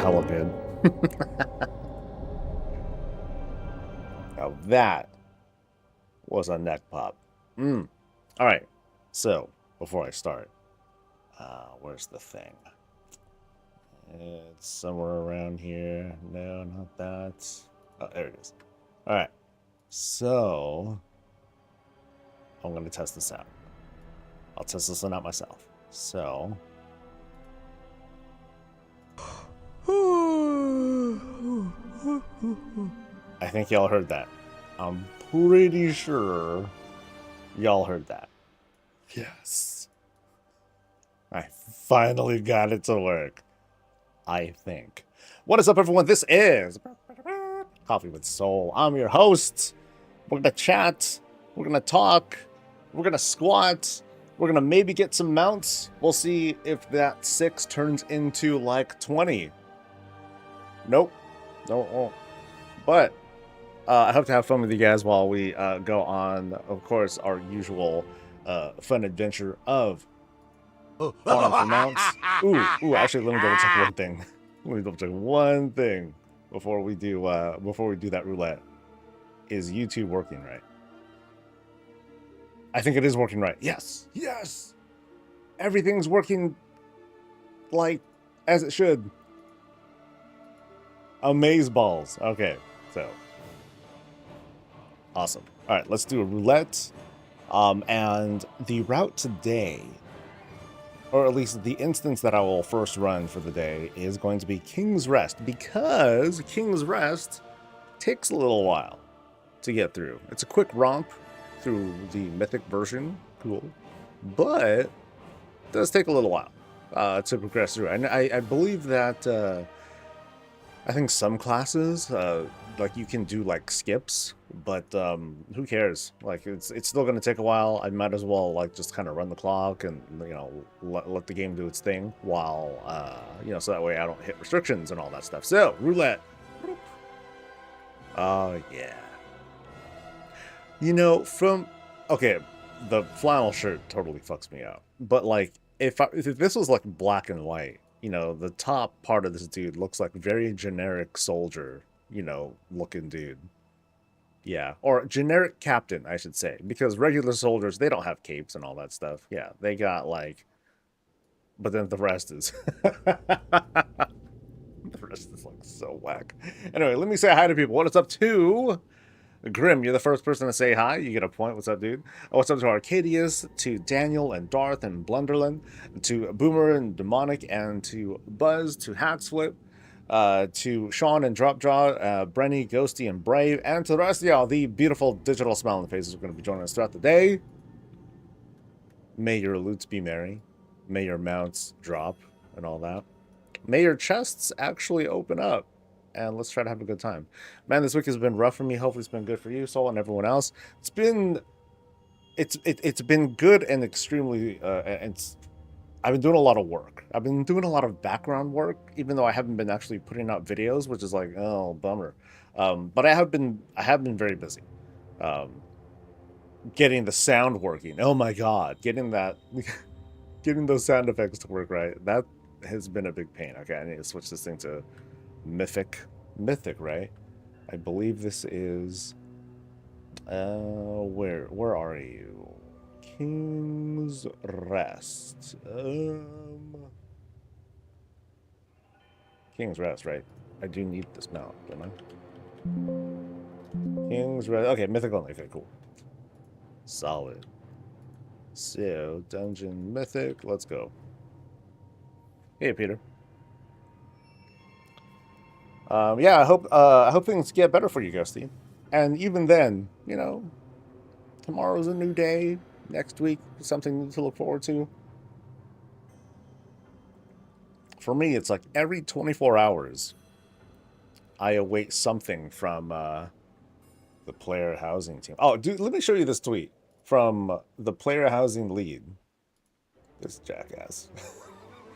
hella good. Now that was a neck pop. All right. So before I start, where's the thing? It's somewhere around here. No, not that. Oh, there it is. All right. So I'm gonna test this out. I'll test this one out myself. So. I think y'all heard that. I'm pretty sure y'all heard that. Yes. I finally got it to work. I think. What is up, everyone? This is Coffee with Soul. I'm your host. We're going to chat. We're going to talk. We're going to squat. We're going to maybe get some mounts. We'll see if that 6 turns into like 20. Nope. No, it won't. But I hope to have fun with you guys while we go on, of course, our usual fun adventure of farming for mounts. Ooh, actually, let me double check one thing. Let me double check one thing before we do that roulette. Is YouTube working right? I think it is working right. Yes. Everything's working like as it should. Amazeballs. Okay, so awesome. All right, let's do a roulette. And the route today, or at least the instance that I will first run for the day, is going to be King's Rest, because King's Rest takes a little while to get through. It's a quick romp through the mythic version, cool, but it does take a little while to progress through. And I believe that I think some classes like you can do like skips, but who cares? Like it's still going to take a while. I might as well like just kind of run the clock and let the game do its thing while so that way I don't hit restrictions and all that stuff. So roulette. Oh yeah. Okay, the flannel shirt totally fucks me out. But like if this was like black and white, the top part of this dude looks like very generic soldier, looking dude. Yeah, or generic captain, I should say, because regular soldiers, they don't have capes and all that stuff. Yeah, they got like, but then the rest is the rest is like so whack. Anyway, let me say hi to people. What is up to Grim? You're the first person to say hi. You get a point. What's up, dude? What's up to Arcadius, to Daniel and Darth and Blunderland, to Boomer and Demonic, and to Buzz, to Hacksflip, to Sean and Dropjaw, Brenny, Ghosty, and Brave, and to the rest of y'all, the beautiful digital smile on the faces are going to be joining us throughout the day. May your loots be merry. May your mounts drop and all that. May your chests actually open up. And let's try to have a good time. Man, this week has been rough for me. Hopefully it's been good for you, Soul, and everyone else. It's been good and extremely I've been doing a lot of work. I've been doing a lot of background work, even though I haven't been actually putting out videos, which is like, oh, bummer. But I have been very busy. Getting the sound working. Oh my god, getting those sound effects to work right. That has been a big pain. Okay, I need to switch this thing to mythic, right? I believe this is where are you? King's Rest. King's Rest, right? I do need this mount, don't I? King's Rest. Okay, mythic only. Okay, cool. Solid. So, dungeon mythic. Let's go. Hey, Peter. Yeah, I hope things get better for you, Ghosty. And even then, tomorrow's a new day. Next week, something to look forward to. For me, it's like every 24 hours, I await something from the player housing team. Oh, dude, let me show you this tweet from the player housing lead. This jackass.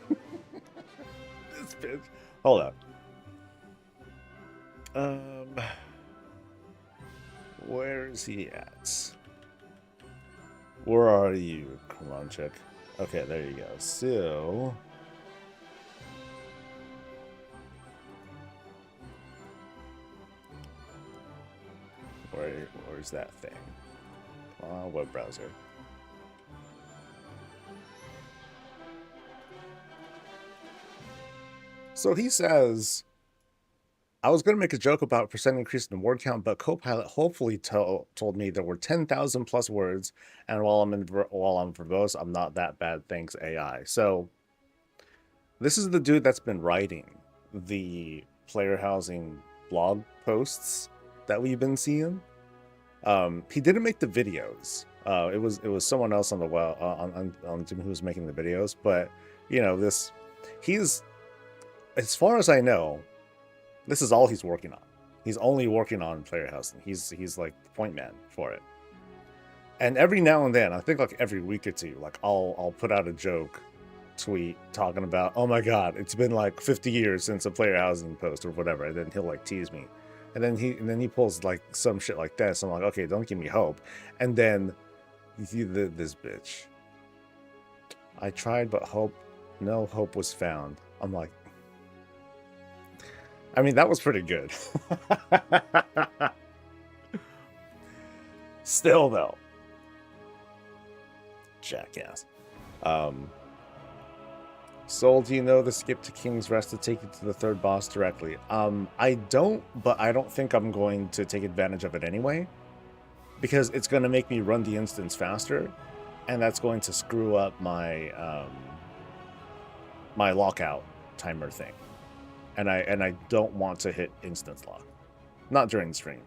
This bitch. Hold up. Where is he at? Where are you? Come on, chick. Okay, there you go. So, where's that thing? Web browser. So he says, I was going to make a joke about percent increase in word count, but Copilot hopefully told me there were 10,000 plus words, and while I'm verbose, I'm not that bad, thanks AI. So this is the dude that's been writing the player housing blog posts that we've been seeing. He didn't make the videos. It was someone else on the on Zoom who was making the videos, but you know, he's, as far as I know, this is all he's working on. He's only working on player housing. He's like the point man for it. And every now and then, I think like every week or two, like I'll put out a joke tweet talking about, oh my god, it's been like 50 years since a player housing post or whatever, and then he'll like tease me. And then he pulls like some shit like that. So I'm like, okay, don't give me hope. And then you see this bitch. I tried, but no hope was found. I'm like, I mean, that was pretty good. Still, though. Jackass. Soul, do you know the skip to King's Rest to take you to the third boss directly? I don't, but I don't think I'm going to take advantage of it anyway. Because it's going to make me run the instance faster. And that's going to screw up my, my lockout timer thing. And I don't want to hit instance lock. Not during stream.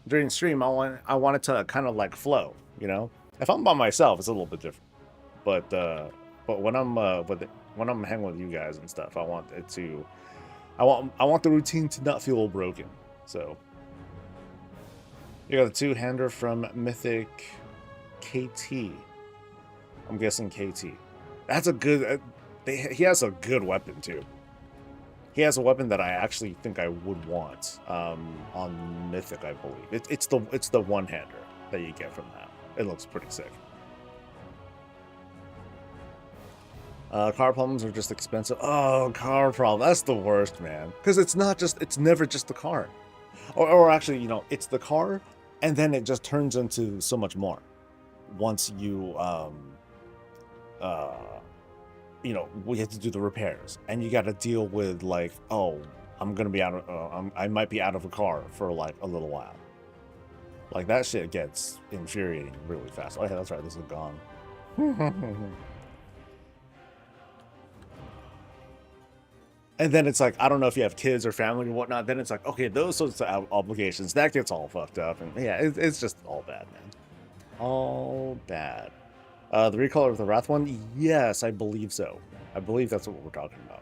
During stream, I want it to kind of like flow, you know? If I'm by myself, it's a little bit different. But when I'm when I'm hanging with you guys and stuff, I want it to I want the routine to not feel broken. So you got the two-hander from Mythic KT. I'm guessing KT. That's a good he has a good weapon too. He has a weapon that I actually think I would want on Mythic, I believe. It's the one-hander that you get from that. It looks pretty sick. Car problems are just expensive. Oh, car problem. That's the worst, man. Because it's never just the car. Or actually, you know, it's the car, and then it just turns into so much more. Once you, you know, we have to do the repairs, and you got to deal with like, oh, I'm gonna be out of, I might be out of a car for like a little while. Like that shit gets infuriating really fast. Oh yeah, that's right. This is gone. And then it's like, I don't know if you have kids or family or whatnot. Then it's like, okay, those sorts of obligations, that gets all fucked up, and yeah, it's just all bad, man. All bad. The Recaller of the Wrath one? Yes, I believe so. I believe that's what we're talking about.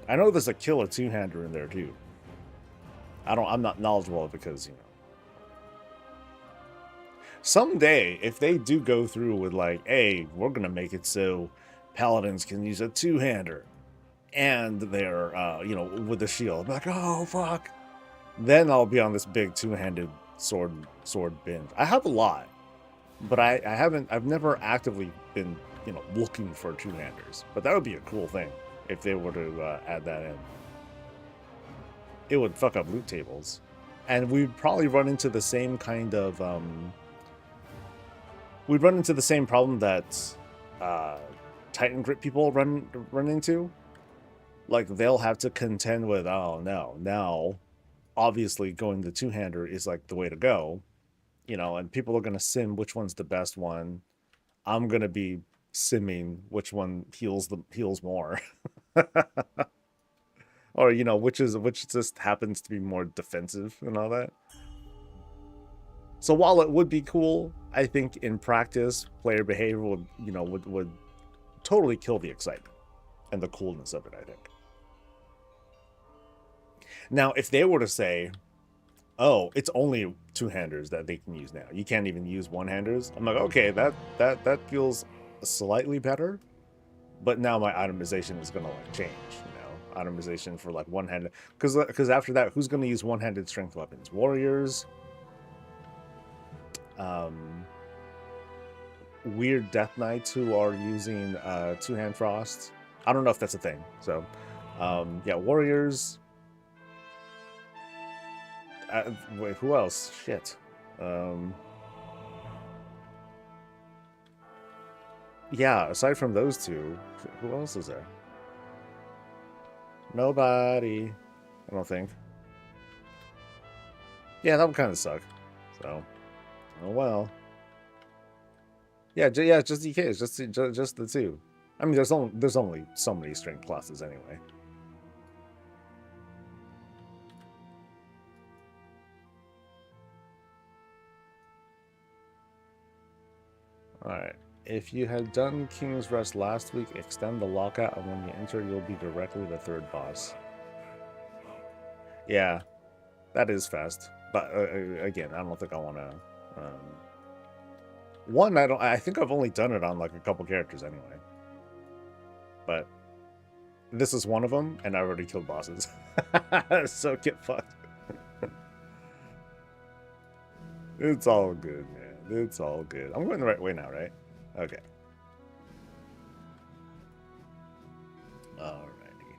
I know there's a killer two-hander in there too. I'm not knowledgeable because, you know. Someday, if they do go through with like, hey, we're gonna make it so paladins can use a two-hander, and they're, you know, with the shield, I'm like, oh fuck. Then I'll be on this big two-handed sword binge. I have a lot. But I've never actively been, you know, looking for two-handers. But that would be a cool thing if they were to add that in. It would fuck up loot tables. And we'd probably run into the same kind of, we'd run into the same problem that Titan Grip people run into. Like, they'll have to contend with, oh no, now, obviously going the two-hander is like the way to go. You know, and people are going to sim which one's the best one. I'm going to be simming which one heals more. Or, you know, which just happens to be more defensive and all that. So while it would be cool, I think in practice, player behavior would, you know, would totally kill the excitement and the coolness of it, I think. Now, if they were to say, oh, it's only two-handers that they can use now. You can't even use one-handers. I'm like, okay, that feels slightly better. But now my itemization is gonna like change, you know, itemization for like one-handed. Because after that, who's gonna use one-handed strength weapons? Warriors. Weird Death Knights who are using two-hand frost. I don't know if that's a thing. So, yeah, warriors. Wait, who else? Shit. Yeah, aside from those two, who else is there? Nobody. I don't think. Yeah, that would kind of suck. So, oh well. Yeah, yeah, just DK. Just the two. I mean, there's only so many strength classes anyway. All right. If you had done King's Rest last week, extend the lockout, and when you enter, you'll be directly the third boss. Yeah, that is fast. But again, I don't think I want to. One, I don't. I think I've only done it on like a couple characters anyway. But this is one of them, and I already killed bosses. So get fucked. It's all good, man. It's all good. I'm going the right way now, right? Okay. Alrighty.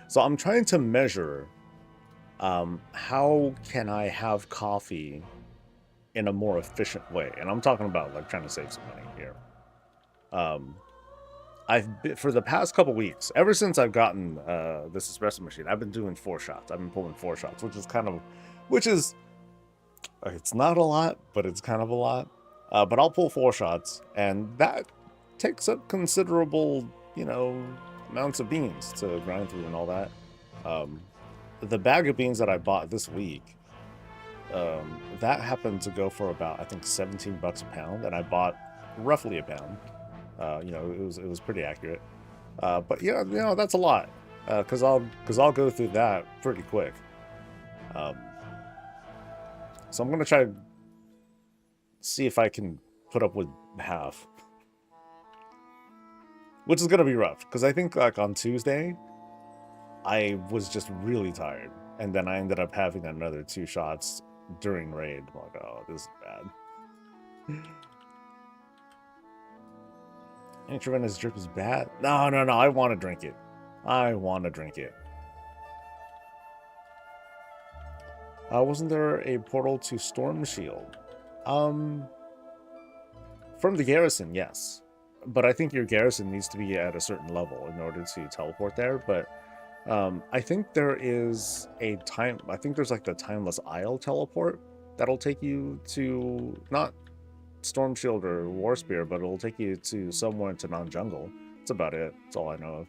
So I'm trying to measure how can I have coffee in a more efficient way? And I'm talking about like trying to save some money here. I've been, for the past couple weeks, ever since I've gotten this espresso machine, I've been doing 4 shots. I've been pulling 4 shots, which is, it's not a lot, but it's kind of a lot. But I'll pull 4 shots, and that takes up considerable, amounts of beans to grind through and all that. The bag of beans that I bought this week, that happened to go for about, I think, $17 a pound, and I bought roughly a pound. It was pretty accurate. But yeah, that's a lot. Cause I'll go through that pretty quick. So I'm gonna try to see if I can put up with half, which is gonna be rough. Cause I think like on Tuesday, I was just really tired, and then I ended up having another 2 shots during raid. I'm like, oh, this is bad. Intravenous drip is bad? No. I want to drink it. Wasn't there a portal to Storm Shield? From the garrison, yes. But I think your garrison needs to be at a certain level in order to teleport there. But I think there is I think there's like the Timeless Isle teleport that'll take you to, not Storm Shield or War Spear, but it'll take you to somewhere into non-jungle. That's about it. That's all I know of.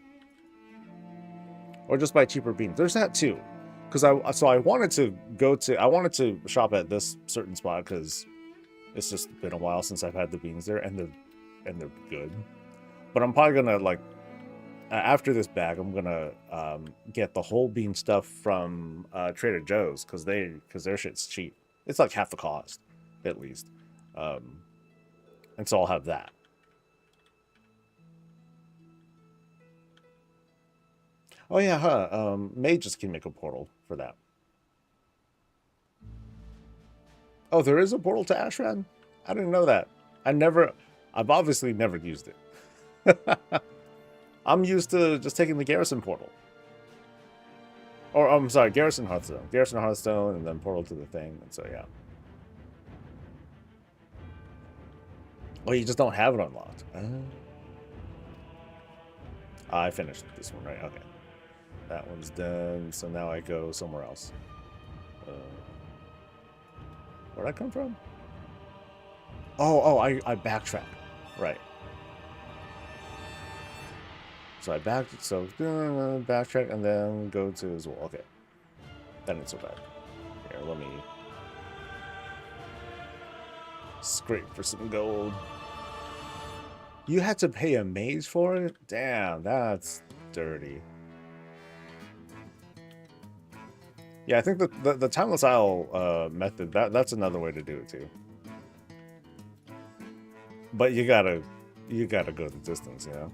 Or just buy cheaper beans. There's that too. Because I wanted to shop at this certain spot because it's just been a while since I've had the beans there, and they're good. But I'm probably gonna, like, after this bag, I'm gonna get the whole bean stuff from Trader Joe's because their shit's cheap. It's like half the cost, at least. And so I'll have that. Oh yeah, mages can make a portal for that. Oh, there is a portal to Ashran? I didn't know that. I've obviously never used it. I'm used to just taking the Garrison portal. Or, I'm sorry, Garrison Hearthstone. Garrison Hearthstone, and then portal to the thing, and so yeah. Oh, you just don't have it unlocked. I finished this one, right? Okay. That one's done, so now I go somewhere else. Where'd I come from? I backtrack. Right. So I backtrack and then go to as well. Okay. That ain't so bad. Here, let me scrape for some gold. You had to pay a mage for it? Damn, that's dirty. Yeah, I think the Timeless Isle method, that's another way to do it too. But you gotta go the distance, you know?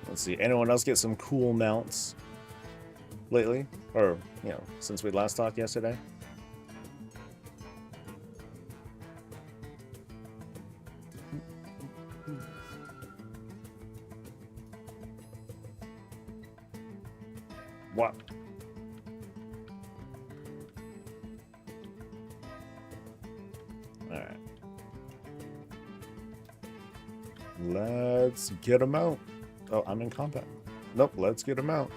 Let's see, anyone else get some cool mounts lately? Or, since we last talked yesterday? What? Alright. Let's get him out. Oh, I'm in combat. Nope, let's get him out.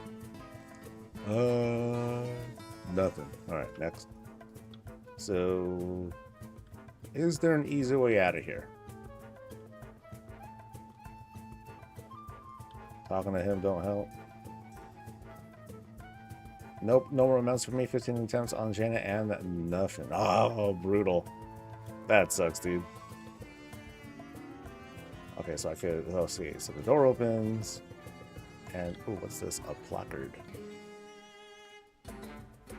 Nothing. Alright, next. So, is there an easy way out of here? Talking to him don't help. Nope, no romance for me. 15 attempts on Janet and nothing. Oh, brutal. That sucks, dude. Okay, so I could, let's see. So the door opens, and, ooh, what's this? A placard.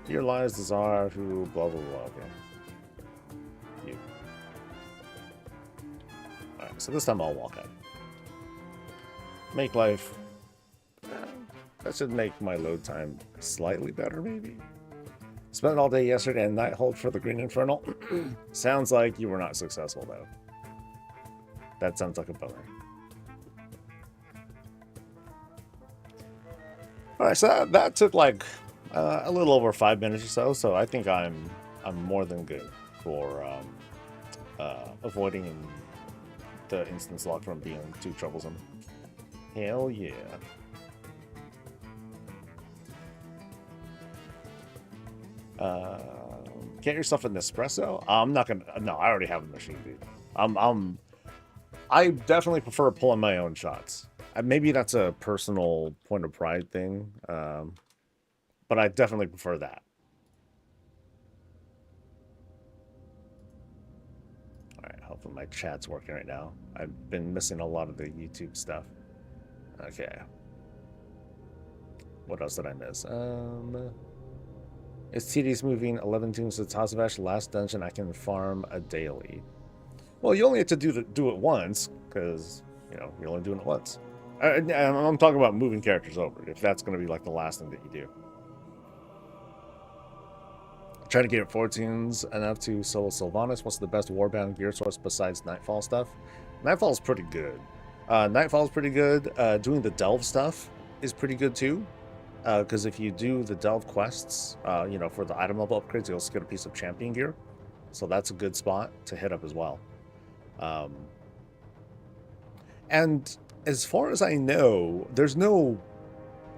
Here lies the Tsar who, blah, blah, blah. Okay. You. Alright, so this time I'll walk out. Make life. That should make my load time slightly better, maybe. Spent all day yesterday and night hold for the Green Infernal. Sounds like you were not successful, though. That sounds like a bummer. Alright, so that took like a little over 5 minutes or so. So I think I'm more than good for avoiding the instance lock from being too troublesome. Hell yeah. Get yourself an espresso. I'm not gonna. No, I already have a machine, dude. I definitely prefer pulling my own shots. Maybe that's a personal point of pride thing, but I definitely prefer that. All right, hopefully my chat's working right now. I've been missing a lot of the YouTube stuff. Okay. What else did I miss? It's tedious moving 11 tombs to Tazavesh. Last dungeon I can farm a daily. Well, you only have to do it once, because, you know, you're only doing it once. I'm talking about moving characters over, if that's going to be like the last thing that you do. Try to get fortunes enough to solo Sylvanas. What's the best Warbound gear source besides Nightfall stuff? Nightfall's pretty good. Nightfall's pretty good. Doing the Delve stuff is pretty good too. Because if you do the Delve quests, you know, for the item level upgrades, you'll get a piece of champion gear. So that's a good spot to hit up as well. And as far as I know, there's no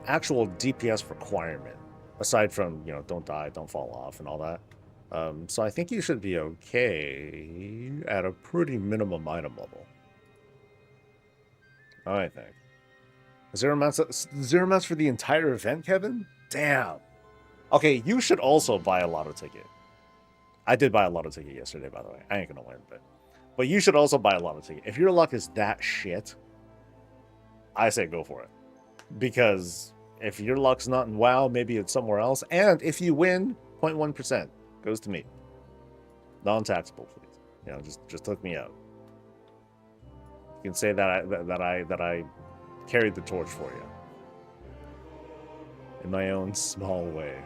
actual DPS requirement, aside from, you know, don't die, don't fall off, and all that. So I think you should be okay at a pretty minimum item level. I think. 0 mounts for the entire event, Kevin? Damn. Okay, you should also buy a lotto ticket. I did buy a lotto ticket yesterday, by the way. I ain't gonna win, but you should also buy a lotto ticket. If your luck is that shit, I say go for it. Because if your luck's not in WoW, maybe it's somewhere else. And if you win, 0.1% goes to me. Non-taxable, please. You know, just hook me up. You can say that I carried the torch for you in my own small way.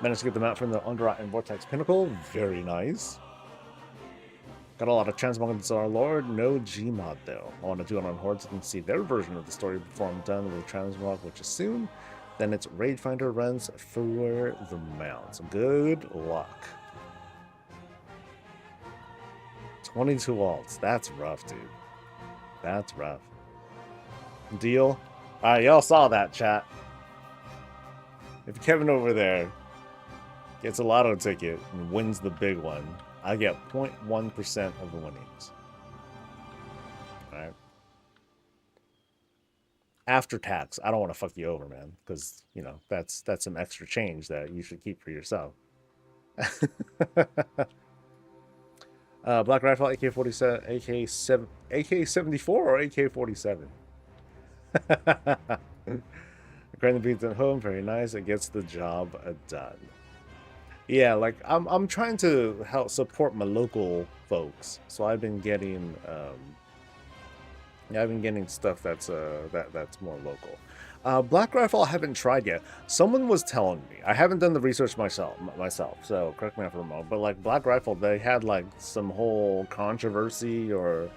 Managed to get them out from the Underrot and Vortex Pinnacle. Very nice. Got a lot of transmog into our Lord. No Gmod though. I want to do it on Hordes and see their version of the story before I'm done with the transmog, which is soon. Then it's Raid Finder runs for the mounts. Good luck. 22 alts. That's rough, dude. That's rough. Deal? Alright, y'all saw that, chat. If Kevin over there gets a lotto ticket and wins the big one, I get 0.1% of the winnings. Alright? After tax. I don't want to fuck you over, man. Because, you know, that's some extra change that you should keep for yourself. Black Rifle, AK-47, AK-74 or AK-47? Grind the beats at home, very nice. It gets the job done. Yeah, like I'm trying to help support my local folks, so I've been getting stuff that's that's more local. Black Rifle I haven't tried yet. Someone was telling me. I haven't done the research myself, so correct me if I'm wrong. But like Black Rifle, they had like some whole controversy or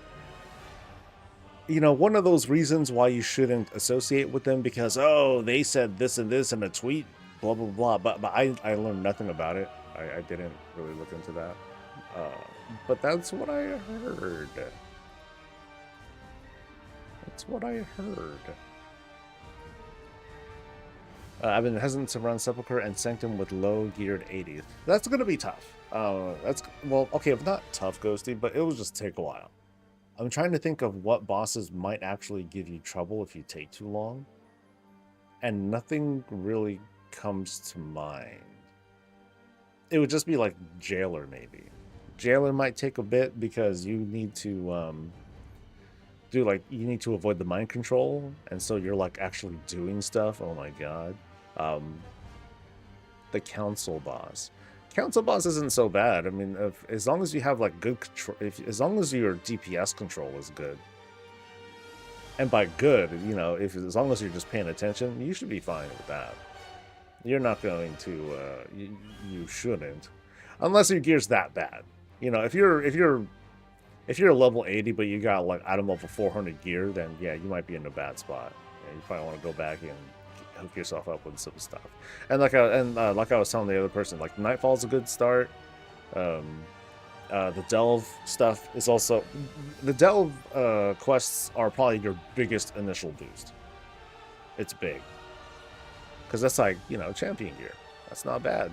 you know, one of those reasons why you shouldn't associate with them because, oh, they said this and this in a tweet, blah, blah, blah. But I learned nothing about it. I didn't really look into that. Uh, but that's what I heard. That's what I heard. I've been hesitant to run Sepulchre and Sanctum with low geared 80s. That's going to be tough. That's, well, okay, if not tough, Ghosty, but it will just take a while. I'm trying to think of what bosses might actually give you trouble if you take too long. And nothing really comes to mind. It would just be like Jailer, maybe. Jailer might take a bit because you need to you need to avoid the mind control, and so you're like actually doing stuff. Oh my god. The council boss. Council boss isn't so bad. I mean, as long as you have like good control, as long as your DPS control is good, and by good, you know, as long as you're just paying attention, you should be fine with that. You're not going to, you shouldn't, unless your gear's that bad. You know, if you're level 80 but you got like item level 400 gear, then yeah, you might be in a bad spot. Yeah, you probably want to go back and hook yourself up with some stuff. And like I was telling the other person, like Nightfall's a good start. The delve stuff is also, the delve quests are probably your biggest initial boost. It's big because that's like, you know, champion gear. That's not bad.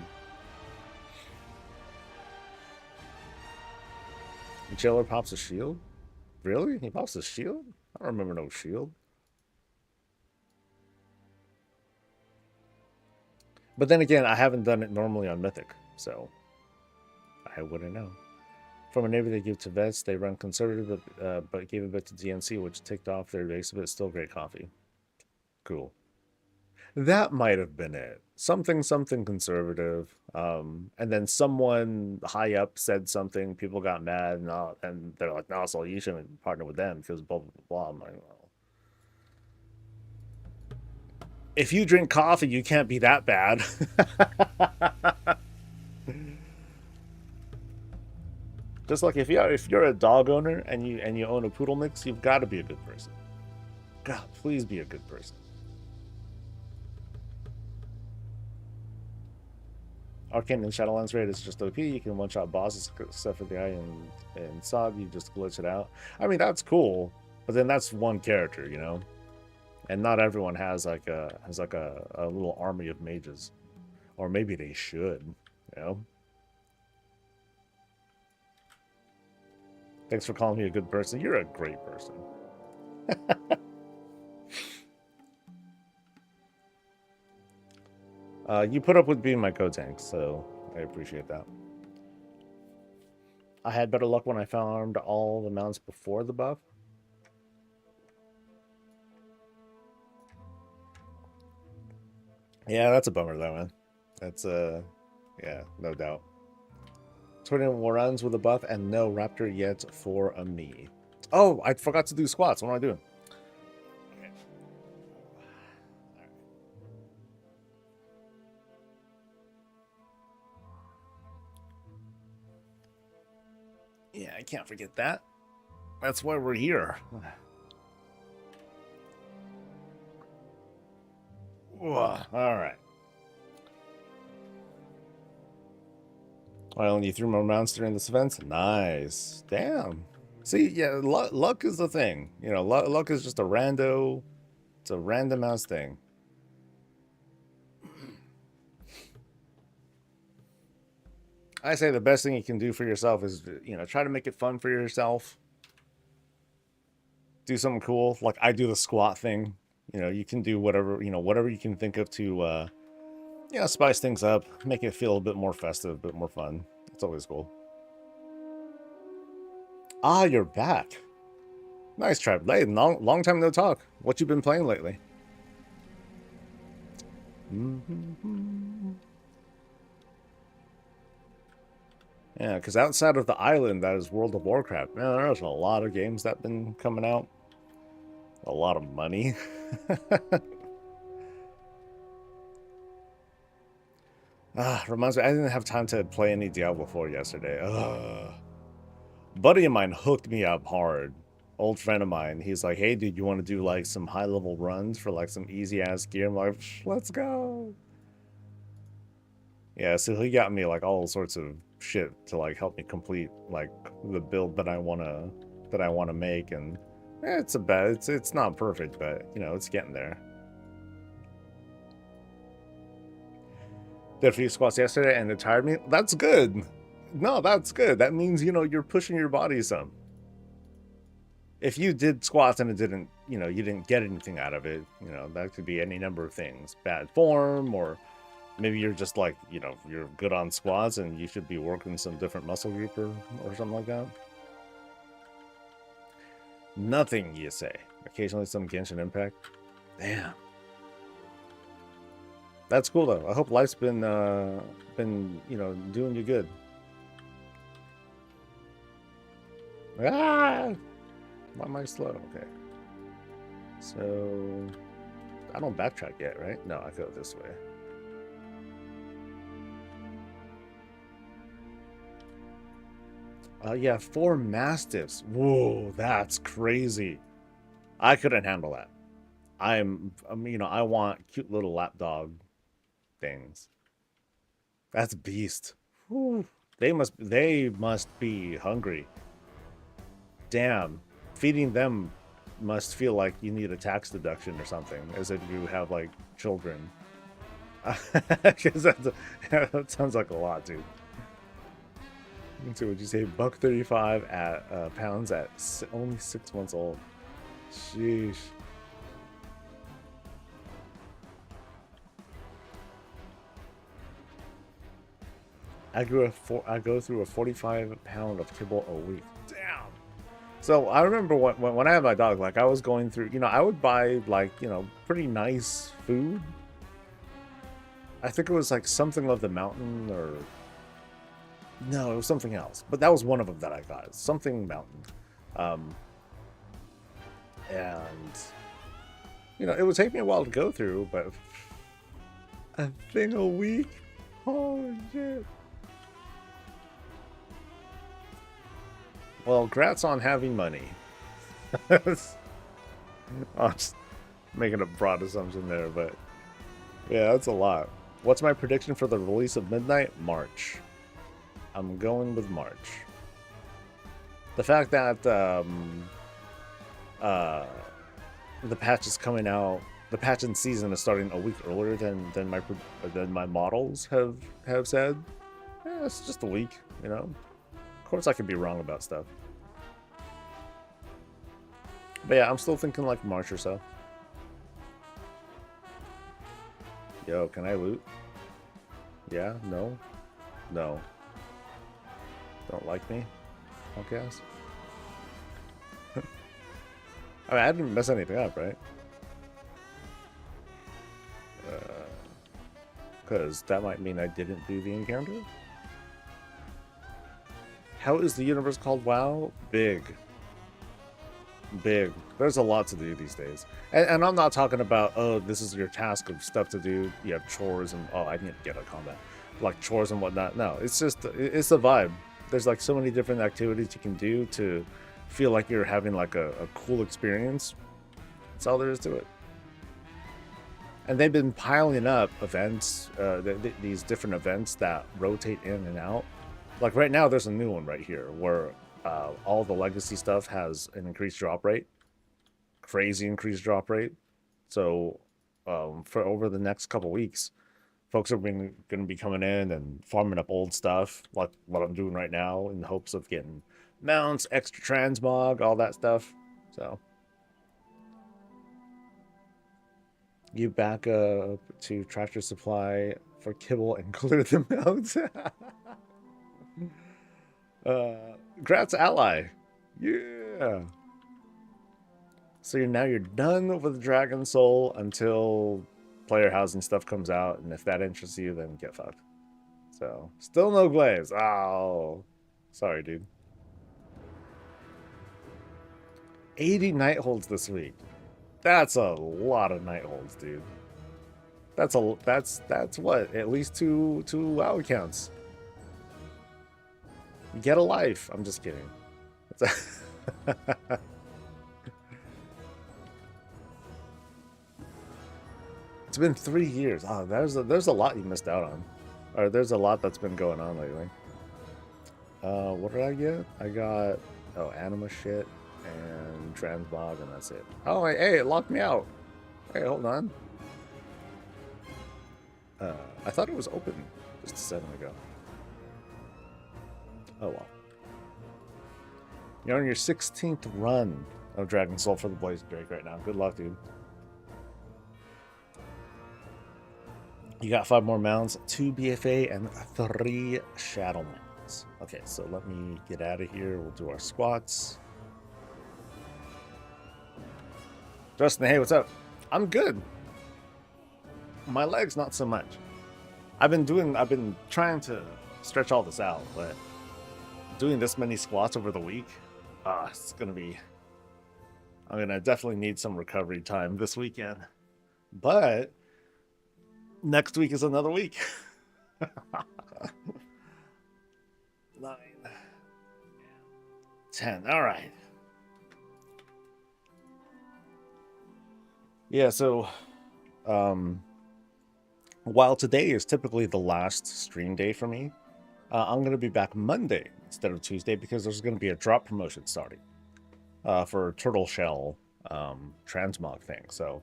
Jailer pops a shield? Really? He pops a shield? I don't remember no shield. But then again, I haven't done it normally on Mythic, so I wouldn't know. From a neighbor they give to vets, they run conservative, but gave a bit to DNC, which ticked off their base a bit. Still great coffee. Cool. That might have been it. Something conservative. And then someone high up said something. People got mad, and they're like, "No, so you shouldn't partner with them because blah blah blah." I'm like, well, if you drink coffee, you can't be that bad. Just like if you're a dog owner and you own a poodle mix, you've got to be a good person. God, please be a good person. Arcane and Shadowlands raid is just OP. You can one-shot bosses except for the eye and Sog. You just glitch it out. I mean, that's cool, but then that's one character, you know. And not everyone has like a little army of mages, or maybe they should, you know. Thanks for calling me a good person. You're a great person. You put up with being my co-tank, so I appreciate that. I had better luck when I farmed all the mounts before the buff. Yeah, that's a bummer though, man. That's yeah, no doubt. 21 runs with a buff and no raptor yet for a me. Oh, I forgot to do squats. What am I doing? Okay. Yeah, I can't forget that. That's why we're here. All right. Well, and you threw more mounts during this event? Nice. Damn. See, yeah, luck is the thing. You know, luck is just a rando. It's a random ass thing. I say the best thing you can do for yourself is, you know, try to make it fun for yourself. Do something cool. Like I do the squat thing. You know, you can do whatever, you know, whatever you can think of to, you know, spice things up, make it feel a bit more festive, a bit more fun. It's always cool. Ah, you're back. Nice, Trev. Hey, long time no talk. What you been playing lately? Yeah, because outside of the island that is World of Warcraft, man, there's a lot of games that have been coming out. A lot of money. Reminds me, I didn't have time to play any Diablo 4 yesterday. Buddy of mine hooked me up hard. Old friend of mine. He's like, hey, dude, you want to do like some high level runs for like some easy ass gear? I'm like, let's go. Yeah, so he got me like all sorts of shit to like help me complete like the build that I wanna make, and it's not perfect, but you know, it's getting there. Did a few squats yesterday and it tired me. That's good. No, that's good. That means, you know, you're pushing your body some. If you did squats and it didn't, you know, you didn't get anything out of it, you know, that could be any number of things. Bad form, or maybe you're just like, you know, you're good on squats and you should be working some different muscle group or something like that. Nothing, you say. Occasionally some Genshin Impact. Damn. That's cool though. I hope life's been, you know, doing you good. Ah! Why am I slow? Okay. So I don't backtrack yet, right? No, I go this way. Yeah, 4 mastiffs. Whoa, that's crazy. I couldn't handle that. You know, I want cute little lapdog things. That's beast. Whew. They must be hungry. Damn. Feeding them must feel like you need a tax deduction or something, as if you have like children. Because that sounds like a lot, dude. So would you say $1.35 at pounds at only 6 months old? Sheesh. I go through a 45-pound of kibble a week. Damn. So I remember when I had my dog, like I was going through, you know, I would buy like, you know, pretty nice food. I think it was like something of the mountain, or no, it was something else. But that was one of them that I got. Something mountain. And you know, it would take me a while to go through, but a thing a week? Holy shit. Well, grats on having money. I'm just making a broad assumption there, but yeah, that's a lot. What's my prediction for the release of Midnight? March. I'm going with March. The fact that the patch is coming out, the patch in season is starting a week earlier than my models have said. Yeah, it's just a week, you know. Of course, I could be wrong about stuff. But yeah, I'm still thinking like March or so. Yo, can I loot? Yeah? No? No. Don't like me? Podcast? I mean, I didn't mess anything up, right? Because that might mean I didn't do the encounter? How is the universe called WoW? Big. Big. There's a lot to do these days. And I'm not talking about, oh, this is your task of stuff to do. You have chores and, oh, I need to get a combat. Like chores and whatnot. No, it's just, it's a vibe. There's like so many different activities you can do to feel like you're having like a cool experience. That's all there is to it. And they've been piling up events, these different events that rotate in and out. Like right now, there's a new one right here where all the legacy stuff has an increased drop rate, crazy increased drop rate. So for over the next couple weeks, folks are going to be coming in and farming up old stuff, like what I'm doing right now, in the hopes of getting mounts, extra transmog, all that stuff. So you back up to Tractor Supply for kibble and clear the mounts. Grats ally. Yeah. So now you're done with Dragon Soul until player housing stuff comes out, and if that interests you, then get fucked. So still no glaze. Oh, sorry, dude. 80 night holds this week. That's a lot of night holds, dude. That's what, at least two WoW accounts. Get a life. I'm just kidding. It's been 3 years. Oh, there's a lot you missed out on. Or there's a lot that's been going on lately. What did I get? I got, oh, anima shit and transmog, and that's it. Oh, hey, it locked me out. Hey, hold on. I thought it was open just a second ago. Oh well. You're on your 16th run of Dragon Soul for the Blaze Drake right now. Good luck, dude. You got 5 more mounts, 2 BFA, and 3 Shadow mounts. Okay, so let me get out of here. We'll do our squats. Justin, hey, what's up? I'm good. My legs, not so much. I've been trying to stretch all this out, but doing this many squats over the week, it's gonna be. I'm gonna definitely need some recovery time this weekend, but next week is another week. 9, 10. All right. Yeah. So, while today is typically the last stream day for me, I'm going to be back Monday instead of Tuesday because there's going to be a drop promotion starting for Turtle Shell transmog thing. So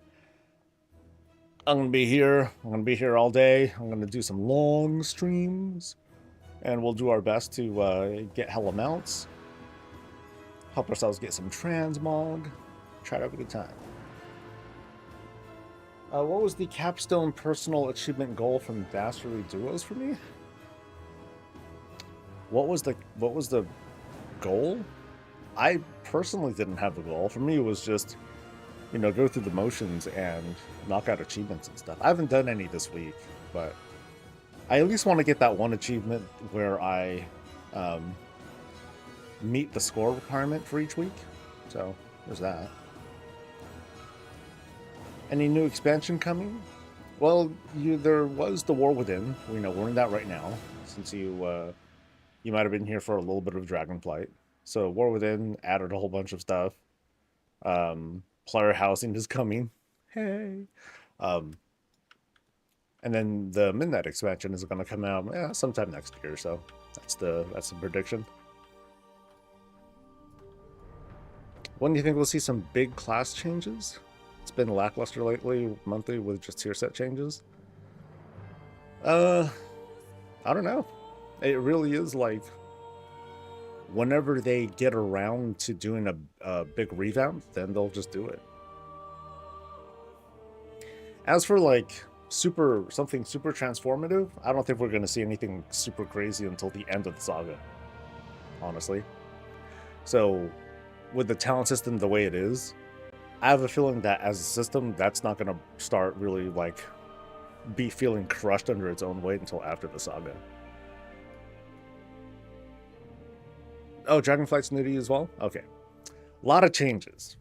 I'm going to be here. I'm going to be here all day. I'm going to do some long streams, and we'll do our best to get hella mounts, help ourselves get some transmog, try to have a good time. What was the capstone personal achievement goal from Dastardly Duos for me? What was the goal? I personally didn't have a goal. For me, it was just, go through the motions and knock out achievements and stuff. I haven't done any this week, but I at least want to get that one achievement where I meet the score requirement for each week. So there's that. Any new expansion coming? Well, there was the War Within. We're in that right now, since you might have been here for a little bit of Dragonflight. So War Within added a whole bunch of stuff. Player housing is coming. Hey. And then the Midnight expansion is going to come out sometime next year. So that's the prediction. When do you think we'll see some big class changes? It's been lackluster lately, monthly, with just tier set changes. I don't know. It really is like whenever they get around to doing a big revamp, then they'll just do it. As for like something super transformative, I don't think we're going to see anything super crazy until the end of the saga, honestly. So with the talent system the way it is, I have a feeling that as a system, that's not going to start really like be feeling crushed under its own weight until after the saga. Oh, Dragonflight's new to you as well? Okay. A lot of changes.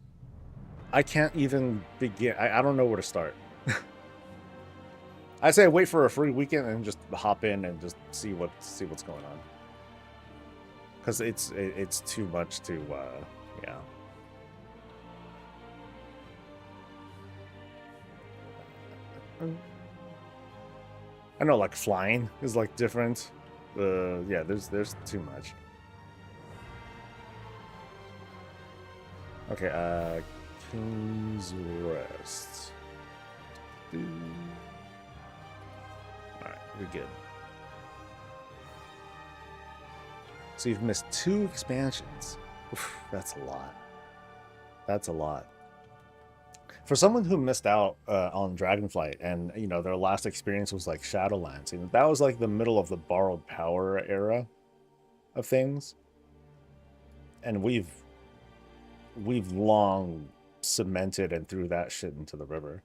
I can't even begin. I don't know where to start. I say wait for a free weekend and just hop in and just see what's going on. Because it's too much to, yeah. I know, like flying is like different. Yeah, there's too much. Okay, King's Rest. Alright, we're good. So you've missed 2 expansions. Oof, that's a lot. That's a lot. For someone who missed out on Dragonflight and, their last experience was like Shadowlands, that was like the middle of the borrowed power era of things. And we've long cemented and threw that shit into the river.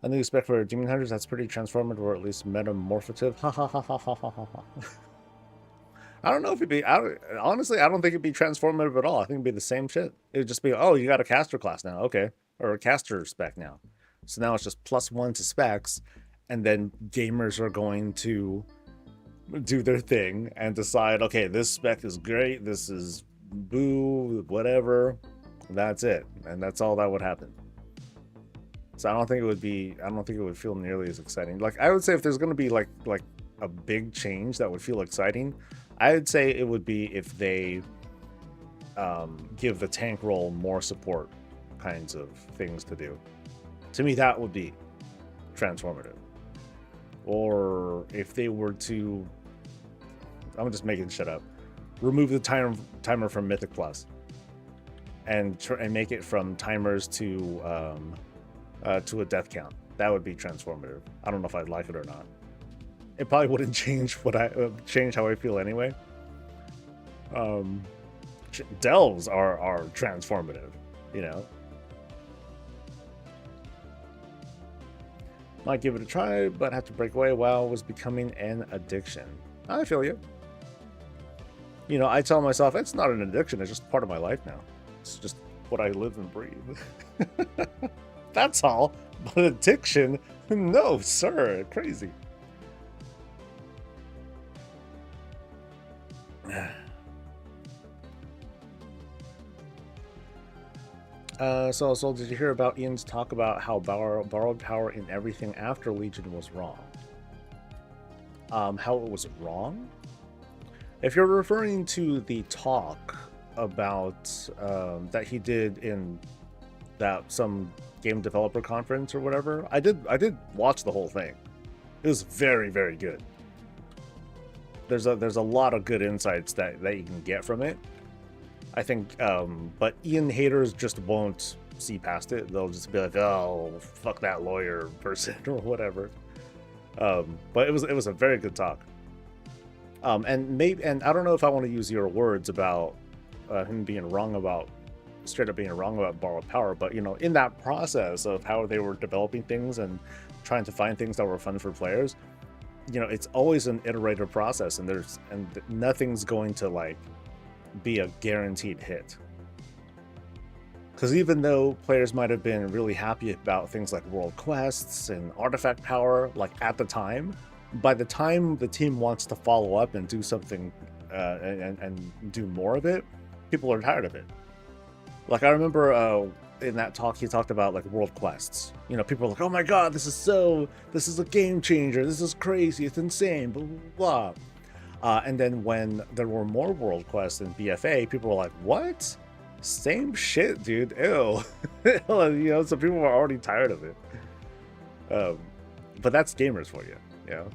A new spec for Demon Hunters that's pretty transformative or at least metamorphative. Ha ha ha ha ha ha ha. I don't know if it'd be. Honestly, I don't think it'd be transformative at all. I think it'd be the same shit. It would just be, oh, you got a caster class now, okay, or a caster spec now. So now it's just +1 to specs, and then gamers are going to do their thing and decide, okay, this spec is great, this is boo, whatever. That's it, and that's all that would happen. So I don't think it would be. I don't think it would feel nearly as exciting. Like I would say, if there's going to be like a big change that would feel exciting, I would say it would be if they give the tank role more support kinds of things to do. To me, that would be transformative. Or if they were to, I'm just making shit up, remove the timer from Mythic Plus and make it from timers to a death count. That would be transformative. I don't know if I'd like it or not. It probably wouldn't change change how I feel anyway. Delves are transformative, you know. Might give it a try, but have to break away. WoW was becoming an addiction. I feel you. You know, I tell myself it's not an addiction. It's just part of my life now. It's just what I live and breathe. That's all. But addiction? No, sir. Crazy. So did you hear about Ian's talk about how borrowed power in everything after Legion was wrong? How it was wrong? If you're referring to the talk about that he did in that some game developer conference or whatever, I did watch the whole thing. It was very, very good. There's a lot of good insights that you can get from it. I think, but Ian haters just won't see past it. They'll just be like, "Oh, fuck that lawyer person" or whatever. But it was a very good talk. And I don't know if I want to use your words about him being wrong about straight up being wrong about borrowed power, but you know, in that process of how they were developing things and trying to find things that were fun for players, you know, it's always an iterative process, and nothing's going to like be a guaranteed hit. Because even though players might have been really happy about things like world quests and artifact power, like at the time, by the time the team wants to follow up and do something and do more of it, people are tired of it. Like I remember in that talk he talked about like world quests. You know, people are like, "Oh my god, this is a game changer. This is crazy. It's insane." Blah blah blah. And then when there were more world quests in BFA, people were like, "What? Same shit, dude. Ew." You know, so people were already tired of it. But that's gamers for you, you know.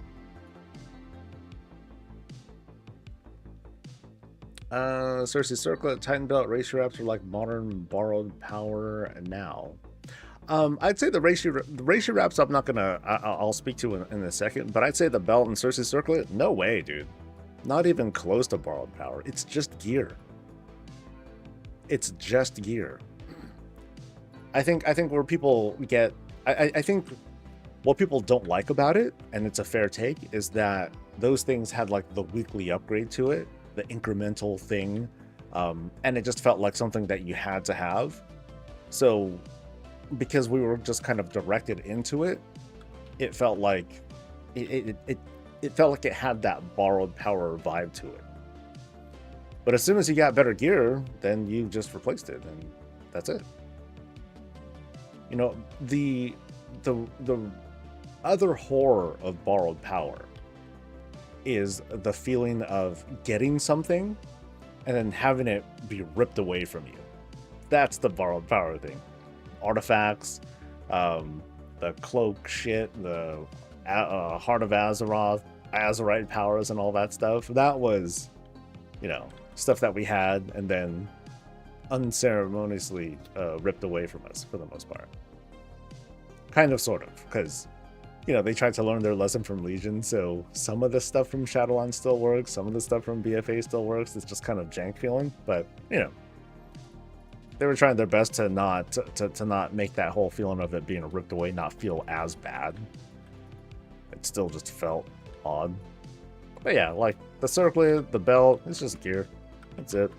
Cersei Circlet, Titan Belt, Ratio Wraps are like modern borrowed power now. I'd say the ratio wraps I'm not gonna I'll speak to in a second, but I'd say the belt and Cersei Circlet, no way, dude. Not even close to borrowed power. It's just gear. It's just gear. I think where people get I think what people don't like about it, and it's a fair take, is that those things had like the weekly upgrade to it, the incremental thing, and it just felt like something that you had to have. So because we were just kind of directed into it, it felt like it felt like it had that borrowed power vibe to it. But as soon as you got better gear, then you just replaced it, and that's it. You know, the other horror of borrowed power is the feeling of getting something and then having it be ripped away from you. That's the borrowed power thing. Artifacts, the cloak shit, the Heart of Azeroth, Azerite powers and all that stuff. That was, you know, stuff that we had and then unceremoniously ripped away from us for the most part. Kind of, sort of, because, you know, they tried to learn their lesson from Legion, so some of the stuff from Shadowlands still works, some of the stuff from BFA still works. It's just kind of jank feeling, but, you know, they were trying their best to not make that whole feeling of it being ripped away not feel as bad. It still just felt odd. But yeah, like the circlet, the belt, it's just gear. That's it.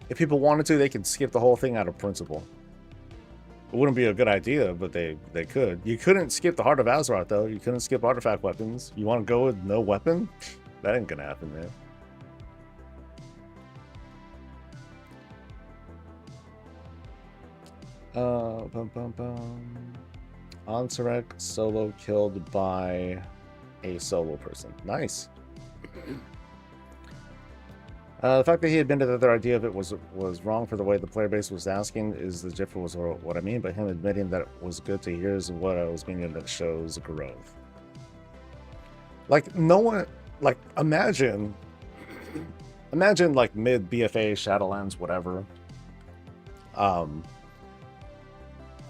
If people wanted to, they could skip the whole thing out of principle. It wouldn't be a good idea, but they could. You couldn't skip the Heart of Azeroth, though. You couldn't skip artifact weapons. You want to go with no weapon? That ain't gonna happen, man. Bum, bum, bum. Ansurek solo killed by a solo person. Nice. The fact that he admitted that their idea of it was wrong for the way the player base was asking is the gist was what I mean, but him admitting that it was good to hear is what I was meaning that shows growth. Like, no one, like, imagine like mid BFA, Shadowlands, whatever.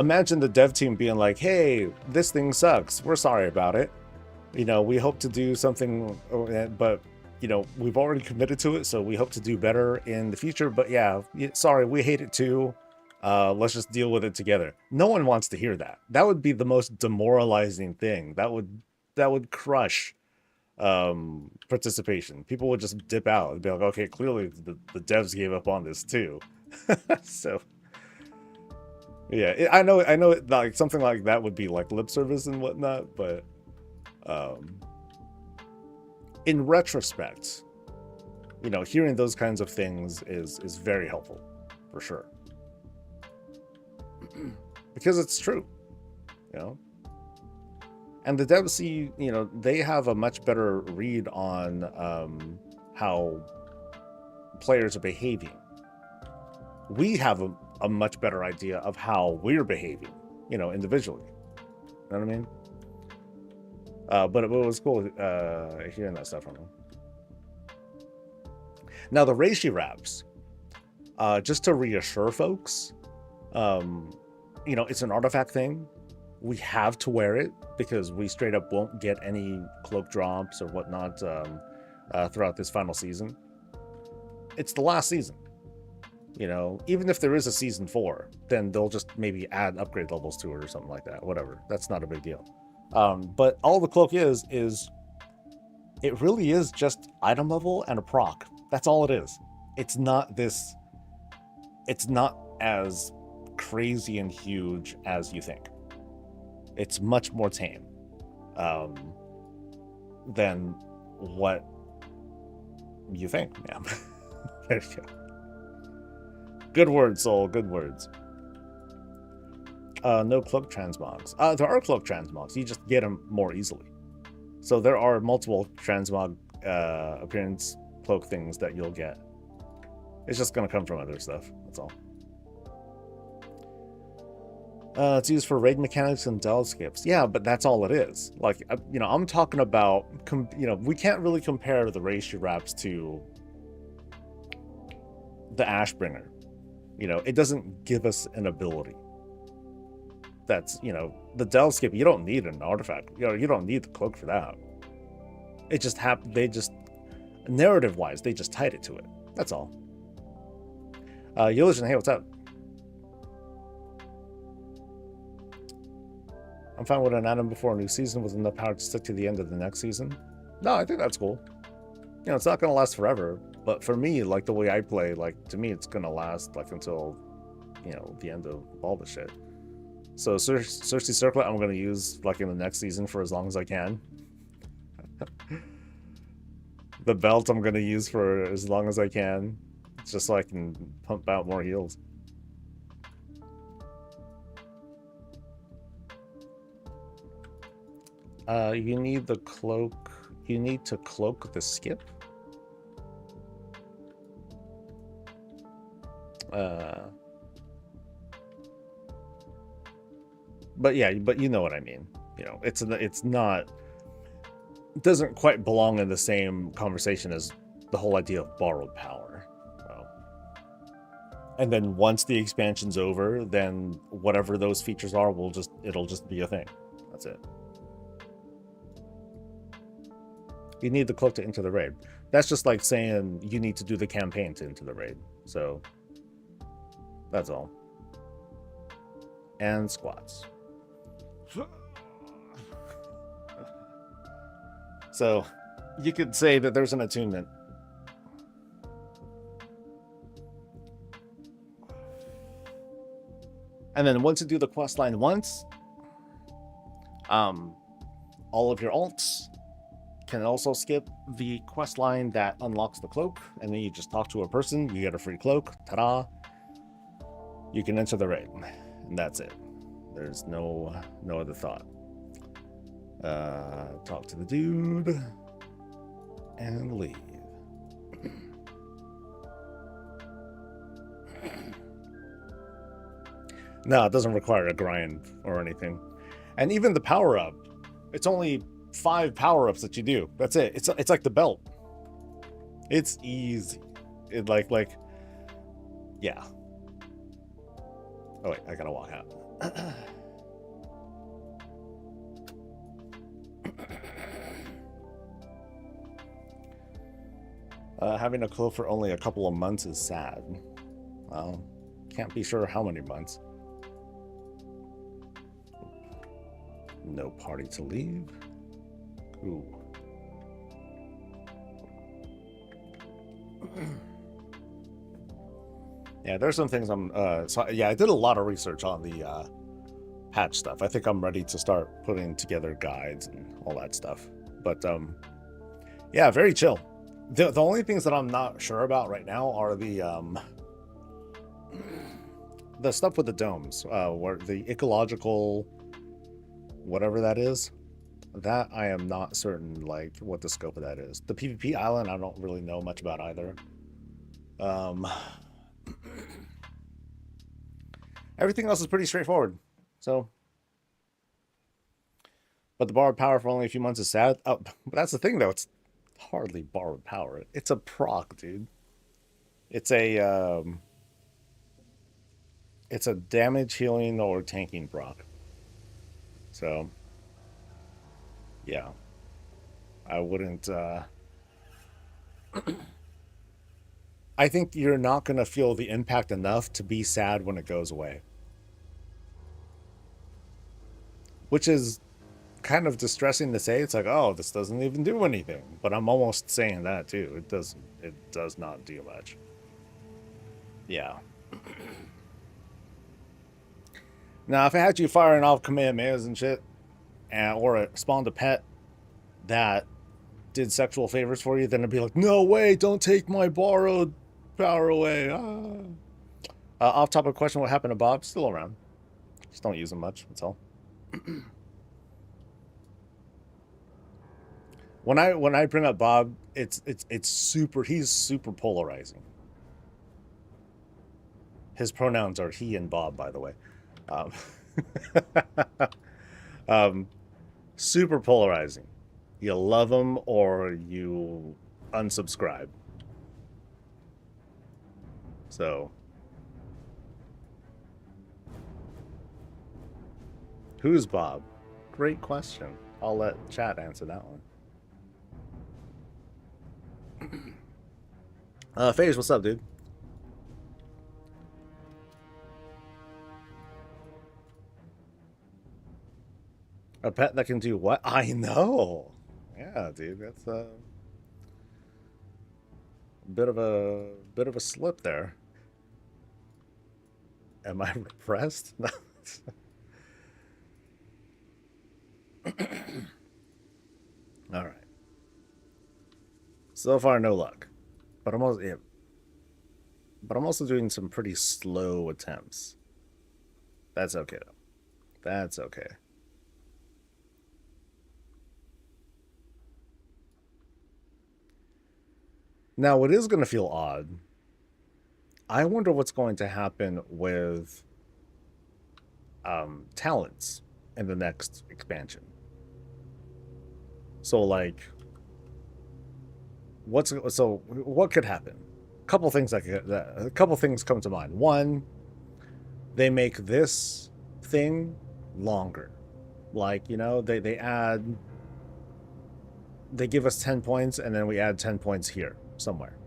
Imagine the dev team being like, hey, this thing sucks. We're sorry about it. You know, we hope to do something, but you know, we've already committed to it, so we hope to do better in the future. But yeah, sorry, we hate it too. Let's just deal with it together. No one wants to hear that. That would be the most demoralizing thing. That would crush participation. People would just dip out and be like, okay, clearly the devs gave up on this too. So yeah, I know like something like that would be like lip service and whatnot, but in retrospect, you know, hearing those kinds of things is very helpful, for sure. Because it's true, you know. And the devs see, you know, they have a much better read on how players are behaving. We have a much better idea of how we're behaving, you know, individually. You know what I mean? But it was cool hearing that stuff from him. Now, the reishi wraps, just to reassure folks, you know, it's an artifact thing. We have to wear it because we straight up won't get any cloak drops or whatnot throughout this final season. It's the last season. You know, even if there is a season 4, then they'll just maybe add upgrade levels to it or something like that. Whatever. That's not a big deal. But all the cloak is it really is just item level and a proc. That's all it is. It's not as crazy and huge as you think. It's much more tame than what you think. Yeah. There you go. Good words, Soul. Good words. No cloak transmogs. There are cloak transmogs. You just get them more easily. So there are multiple transmog appearance cloak things that you'll get. It's just going to come from other stuff. That's all. It's used for raid mechanics and del skips. Yeah, but that's all it is. Like, you know, I'm talking about, you know, we can't really compare the reishi wraps to the Ashbringer. You know, it doesn't give us an ability. That's, you know, the del skip, you don't need an artifact. You know, you don't need the cloak for that. It just they just, narrative-wise, they just tied it to it. That's all. Eulogian, hey, what's up? I'm fine with an item before a new season with enough power to stick to the end of the next season. No, I think that's cool. You know, it's not going to last forever, but for me, like the way I play, like to me, it's going to last like until, you know, the end of all the shit. So Cersei Circlet, I'm going to use like in the next season for as long as I can. The belt I'm going to use for as long as I can, just so I can pump out more heals. You need the cloak. You need to cloak the skip. But yeah, but you know what I mean. You know, it's not. It doesn't quite belong in the same conversation as the whole idea of borrowed power. And then once the expansion's over, then whatever those features are, it'll just be a thing. That's it. You need the cloak to enter the raid. That's just like saying you need to do the campaign to enter the raid. So that's all. And squats. So you could say that there's an attunement. And then once you do the quest line once, all of your alts can also skip the quest line that unlocks the cloak, and then you just talk to a person, you get a free cloak, ta-da! You can enter the raid. And that's it. There's no other thought. Talk to the dude and leave. No, it doesn't require a grind or anything. And even the power-up, it's only 5 power-ups that you do. That's it. It's like the belt. It's easy. It like yeah. Oh wait, I gotta walk out. Having a clue for only a couple of months is sad. Well, can't be sure how many months. No party to leave. Ooh. Yeah, there's some things I'm so yeah, I did a lot of research on the patch stuff. I think I'm ready to start putting together guides and all that stuff. But yeah, very chill. The only things that I'm not sure about right now are the stuff with the domes, where the ecological whatever that is, that I am not certain like what the scope of that is. The PvP island I don't really know much about either. Everything else is pretty straightforward. So, but the borrowed power for only a few months is sad. Oh, but that's the thing though, it's hardly borrowed power. It's a proc, dude. It's a damage, healing, or tanking proc. So, yeah. I wouldn't I think you're not going to feel the impact enough to be sad when it goes away. Which is kind of distressing to say. It's like, oh, this doesn't even do anything. But I'm almost saying that too. It does not do much. Yeah. Now, if I had you firing off Kamehamehas and shit, or it spawned a pet that did sexual favors for you, then it'd be like, no way, don't take my borrowed power away. Off topic question, what happened to Bob? Still around. Just don't use him much, that's all. When I bring up Bob, it's super, he's super polarizing. His pronouns are he and Bob, by the way. Super polarizing. You love him or you unsubscribe. So, who's Bob? Great question. I'll let chat answer that one. Phage, what's up, dude? A pet that can do what? I know. Yeah, dude, that's a bit of a slip there. Am I repressed? All right. So far, no luck. But I'm also doing some pretty slow attempts. That's okay though. That's okay. Now, what is going to feel odd, I wonder what's going to happen with talents in the next expansion. So, like, what could happen? A couple things come to mind. One, they make this thing longer. Like, you know, they give us 10 points and then we add 10 points here somewhere.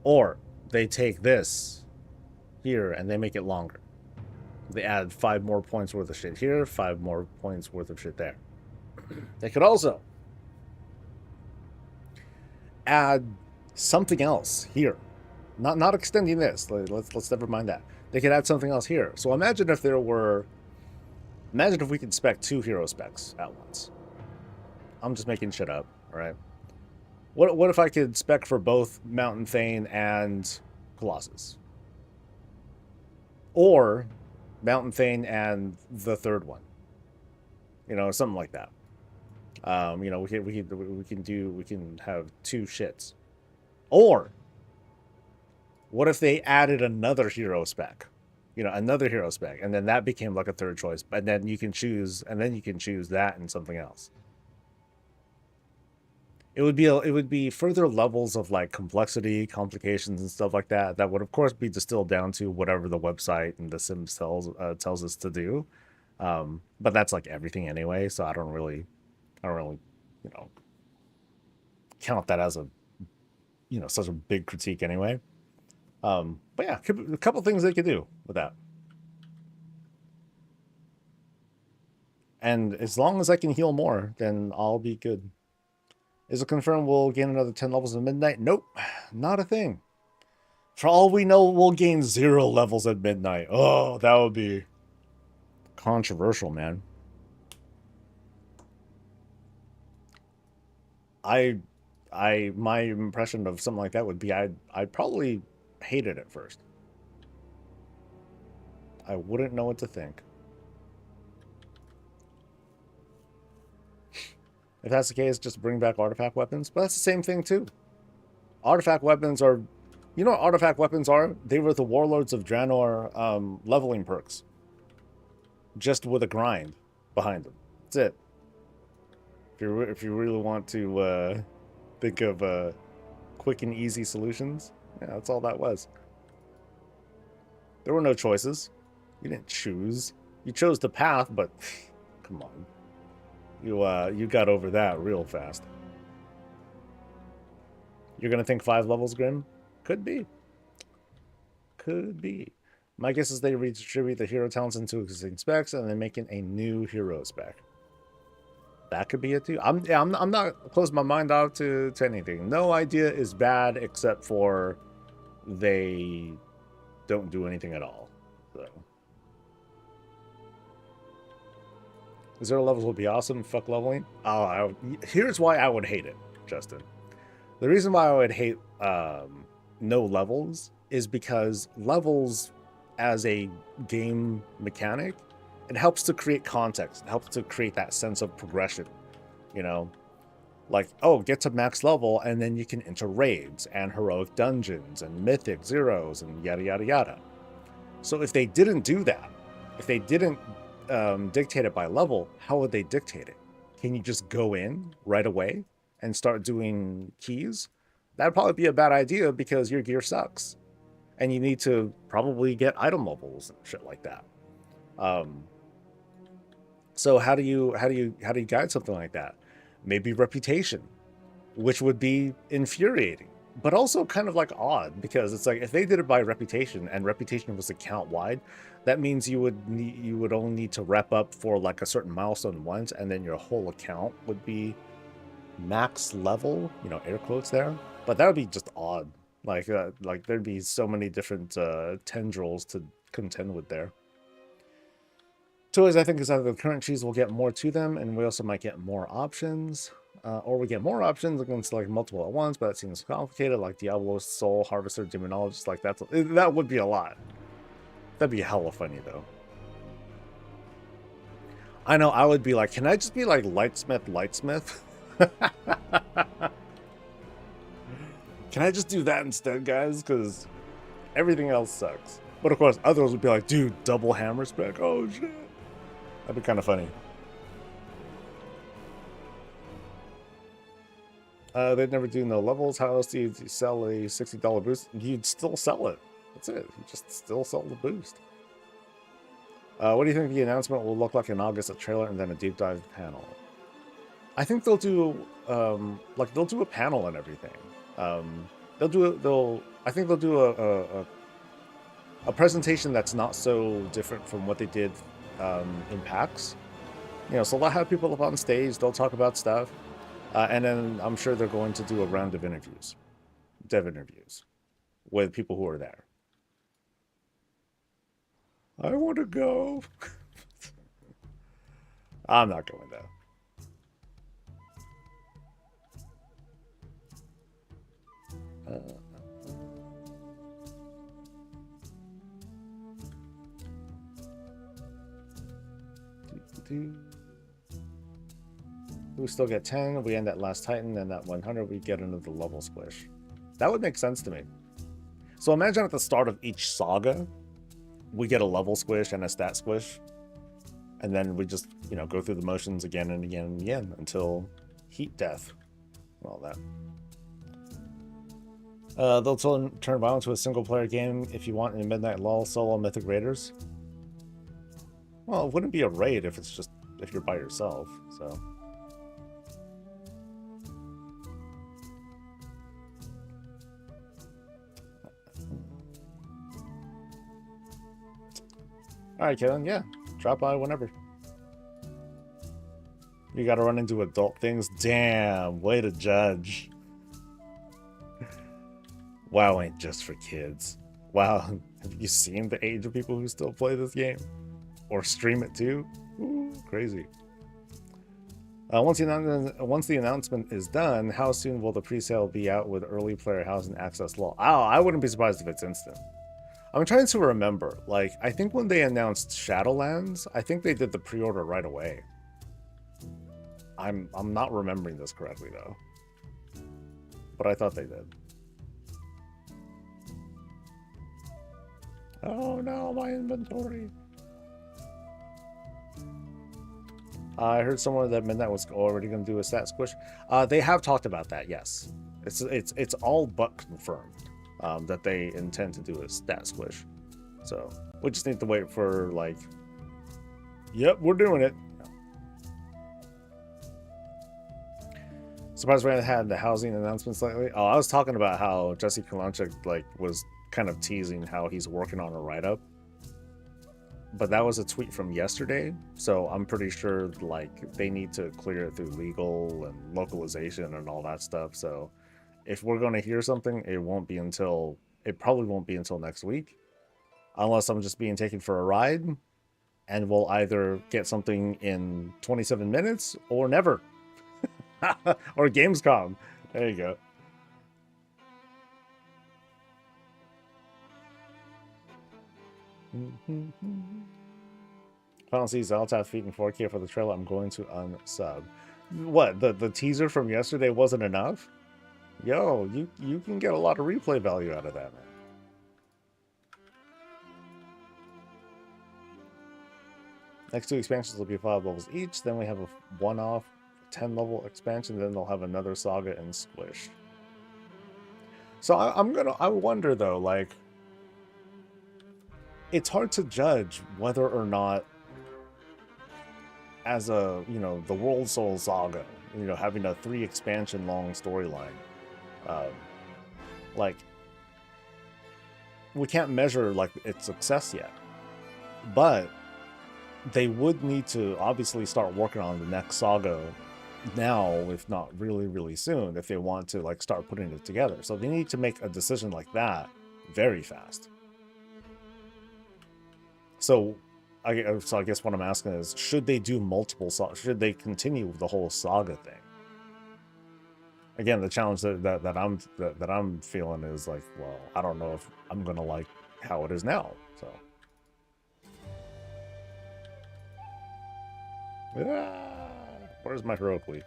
Or they take this here and they make it longer. They add 5 more points worth of shit here, 5 more points worth of shit there. They could also add something else here. Not extending this. Let's never mind that. They could add something else here. So imagine if we could spec 2 hero specs at once. I'm just making shit up, all right? What if I could spec for both Mountain Thane and Colossus? Or Mountain Thane and the third one. You know, something like that. You know, we can have two shits. Or what if they added another hero spec? You know, another hero spec, and then that became like a third choice. But then you can choose, and then you can choose that and something else. It would be further levels of like complexity, complications, and stuff like that. That would of course be distilled down to whatever the website and the Sims tells us to do. But that's like everything anyway. So I don't really, you know, count that as a such a big critique anyway. But yeah, a couple things they could do with that. And as long as I can heal more, then I'll be good. Is it confirmed we'll gain another 10 levels at midnight? Nope, not a thing. For all we know, we'll gain 0 levels at midnight. Oh, that would be controversial, man. I my impression of something like that would be I'd probably hate it at first. I wouldn't know what to think. If that's the case, just bring back artifact weapons. But that's the same thing too. Artifact weapons are, you know what artifact weapons are? They were the Warlords of Draenor leveling perks. Just with a grind behind them. That's it. If you really want to think of quick and easy solutions, yeah, that's all that was. There were no choices. You didn't choose. You chose the path, but come on. You got over that real fast. You're gonna think 5 levels, Grim? Could be. Could be. My guess is they redistribute the hero talents into existing specs and then making a new hero spec. That could be it too. I'm not closing my mind off to anything. No idea is bad except for they don't do anything at all. So 0 levels would be awesome. Fuck leveling. Oh, here's why I would hate it, Justin. The reason why I would hate no levels is because levels as a game mechanic, it helps to create context. It helps to create that sense of progression, you know? Like, oh, get to max level, and then you can enter raids and heroic dungeons and mythic zeros and yada, yada, yada. So if they didn't do that, if they didn't dictate it by level, how would they dictate it? Can you just go in right away and start doing keys? That'd probably be a bad idea because your gear sucks. And you need to probably get item levels and shit like that. So how do you guide something like that? Maybe reputation, which would be infuriating, but also kind of like odd because it's like if they did it by reputation and reputation was account wide, that means you would only need to rep up for like a certain milestone once, and then your whole account would be max level, you know, air quotes there. But that would be just odd. Like there'd be so many different tendrils to contend with there. Toys, I think, is either the current cheese will get more to them, and we also might get more options, or we get more options against like multiple at once. But that seems complicated, like Diablo, Soul, Harvester, Demonologist. Like that would be a lot. That'd be hella funny though. I know. I would be like, can I just be like Lightsmith? Can I just do that instead, guys? Because everything else sucks. But of course, others would be like, dude, double hammer spec. Oh shit. That'd be kind of funny. They'd never do no levels. How else do you sell a $60 boost? You'd still sell it. That's it. You just still sell the boost. What do you think the announcement will look like in August? A trailer and then a deep dive panel. I think they'll do they'll do a panel and everything. I think they'll do a presentation that's not so different from what they did in PAX. You know, so they'll have people up on stage, they'll talk about stuff, and then I'm sure they're going to do a round of interviews, dev interviews, with people who are there. I want to go. I'm not going though. We still get 10. We end at Last Titan, and at 100 we get another level squish. That would make sense to me. So imagine at the start of each saga, we get a level squish and a stat squish. And then we just, you know, go through the motions again and again and again until heat death. And all that. They'll turn violent to a single-player game if you want in Midnight Lull solo Mythic Raiders. Well, it wouldn't be a raid if it's just if you're by yourself, so. Alright, Kevin, yeah. Drop by whenever. You gotta run into adult things? Damn, way to judge. WoW ain't just for kids. WoW, have you seen the age of people who still play this game? Or stream it too? Ooh, crazy. Once the announcement is done, how soon will the pre-sale be out with early player housing access law? Oh, I wouldn't be surprised if it's instant. I'm trying to remember. Like, I think when they announced Shadowlands, I think they did the pre-order right away. I'm not remembering this correctly though. But I thought they did. Oh no, my inventory. I heard somewhere that Midnight was already going to do a stat squish. They have talked about that, yes. It's all but confirmed that they intend to do a stat squish. So we just need to wait for, like, yep, we're doing it. Surprised we haven't had the housing announcements lately. Oh, I was talking about how Jesse Kalanchik, like, was kind of teasing how he's working on a write-up. But that was a tweet from yesterday, so I'm pretty sure, like, they need to clear it through legal and localization and all that stuff. So if we're going to hear something, it probably won't be until next week, unless I'm just being taken for a ride, and we'll either get something in 27 minutes or never. Or Gamescom. There you go. Final sees Altath feet in 4K for the trailer. I'm going to unsub. What? The teaser from yesterday wasn't enough? Yo, you can get a lot of replay value out of that, man. Next 2 expansions will be 5 levels each. Then we have a one-off 10-level expansion. Then they'll have another saga and squish. So I wonder though, like, it's hard to judge whether or not, as a, you know, the World Soul Saga, you know, having a 3 expansion long storyline, like, we can't measure, like, its success yet, but they would need to obviously start working on the next saga now, if not really, really soon, if they want to, like, start putting it together. So they need to make a decision like that very fast. So I guess what I'm asking is, should they do multiple sagas? Should they continue the whole saga thing? Again, the challenge that I'm feeling is, like, well, I don't know if I'm gonna like how it is now. So where's my heroic leap?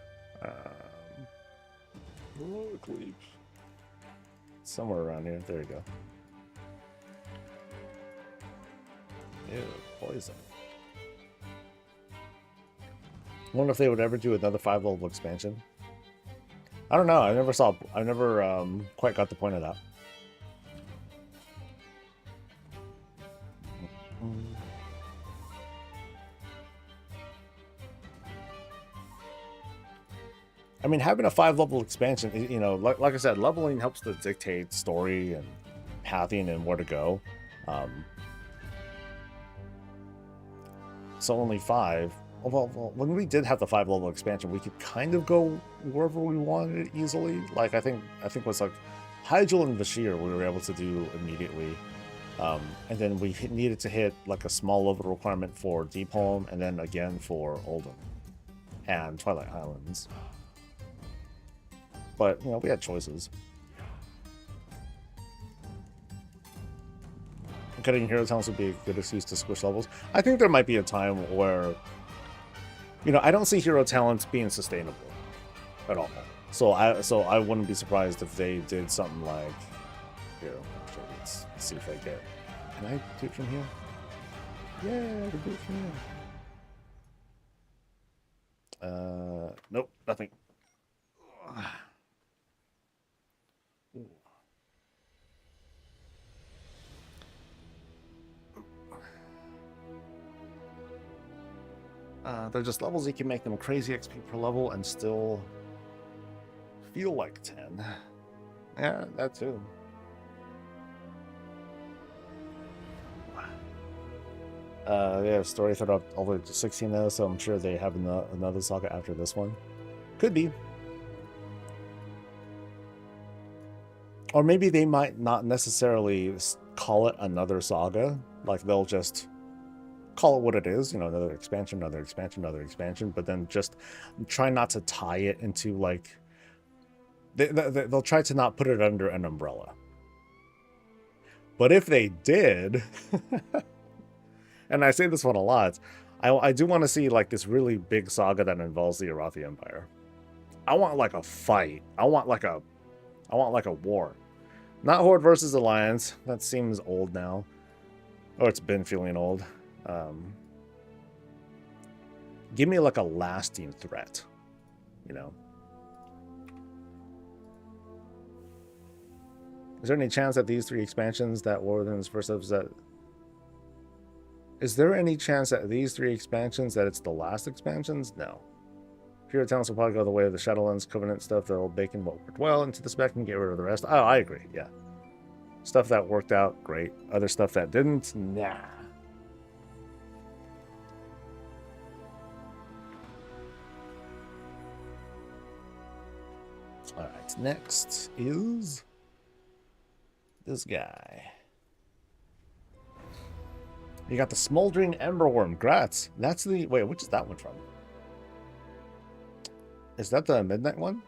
Heroic leap. Somewhere around here. There you go. Ew, poison. I wonder if they would ever do another 5-level expansion. I don't know. I never quite got the point of that. I mean, having a 5-level expansion, you know, like I said, leveling helps to dictate story and pathing and where to go. So only 5. Well, when we did have the 5-level expansion, we could kind of go wherever we wanted easily. Like, I think it was like Hyjal and Vashir we were able to do immediately. And then we needed to hit like a small level requirement for Deep Home, and then again for Oldham and Twilight Islands. But, you know, we had choices. Getting hero talents would be a good excuse to squish levels. I think there might be a time where You know, I don't see hero talents being sustainable at all. So I wouldn't be surprised if they did something like, here, actually, let's see if I get. Can I do it from here? Yeah, I can do it from here. Nope, nothing. They're just levels you can make them crazy XP per level and still feel like 10. Yeah, that too. They have story thread up all the way to 16 though, so I'm sure they have another saga after this one. Could be. Or maybe they might not necessarily call it another saga. Like, they'll just call it what it is, you know, another expansion, another expansion, another expansion, but then just try not to tie it into, like... They'll try to not put it under an umbrella. But if they did... and I say this one a lot, I do want to see, like, this really big saga that involves the Arathi Empire. I want, like, a fight. I want, like, a war. Not Horde versus Alliance. That seems old now. Or it's been feeling old. Give me, like, a lasting threat. You know? Is there any chance that these 3 expansions that Warden's first episode... Is there any chance that these 3 expansions that it's the last expansions? No. Hero talents will probably go the way of the Shadowlands Covenant stuff that'll bake in what worked well into the spec and get rid of the rest. Oh, I agree, yeah. Stuff that worked out, great. Other stuff that didn't, nah. Alright, next is this guy. You got the Smoldering Emberworm. Grats. That's the... Wait, which is that one from? Is that the Midnight one?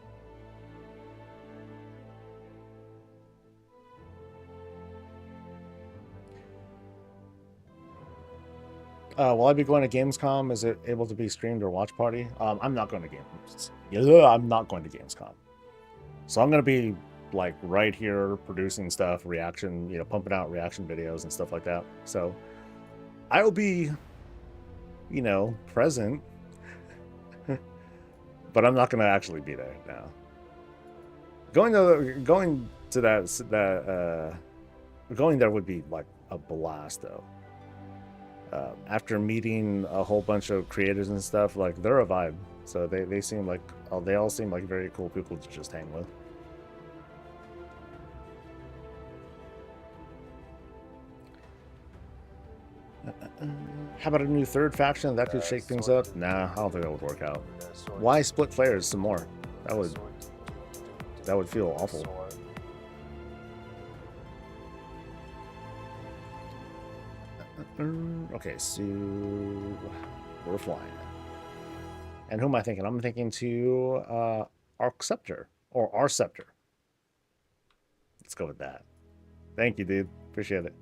Will I be going to Gamescom? Is it able to be streamed or watch party? I'm not going to I'm not going to Gamescom. So I'm going to be, like, right here producing stuff, reaction, you know, pumping out reaction videos and stuff like that. So I'll be, you know, present. But I'm not going to actually be there now. Going there would be, like, a blast, though. After meeting a whole bunch of creators and stuff, like, they're a vibe. So they seem like, they all seem like very cool people to just hang with. How about a new third faction? That could shake things up? Nah, I don't think that would work out. Why split players some more? That would feel awful. Okay, so we're flying. And who am I thinking? I'm thinking to Arcceptor or Arceptor. Let's go with that. Thank you, dude. Appreciate it.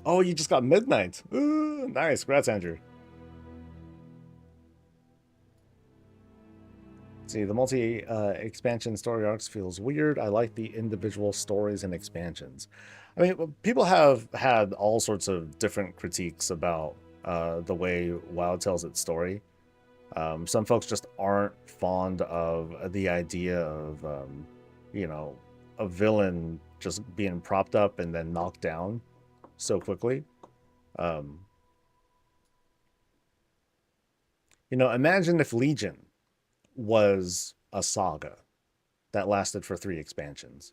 Oh, you just got Midnight. Ooh, nice. Congrats, Andrew. See, the multi-expansion story arcs feels weird. I like the individual stories and expansions. I mean, people have had all sorts of different critiques about the way WoW tells its story. Some folks just aren't fond of the idea of, you know, a villain just being propped up and then knocked down so quickly. You know, imagine if Legion was a saga that lasted for 3 expansions.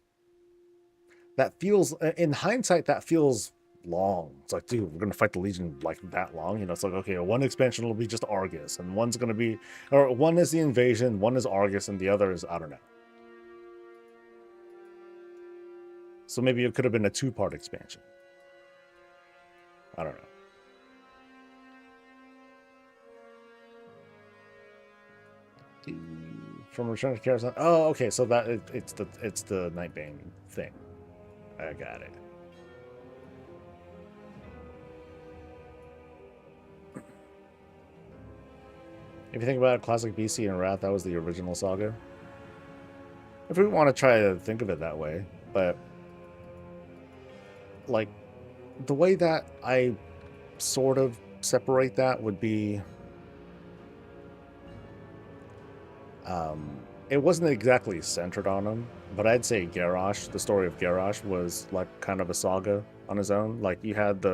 That feels, in hindsight, that feels long. It's like, dude, we're gonna fight the Legion like that long. You know, it's like, okay, one expansion will be just Argus, and one's gonna be, or one is the invasion, one is Argus, and the other is, I don't know. So maybe it could have been a 2-part expansion. I don't know. from Return to Karazhan. Oh, okay, so that it's the Nightbane thing. I got it. If you think about it, classic BC and Wrath, that was the original saga. If we want to try to think of it that way, but like the way that I sort of separate that would be, it wasn't exactly centered on him, but I'd say Garrosh, the story of Garrosh, was like kind of a saga on his own. Like you had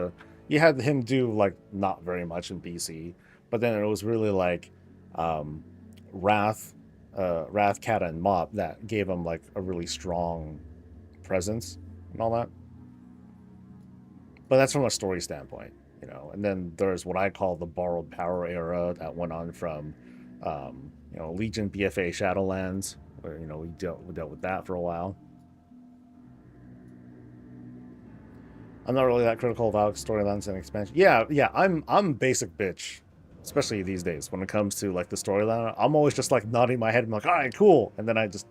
him do like not very much in BC, but then it was really like um, Wrath, Wrath, Kata, and Mop that gave him like a really strong presence and all that. But that's from a story standpoint, you know. And then there's what I call the borrowed power era that went on from, you know, Legion, BFA, Shadowlands, where you know we dealt with that for a while. I'm not really that critical of Alex storylines and expansion. Yeah, yeah, I'm basic bitch, especially these days when it comes to like the storyline. I'm always just like nodding my head and like, all right, cool, and then I just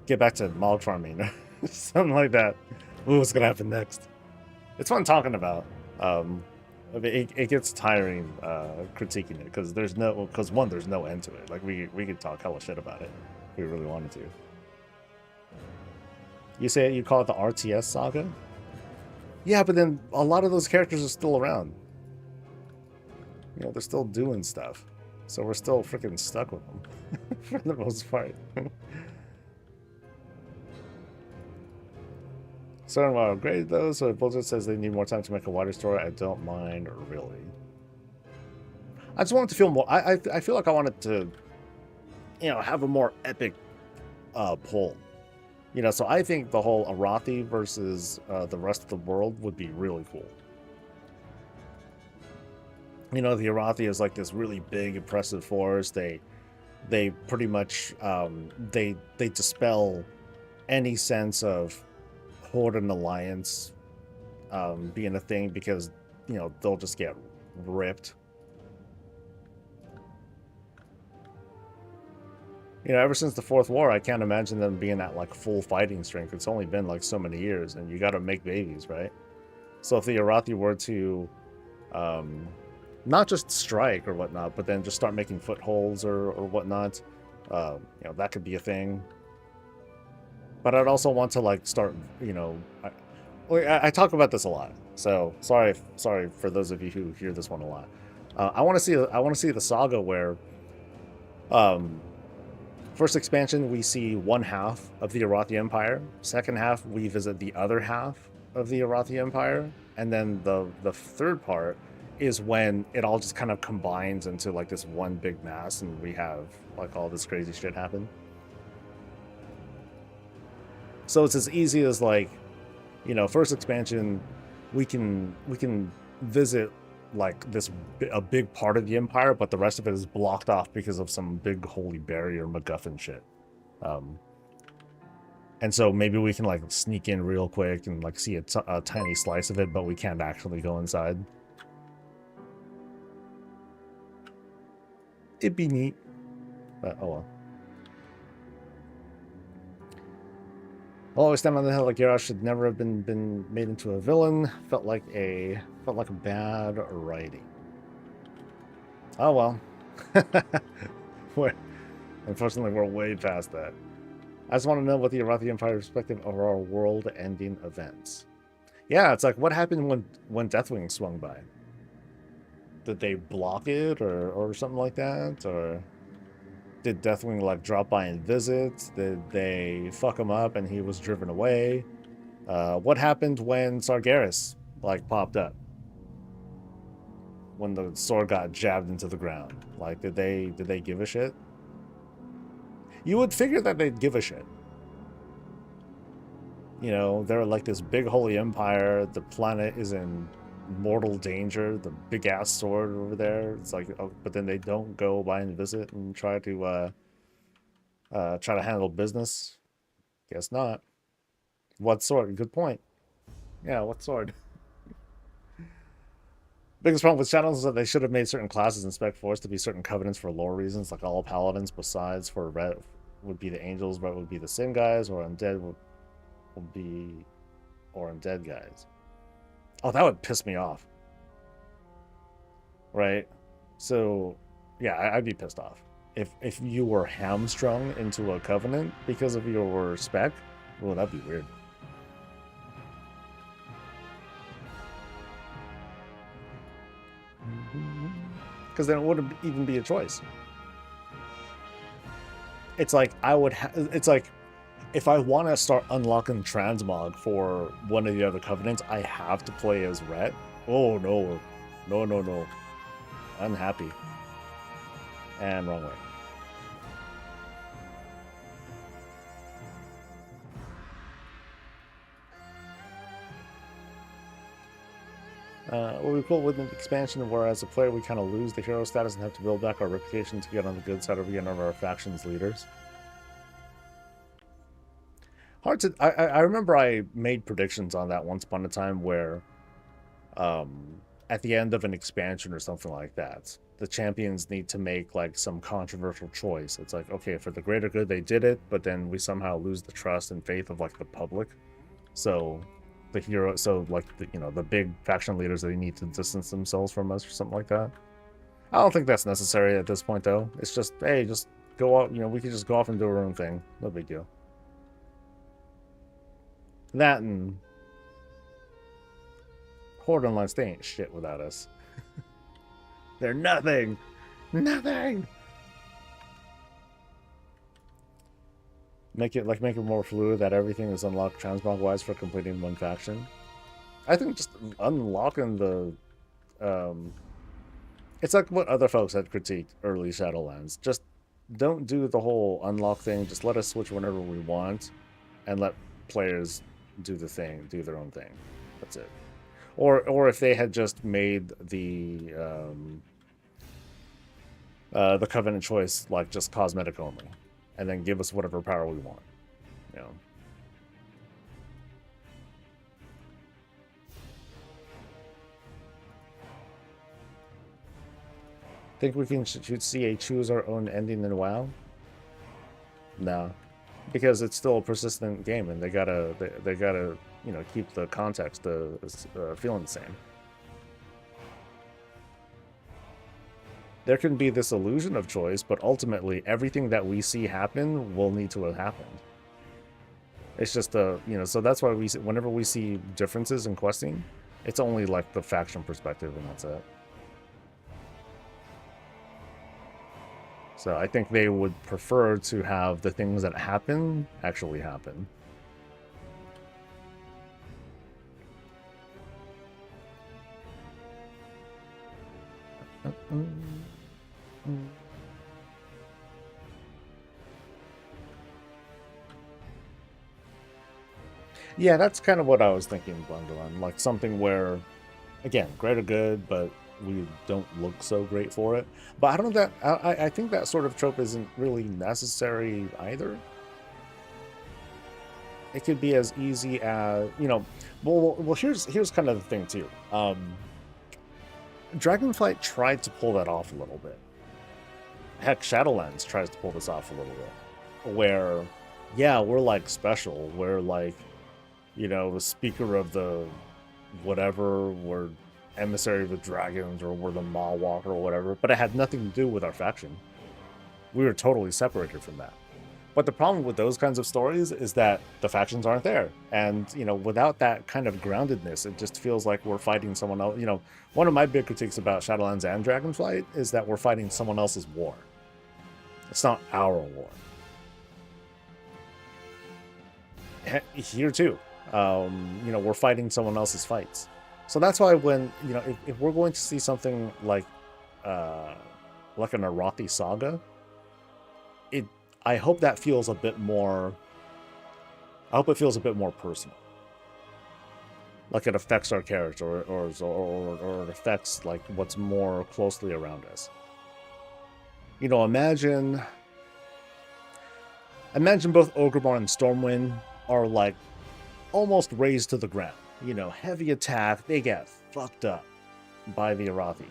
get back to mog farming, something like that. Ooh, what's gonna happen next? It's fun talking about. I mean, it gets tiring critiquing it because one, there's no end to it. Like we could talk hella shit about it if we really wanted to. You say you call it the RTS saga? Yeah, but then a lot of those characters are still around. You know, they're still doing stuff, so we're still freaking stuck with them for the most part. Certain while great though, so if Blizzard says they need more time to make a wider story, I don't mind really. I just want it to feel more. I feel like I want it to, you know, have a more epic pull. You know, so I think the whole Arathi versus the rest of the world would be really cool. You know, the Arathi is like this really big, impressive force. They pretty much they dispel any sense of Horde and Alliance being a thing because, you know, they'll just get ripped. You know, ever since the Fourth War, I can't imagine them being at like full fighting strength. It's only been like so many years, and you got to make babies, right? So if the Arathi were to um, not just strike or whatnot, but then just start making footholds or whatnot, you know, that could be a thing. But I'd also want to like start, you know, I talk about this a lot, so sorry for those of you who hear this one a lot. I want to see the saga where, first expansion we see one half of the Arathi Empire. Second half we visit the other half of the Arathi Empire, and then the third part is when it all just kind of combines into like this one big mass, and we have like all this crazy shit happen. So it's as easy as like, you know, first expansion, we can visit like a big part of the empire, but the rest of it is blocked off because of some big holy barrier MacGuffin shit. And so maybe we can like sneak in real quick and like see a tiny slice of it, but we can't actually go inside. It'd be neat, but oh well. I'll always stand on the hill like Garrosh should never have been made into a villain. Felt like a bad writing. Oh well. Unfortunately, we're way past that. I just want to know what the Arathi Empire perspective of our world-ending events. Yeah, it's like what happened when Deathwing swung by. Did they block it or something like that, or? Did Deathwing like drop by and visit? Did they fuck him up and he was driven away? What happened when Sargeras like popped up? When the sword got jabbed into the ground? Like did they give a shit? You would figure that they'd give a shit. You know, they're like this big holy empire. The planet is in mortal danger. The big ass sword over there. It's like, oh, but then they don't go by and visit and try to handle business. Guess not. What sword? Good point. Yeah, what sword? Biggest problem with Shadows is that they should have made certain classes in Spec Force to be certain covenants for lore reasons, like all paladins besides for red would be the angels, red would be the sin guys, or undead would be or undead guys. Oh, that would piss me off. Right? So yeah, I'd be pissed off. If you were hamstrung into a covenant because of your spec, well, that'd be weird. Because then it wouldn't even be a choice. It's like it's like if I want to start unlocking transmog for one of the other covenants, I have to play as Ret. Oh no, no. Unhappy. And wrong way. What we cool with an expansion where as a player we kind of lose the hero status and have to build back our reputation to get on the good side of again of our faction's leaders. Hard to. I remember I made predictions on that once upon a time where, at the end of an expansion or something like that, the champions need to make like some controversial choice. It's like, okay, for the greater good they did it, but then we somehow lose the trust and faith of like the public. So the hero, so like the big faction leaders, they need to distance themselves from us or something like that. I don't think that's necessary at this point though. It's just, hey, just go out. We can just go off and do our own thing. No big deal. That and Horde Online, they ain't shit without us. They're nothing. Nothing. Make it more fluid that everything is unlocked transmog wise for completing one faction. I think just unlocking the it's like what other folks had critiqued early Shadowlands. Just don't do the whole unlock thing. Just let us switch whenever we want and let players do their own thing. That's it. Or if they had just made the Covenant choice like just cosmetic only, and then give us whatever power we want. Think we can see a choose our own ending in WoW? No, because it's still a persistent game, and they gotta keep the context feeling the same. There can be this illusion of choice, but ultimately everything that we see happen will need to have happened. It's just so that's why whenever we see differences in questing, it's only like the faction perspective, and that's it. So I think they would prefer to have the things that happen actually happen. Yeah, that's kind of what I was thinking, Blunderland. Like something where, again, greater good, but we don't look so great for it. But I don't know that I think that sort of trope isn't really necessary either. It could be as easy as well. Here's kind of the thing too. Dragonflight tried to pull that off a little bit. Heck, Shadowlands tries to pull this off a little bit, where yeah, we're like special. We're like the speaker of the whatever. We're emissary of the dragons, or we're the Maw Walker or whatever, but it had nothing to do with our faction. We were totally separated from that. But the problem with those kinds of stories is that the factions aren't there, and without that kind of groundedness, it just feels like we're fighting someone else. One of my big critiques about Shadowlands and Dragonflight is that we're fighting someone else's war. It's not our war. Here too, we're fighting someone else's fights. So that's why when if we're going to see something like an Arathi saga, I hope that feels a bit more. I hope it feels a bit more personal. Like it affects our character, or it affects like what's more closely around us. Imagine both Ogremon and Stormwind are like almost razed to the ground. Heavy attack, they get fucked up. by the Arathi.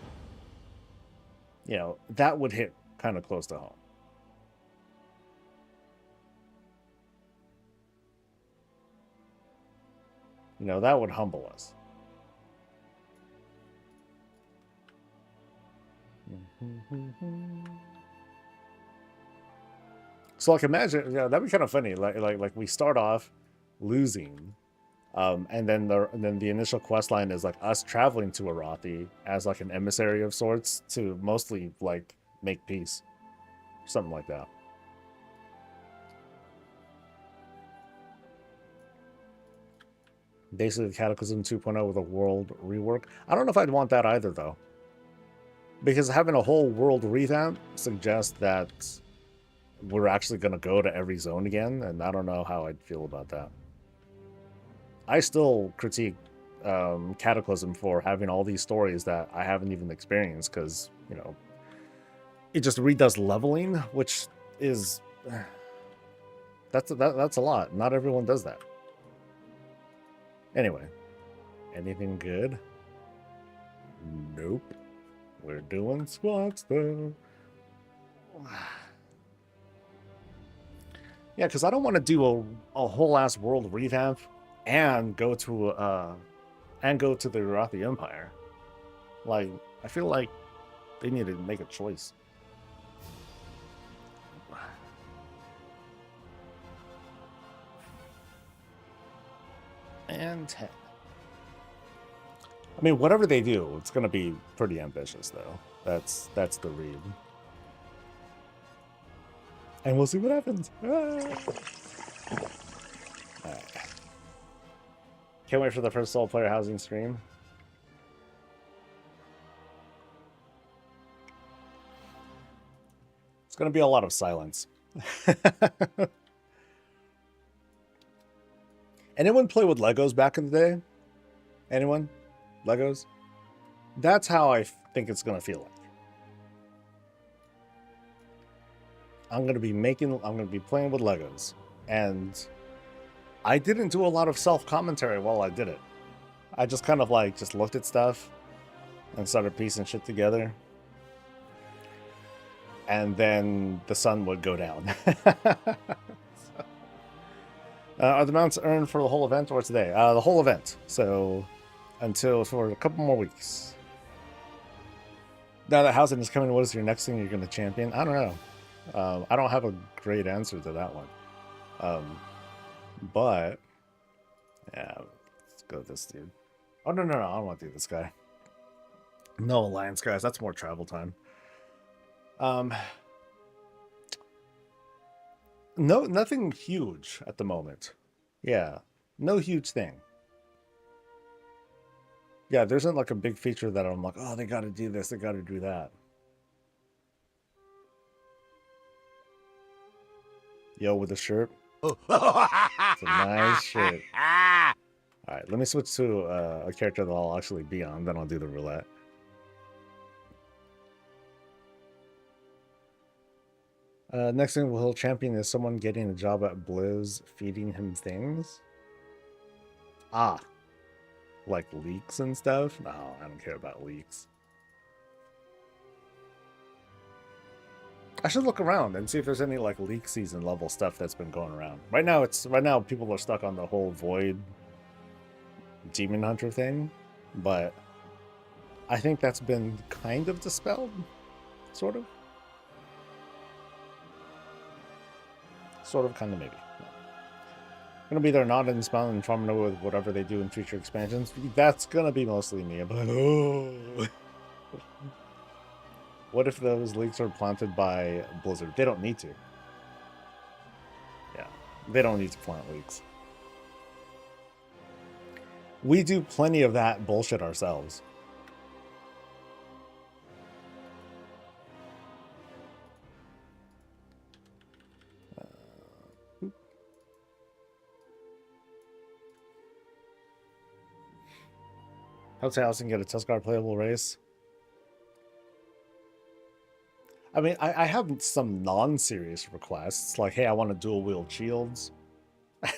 You know, that would hit kind of close to home. You know, that would humble us. So, like, imagine, you know, that'd be kind of funny. Like we start off losing, and then the initial quest line is like us traveling to Arathi as like an emissary of sorts to mostly like make peace, something like that. Basically, Cataclysm 2.0 with a world rework. I don't know if I'd want that either, though, because having a whole world revamp suggests that we're actually going to go to every zone again, and I don't know how I'd feel about that. I still critique Cataclysm for having all these stories that I haven't even experienced, because, you know, it just redoes leveling, which is that's a lot. Not everyone does that. Anyway, anything good? Nope. We're doing squats though. Yeah, because I don't want to do a whole ass world revamp and go to the Arathi Empire. Like, I feel like they need to make a choice. And 10. I mean, whatever they do, it's going to be pretty ambitious, though. That's the read. And we'll see what happens. Ah. All right. Can't wait for the first solo player housing stream. It's going to be a lot of silence. Anyone play with Legos back in the day? Anyone? Legos? That's how I think it's going to feel like. I'm going to be playing with Legos. And I didn't do a lot of self-commentary while I did it. I just kind of like just looked at stuff and started piecing shit together. And then the sun would go down. Are the mounts earned for the whole event or today? The whole event. So for a couple more weeks. Now that housing is coming, what is your next thing you're going to champion? I don't know. I don't have a great answer to that one. But yeah, let's go with this dude. Oh no, I don't want to do this guy. No alliance guys, that's more travel time. No, nothing huge at the moment. Yeah, no huge thing. Yeah, there isn't like a big feature that I'm like, oh, they got to do this, they got to do that. Yo, with the shirt. It's a nice shirt. All right, let me switch to a character that I'll actually be on, then I'll do the roulette. Next thing we'll champion is someone getting a job at Blizz feeding him things. Ah, like leaks and stuff? No, I don't care about leaks. I should look around and see if there's any like leak season level stuff that's been going around. Right now people are stuck on the whole Void Demon Hunter thing, but I think that's been kind of dispelled, sort of. Sort of, kind of, maybe. No. Gonna be there not in spawn and farming with whatever they do in future expansions. That's gonna be mostly me, but oh. What if those leaks are planted by Blizzard? They don't need to. Yeah, they don't need to plant leaks. We do plenty of that bullshit ourselves. How's House and get a Tuskar playable race? I mean, I have some non-serious requests, like, hey, I want to dual wield shields. I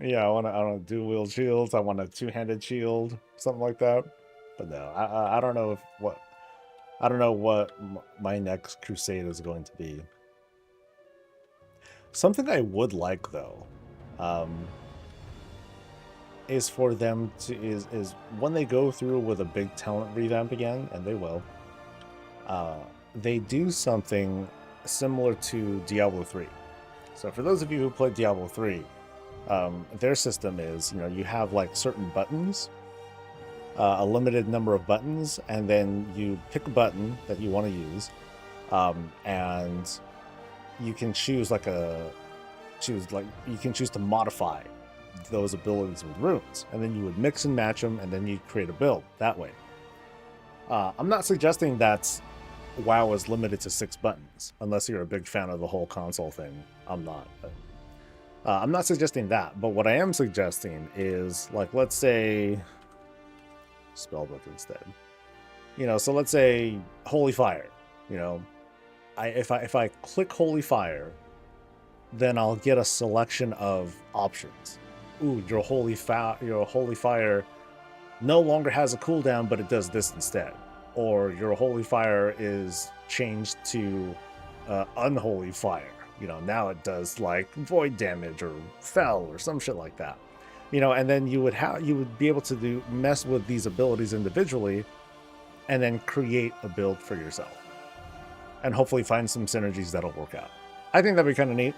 Yeah, I want to dual wield shields. I want a two-handed shield, something like that. But no, I don't know if what I don't know what my next crusade is going to be. Something I would like though, um, is for them to is when they go through with a big talent revamp again, and they will. Uh, they do something similar to Diablo 3. So for those of you who played Diablo 3, their system is, you have like certain buttons, a limited number of buttons, and then you pick a button that you want to use, and you can choose you can choose to modify those abilities with runes, and then you would mix and match them, and then you create a build that way. I'm not suggesting that WoW is limited to 6 buttons, unless you're a big fan of the whole console thing. I'm not. But, I'm not suggesting that, but what I am suggesting is, like, let's say spellbook instead. So let's say Holy Fire. If I click Holy Fire, then I'll get a selection of options. Ooh, your Holy Fire no longer has a cooldown, but it does this instead. Or your Holy Fire is changed to Unholy Fire. Now it does like void damage or fell or some shit like that. And then you would be able to mess with these abilities individually, and then create a build for yourself, and hopefully find some synergies that'll work out. I think that'd be kind of neat.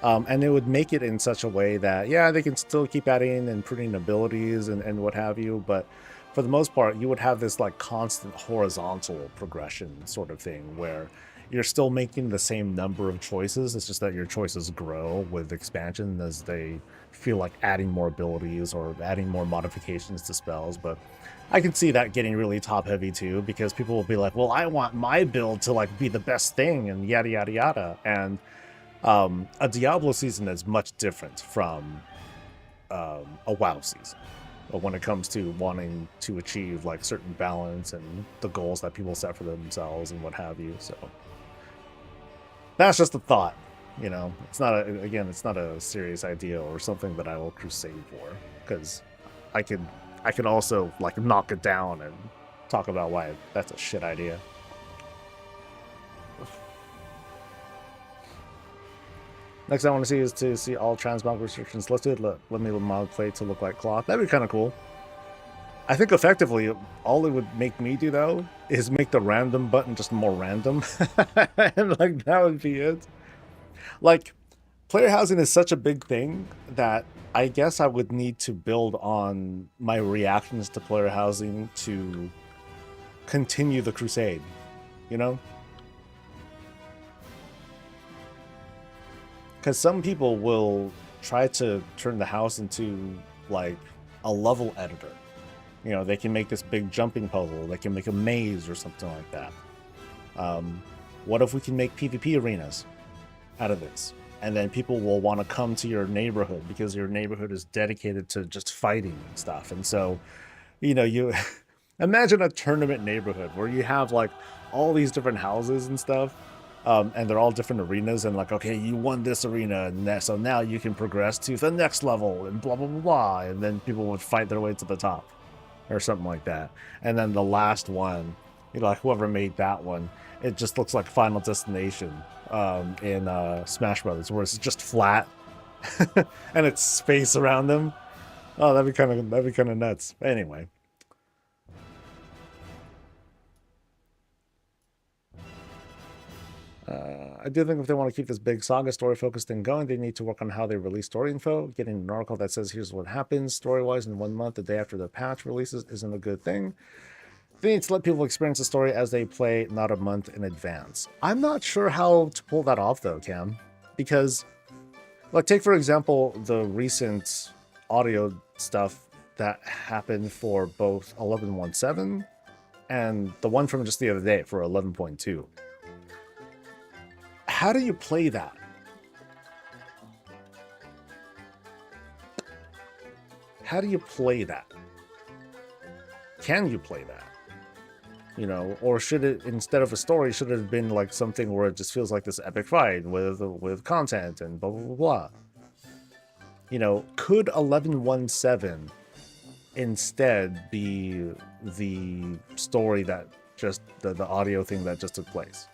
And it would make it in such a way that, yeah, they can still keep adding and putting abilities and what have you, but for the most part, you would have this like constant horizontal progression sort of thing where you're still making the same number of choices. It's just that your choices grow with expansion as they feel like adding more abilities or adding more modifications to spells. But I can see that getting really top heavy too, because people will be like, well, I want my build to like be the best thing and yada yada yada. And a Diablo season is much different from a WoW season. But when it comes to wanting to achieve like certain balance and the goals that people set for themselves and what have you. So that's just a thought. It's not a serious idea or something that I will crusade for, because I could also like knock it down and talk about why that's a shit idea. Next I want to see all transmog restrictions listed. Let me mod plate to look like cloth. That'd be kind of cool. I think effectively, all it would make me do though is make the random button just more random, and like that would be it. Like, player housing is such a big thing that I guess I would need to build on my reactions to player housing to continue the crusade, Because some people will try to turn the house into like a level editor. They can make this big jumping puzzle. They can make a maze or something like that. What if we can make PvP arenas out of this? And then people will want to come to your neighborhood because your neighborhood is dedicated to just fighting and stuff. And so, you imagine a tournament neighborhood where you have like all these different houses and stuff. And they're all different arenas, and like, okay, you won this arena, and so now you can progress to the next level, and blah, blah, blah, blah. And then people would fight their way to the top or something like that. And then the last one, like whoever made that one, it just looks like Final Destination in Smash Brothers, where it's just flat and it's space around them. Oh, that'd be kind of nuts. Anyway. I do think if they want to keep this big saga story focused thing going, they need to work on how they release story info. Getting an article that says here's what happens story-wise in 1 month, the day after the patch releases, isn't a good thing. They need to let people experience the story as they play, not a month in advance. I'm not sure how to pull that off though, Cam, because like take for example the recent audio stuff that happened for both 11.17 and the one from just the other day for 11.2. How do you play that? How do you play that? Can you play that? Or should it, instead of a story, should it have been like something where it just feels like this epic fight with content and blah, blah, blah, blah. You know, could 1117 instead be the story that just the audio thing that just took place?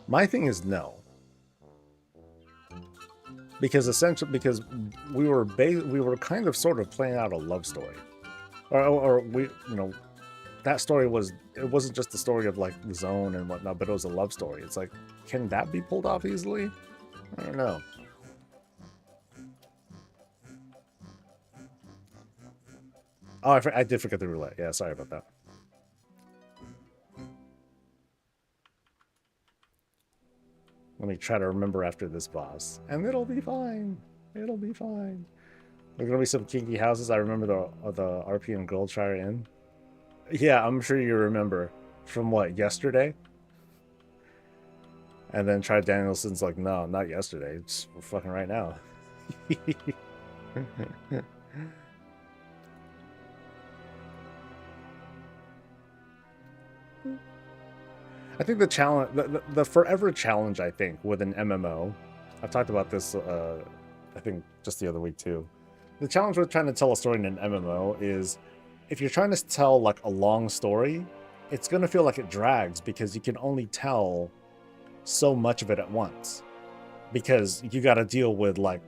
My thing is no, because we were kind of sort of playing out a love story, or we, you know, that story wasn't just the story of like the zone and whatnot, but it was a love story. It's like, can that be pulled off easily? I don't know. Oh, I did forget the roulette. Yeah, sorry about that. Let me try to remember after this boss, and it'll be fine. It'll be fine. There's gonna be some kinky houses. I remember the RPM Goldshire Inn. Yeah, I'm sure you remember from what, yesterday? And then Tri Danielson's like, no, not yesterday. It's fucking right now. I think the challenge, the forever challenge, I think, with an MMO, I've talked about this, I think, just the other week too. The challenge with trying to tell a story in an MMO is, if you're trying to tell like a long story, it's going to feel like it drags because you can only tell so much of it at once. Because you got to deal with like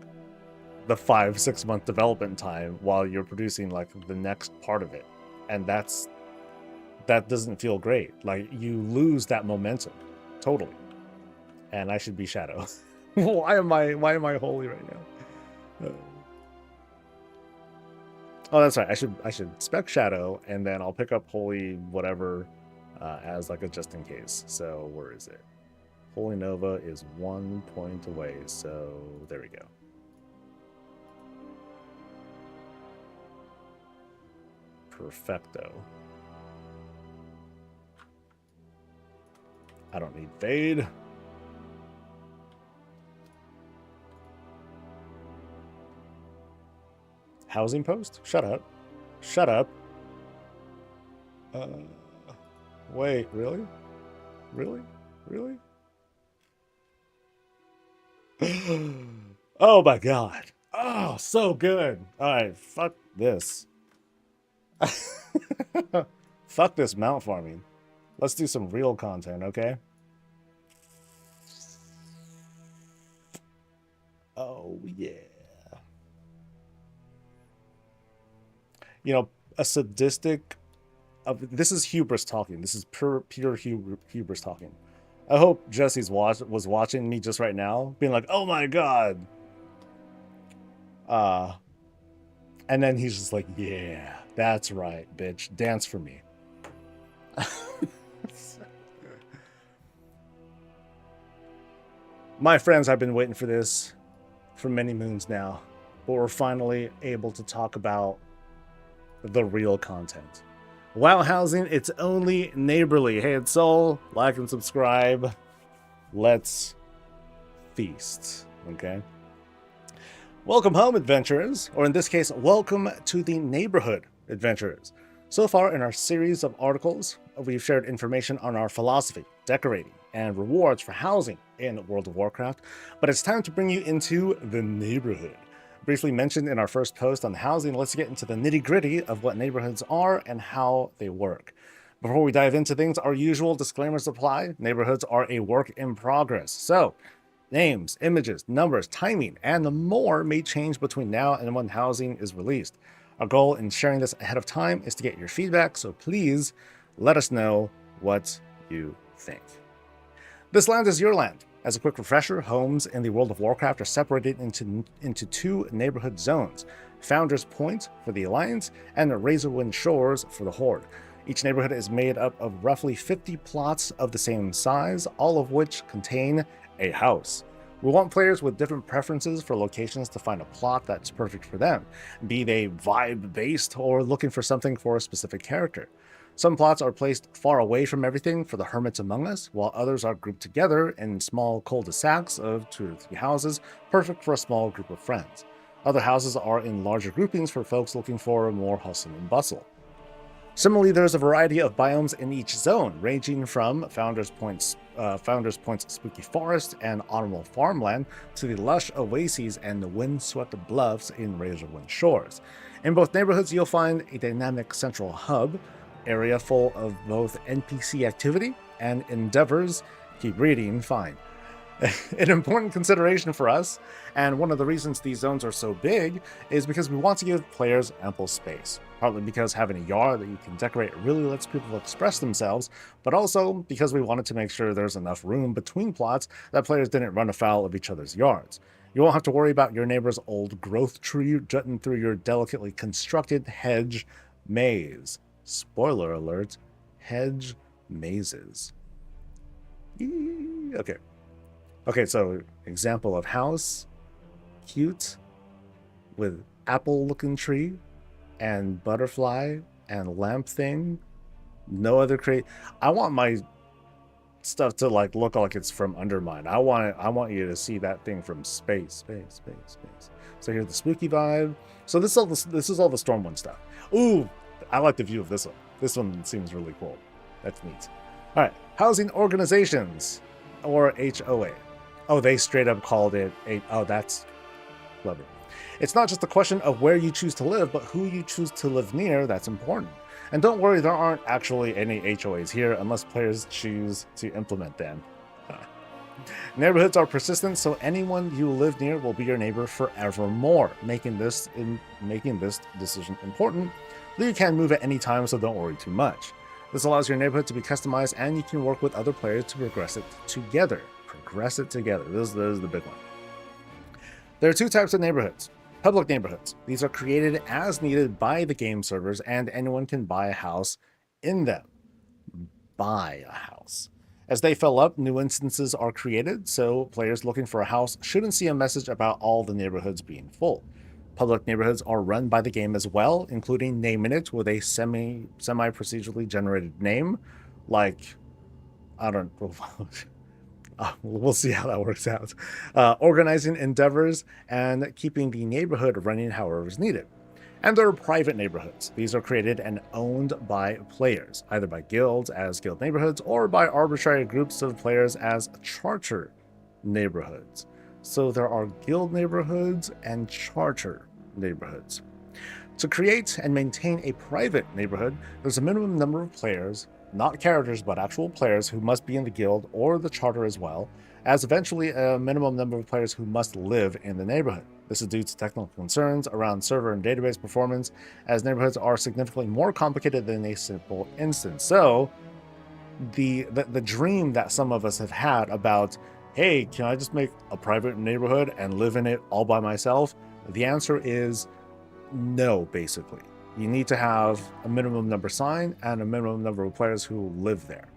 the 5-6 month development time while you're producing like the next part of it. And that doesn't feel great. Like, you lose that momentum totally. And I should be Shadow. why am I holy right now? Oh, that's right. I should spec Shadow, and then I'll pick up Holy whatever as like a just in case. So where is it? Holy Nova is 1 point away. So there we go. Perfecto. I don't need Fade. Housing post? Shut up. Shut up. Wait, really? Really? Really? Oh my god. Oh, so good. Alright, fuck this. Fuck this mount farming. Let's do some real content, okay? Oh, yeah. You know, a sadistic... this is hubris talking. This is pure hubris talking. I hope Jesse's was watching me just right now, being like, oh my god. And then he's just like, yeah, that's right, bitch. Dance for me. My friends, I've been waiting for this for many moons now, but we're finally able to talk about the real content. WoW housing, it's only neighborly. Hey, it's Soul, like and subscribe. Let's feast, okay? Welcome home, adventurers, or in this case, welcome to the neighborhood, adventurers. So far in our series of articles, we've shared information on our philosophy, decorating, and rewards for housing in World of Warcraft, but it's time to bring you into the neighborhood. Briefly mentioned in our first post on housing, let's get into the nitty-gritty of what neighborhoods are and how they work. Before we dive into things, our usual disclaimers apply. Neighborhoods are a work in progress. So, names, images, numbers, timing, and more may change between now and when housing is released. Our goal in sharing this ahead of time is to get your feedback, so please let us know what you think. This land is your land. As a quick refresher, homes in the World of Warcraft are separated into two neighborhood zones, Founders Point for the Alliance and Razorwind Shores for the Horde. Each neighborhood is made up of roughly 50 plots of the same size, all of which contain a house. We want players with different preferences for locations to find a plot that's perfect for them, be they vibe-based or looking for something for a specific character. Some plots are placed far away from everything for the hermits among us, while others are grouped together in small cul-de-sacs of 2 to 3 houses, perfect for a small group of friends. Other houses are in larger groupings for folks looking for more hustle and bustle. Similarly, there's a variety of biomes in each zone, ranging from Founders Point's spooky forest and autumnal farmland to the lush oases and the windswept bluffs in Razorwind Shores. In both neighborhoods, you'll find a dynamic central hub area full of both NPC activity and endeavors. Keep reading, fine. An important consideration for us, and one of the reasons these zones are so big, is because we want to give players ample space. Partly because having a yard that you can decorate really lets people express themselves, but also because we wanted to make sure there's enough room between plots that players didn't run afoul of each other's yards. You won't have to worry about your neighbor's old growth tree jutting through your delicately constructed hedge maze. Spoiler alert, hedge mazes. Okay. Okay, so example of house, cute, with apple-looking tree, and butterfly, and lamp thing. No other I want my stuff to like look like it's from Undermine. I want you to see that thing from space. So here's the spooky vibe. So this is all the Stormwind stuff. Ooh, I like the view of this one. This one seems really cool. That's neat. All right, housing organizations, or HOA. Oh, they straight up called it oh, that's clever. It's not just a question of where you choose to live, but who you choose to live near that's important. And don't worry, there aren't actually any HOAs here unless players choose to implement them. Neighborhoods are persistent, so anyone you live near will be your neighbor forevermore, making this decision important. Though you can move at any time, so don't worry too much. This allows your neighborhood to be customized, and you can work with other players to progress it together. This is the big one. There are two types of neighborhoods. Public neighborhoods. These are created as needed by the game servers, and anyone can buy a house in them. Buy a house. As they fill up, new instances are created, so players looking for a house shouldn't see a message about all the neighborhoods being full. Public neighborhoods are run by the game as well, including naming it with a semi-procedurally generated name, like, I don't know. We'll see how that works out. Organizing endeavors and keeping the neighborhood running however is needed. And there are private neighborhoods. These are created and owned by players, either by guilds as guild neighborhoods or by arbitrary groups of players as charter neighborhoods. So there are guild neighborhoods and charter neighborhoods. To create and maintain a private neighborhood, there's a minimum number of players, not characters, but actual players who must be in the guild or the charter as well, as eventually a minimum number of players who must live in the neighborhood. This is due to technical concerns around server and database performance, as neighborhoods are significantly more complicated than a simple instance. So the dream that some of us have had about, hey, can I just make a private neighborhood and live in it all by myself? The answer is no, basically. You need to have a minimum number sign and a minimum number of players who live there.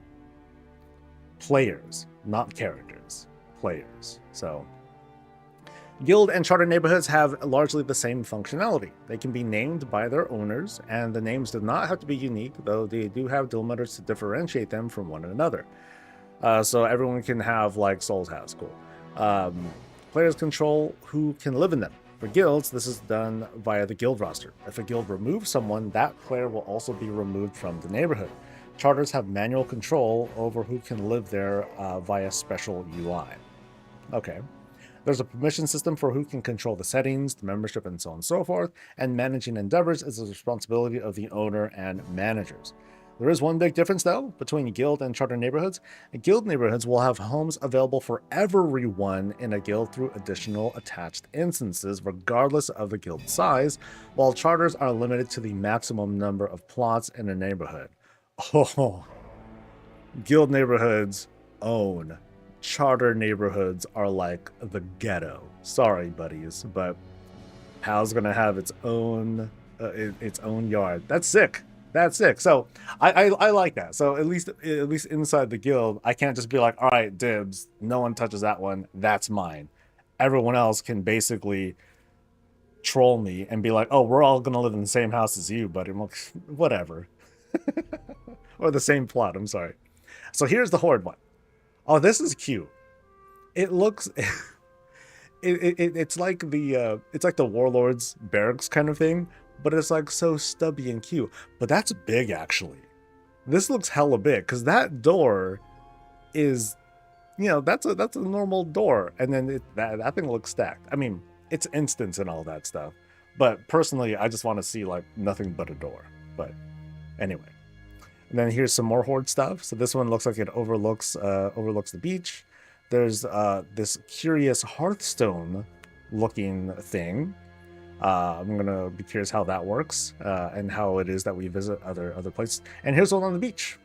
Players, not characters. Players. So, guild and charter neighborhoods have largely the same functionality. They can be named by their owners, and the names do not have to be unique, though they do have delimiters to differentiate them from one another. So everyone can have, like, Soul's House. Cool. Players control who can live in them. For guilds, this is done via the guild roster. If a guild removes someone, that player will also be removed from the neighborhood. Charters have manual control over who can live there via special UI. Okay. There's a permission system for who can control the settings, the membership, and so on and so forth, and managing endeavors is the responsibility of the owner and managers. There is one big difference, though, between guild and charter neighborhoods. Guild neighborhoods will have homes available for everyone in a guild through additional attached instances, regardless of the guild size, while charters are limited to the maximum number of plots in a neighborhood. Oh, guild neighborhoods own. Charter neighborhoods are like the ghetto. Sorry, buddies, but Pal's gonna have its own yard. That's sick. That's sick. So I like that. So at least inside the guild, I can't just be like, all right, dibs, no one touches that one, that's mine. Everyone else can basically troll me and be like, oh, we're all gonna live in the same house as you, buddy. I'm like, whatever. Or the same plot, I'm sorry. So here's the horde one. Oh, this is cute. It looks it's like the warlord's barracks kind of thing, but it's like so stubby and cute. But that's big, actually. This looks hella big, because that door is, that's a normal door, and then that thing looks stacked. I mean, it's instance and all that stuff, but personally, I just want to see like nothing but a door. But anyway, and then here's some more horde stuff. So this one looks like it overlooks the beach. There's this curious Hearthstone looking thing. I'm gonna be curious how that works and how it is that we visit other places. And here's one on the beach.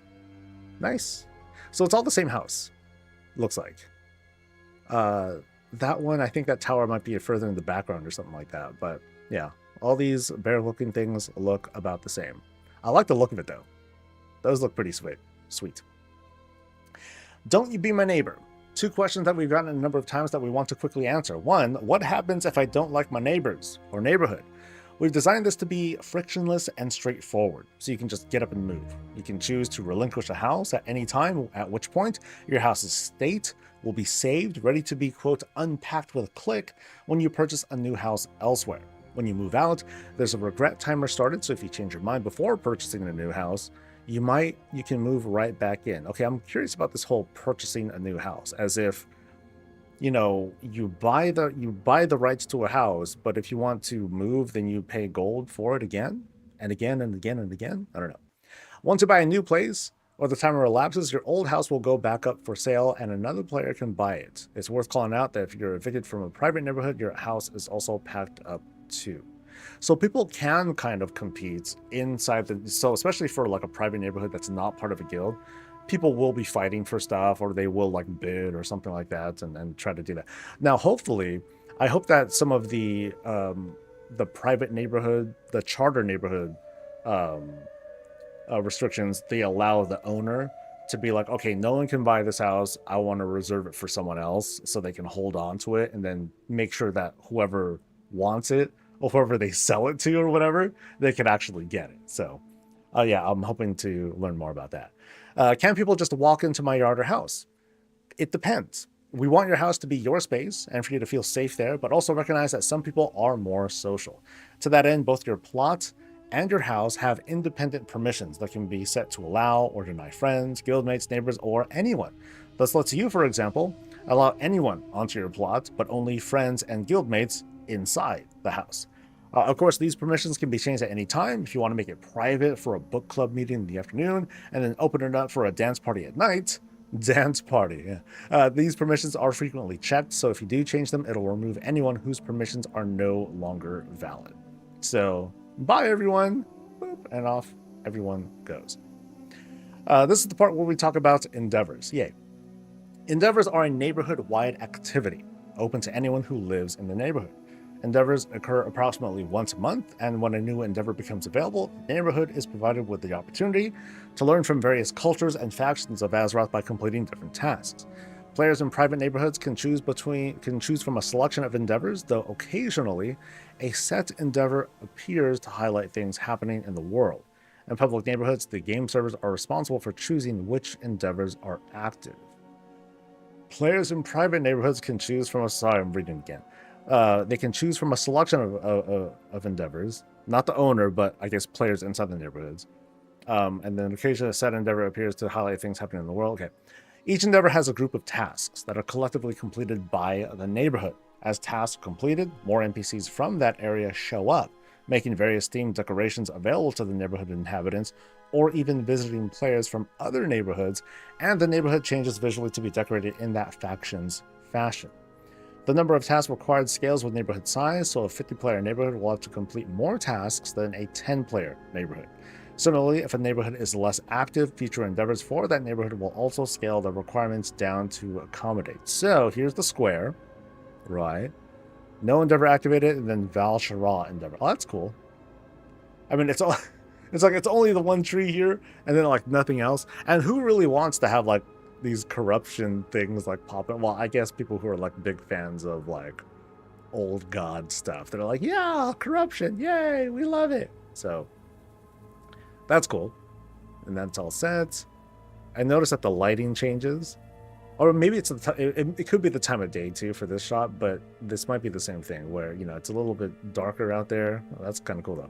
Nice. So it's all the same house, looks like. That one, I think that tower might be further in the background or something like that. But yeah, all these bear-looking things look about the same. I like the look of it though. Those look pretty sweet. Don't you be my neighbor? 2 questions that we've gotten a number of times that we want to quickly answer. 1, what happens if I don't like my neighbors or neighborhood? We've designed this to be frictionless and straightforward, so you can just get up and move. You can choose to relinquish a house at any time, at which point your house's state will be saved, ready to be, quote, unpacked with a click when you purchase a new house elsewhere. When you move out, there's a regret timer started, so if you change your mind before purchasing a new house, you can move right back in. Okay, I'm curious about this whole purchasing a new house, as if, you buy the rights to a house, but if you want to move, then you pay gold for it again and again and again and again. I don't know. Once you buy a new place, or the timer elapses, your old house will go back up for sale and another player can buy it. It's worth calling out that if you're evicted from a private neighborhood, your house is also packed up too. So people can kind of compete inside so especially for like a private neighborhood that's not part of a guild, people will be fighting for stuff, or they will like bid or something like that and try to do that. Now, hopefully, I hope that some of the private neighborhood, the charter neighborhood restrictions, they allow the owner to be like, okay, no one can buy this house. I want to reserve it for someone else so they can hold on to it and then make sure that whoever wants it or whoever they sell it to or whatever, they can actually get it. So yeah, I'm hoping to learn more about that. Can people just walk into my yard or house? It depends. We want your house to be your space and for you to feel safe there, but also recognize that some people are more social. To that end, both your plot and your house have independent permissions that can be set to allow or deny friends, guildmates, neighbors, or anyone. This lets you, for example, allow anyone onto your plot, but only friends and guildmates inside the house. Of course, these permissions can be changed at any time. If you want to make it private for a book club meeting in the afternoon and then open it up for a dance party at night, dance party, yeah. These permissions are frequently checked, so if you do change them, it'll remove anyone whose permissions are no longer valid. So, bye everyone, boop, and off everyone goes. This is the part where we talk about endeavors. Yay. Endeavors are a neighborhood-wide activity, open to anyone who lives in the neighborhood. Endeavors occur approximately once a month, and when a new endeavor becomes available, the neighborhood is provided with the opportunity to learn from various cultures and factions of Azeroth by completing different tasks. Players in private neighborhoods can choose from a selection of endeavors, though occasionally a set endeavor appears to highlight things happening in the world. In public neighborhoods, the game servers are responsible for choosing which endeavors are active. Players in private neighborhoods can choose from sorry, I'm reading again. They can choose from a selection of endeavors, not the owner, but I guess players inside the neighborhoods. And then occasionally a set endeavor appears to highlight things happening in the world. Okay. Each endeavor has a group of tasks that are collectively completed by the neighborhood. As tasks completed, more NPCs from that area show up, making various themed decorations available to the neighborhood inhabitants, or even visiting players from other neighborhoods, and the neighborhood changes visually to be decorated in that faction's fashion. The number of tasks required scales with neighborhood size, so a 50-player neighborhood will have to complete more tasks than a 10-player neighborhood. Similarly, if a neighborhood is less active, future endeavors for that neighborhood will also scale the requirements down to accommodate. So here's the square, right? No endeavor activated, and then Val Shara endeavor. Oh, that's cool. I mean, it's only the one tree here, and then like nothing else. And who really wants to have like these corruption things like popping? Well, I guess people who are like big fans of like old god stuff. They're like, yeah, corruption, yay, we love it. So that's cool. And that's all set. I noticed that the lighting changes. Or maybe it's it could be the time of day too for this shot, but this might be the same thing where, it's a little bit darker out there. Well, that's kind of cool though.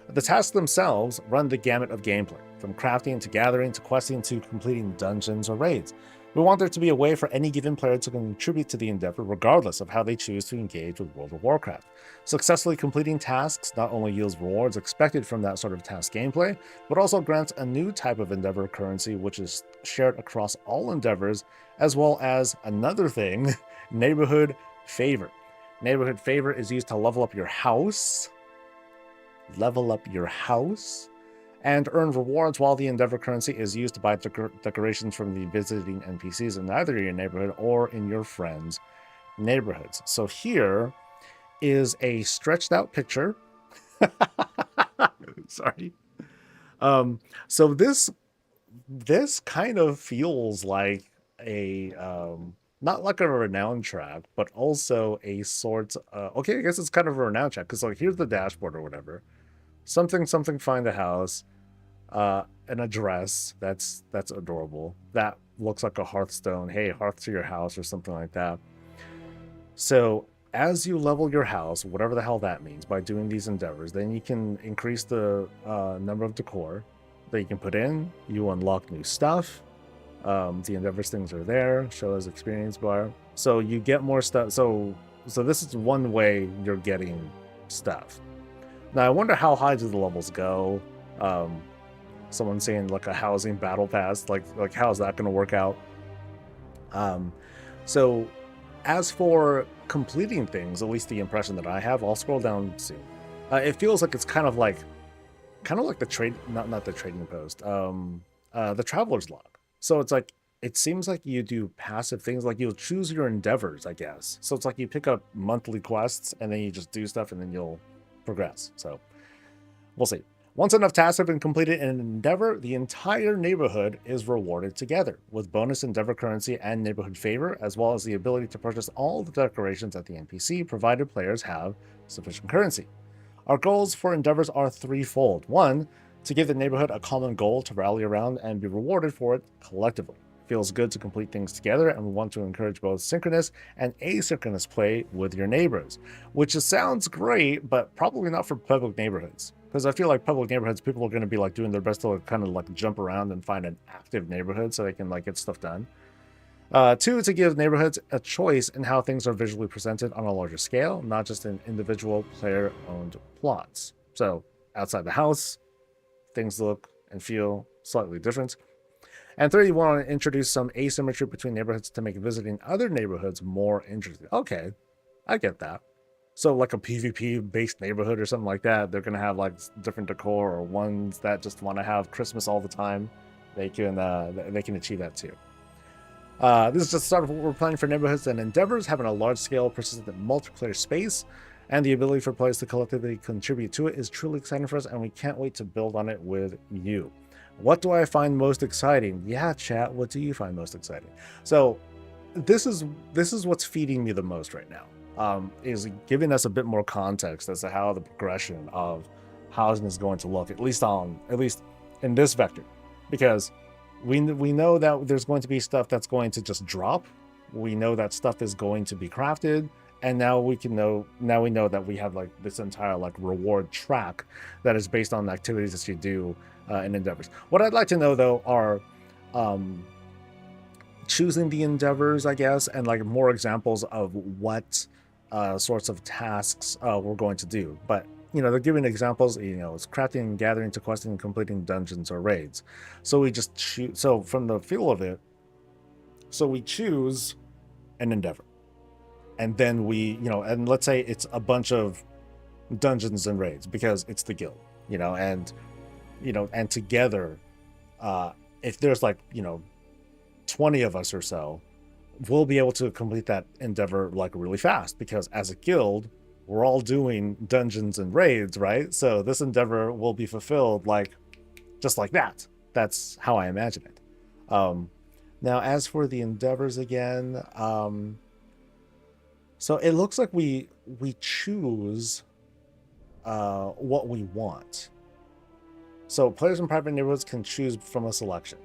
The tasks themselves run the gamut of gameplay, from crafting to gathering to questing to completing dungeons or raids. We want there to be a way for any given player to contribute to the endeavor regardless of how they choose to engage with World of Warcraft. Successfully completing tasks not only yields rewards expected from that sort of task gameplay, but also grants a new type of endeavor currency which is shared across all endeavors, as well as another thing, neighborhood favor. Neighborhood favor is used to level up your house, and earn rewards, while the endeavor currency is used to buy decorations from the visiting NPCs in either your neighborhood or in your friends' neighborhoods. So here is a stretched out picture. Sorry. So this kind of feels like a not like a renown track, but also a sort okay, I guess it's kind of a renown track, because like here's the dashboard or whatever. Something find a house. An address that's adorable. That looks like a Hearthstone. Hey, hearth to your house or something like that. So as you level your house, whatever the hell that means, by doing these endeavors, then you can increase the number of decor that you can put in. You unlock new stuff. The endeavors things are there. Show as experience bar. So you get more stuff. So this is one way you're getting stuff. Now I wonder how high do the levels go. Someone saying like a housing battle pass, like how's that going to work out? So as for completing things, at least the impression that I have, I'll scroll down soon. It feels like it's kind of like the trade, not the trading post, the traveler's log. So it's like, it seems like you do passive things, like you'll choose your endeavors, I guess. So it's like you pick up monthly quests and then you just do stuff and then you'll progress. So we'll see. Once enough tasks have been completed in an endeavor, the entire neighborhood is rewarded together, with bonus endeavor currency and neighborhood favor, as well as the ability to purchase all the decorations at the NPC, provided players have sufficient currency. Our goals for endeavors are threefold. One, to give the neighborhood a common goal to rally around and be rewarded for it collectively. It feels good to complete things together, and we want to encourage both synchronous and asynchronous play with your neighbors, which sounds great, but probably not for public neighborhoods. Because I feel like public neighborhoods, people are going to be like doing their best to kind of like jump around and find an active neighborhood so they can like get stuff done. Two, to give neighborhoods a choice in how things are visually presented on a larger scale, not just in individual player-owned plots. So outside the house, things look and feel slightly different. And three, you want to introduce some asymmetry between neighborhoods to make visiting other neighborhoods more interesting. Okay, I get that. So like a PvP based neighborhood or something like that, they're going to have like different decor, or ones that just want to have Christmas all the time. They can achieve that too. This is just the start of what we're planning for neighborhoods and endeavors, having a large scale persistent multiplayer space, and the ability for players to collectively contribute to it is truly exciting for us, and we can't wait to build on it with you. What do I find most exciting? Yeah, chat, what do you find most exciting? So this is what's feeding me the most right now. Is giving us a bit more context as to how the progression of housing is going to look, at least in this vector, because we know that there's going to be stuff that's going to just drop. We know that stuff is going to be crafted, and now we know that we have like this entire like reward track that is based on the activities that you do in endeavors. What I'd like to know though are choosing the endeavors, I guess, and like more examples of what sorts of tasks we're going to do. But they're giving examples. It's crafting and gathering to questing and completing dungeons or raids. So we just choose. So from the feel of it, so we choose an endeavor, and then we, and let's say it's a bunch of dungeons and raids because it's the guild, and together, if there's like 20 of us or so, we'll be able to complete that endeavor like really fast, because as a guild we're all doing dungeons and raids, right? So this endeavor will be fulfilled like just like that. That's how I imagine it. Now as for the endeavors again, so it looks like we choose what we want. So players in private neighborhoods can choose from a selection.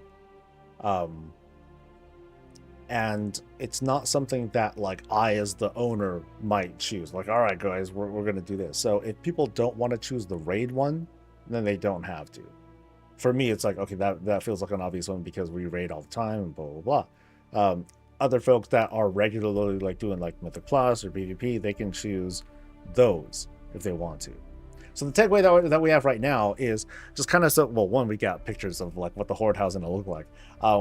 And it's not something that like I as the owner might choose. Like, all right, guys, we're going to do this. So if people don't want to choose the raid one, then they don't have to. For me, it's like, okay, that feels like an obvious one because we raid all the time and blah blah blah. Other folks that are regularly like doing like Mythic Plus or PvP, they can choose those if they want to. So the takeaway that we have right now is just kind of so, well, one, we got pictures of like what the horde house is gonna look like.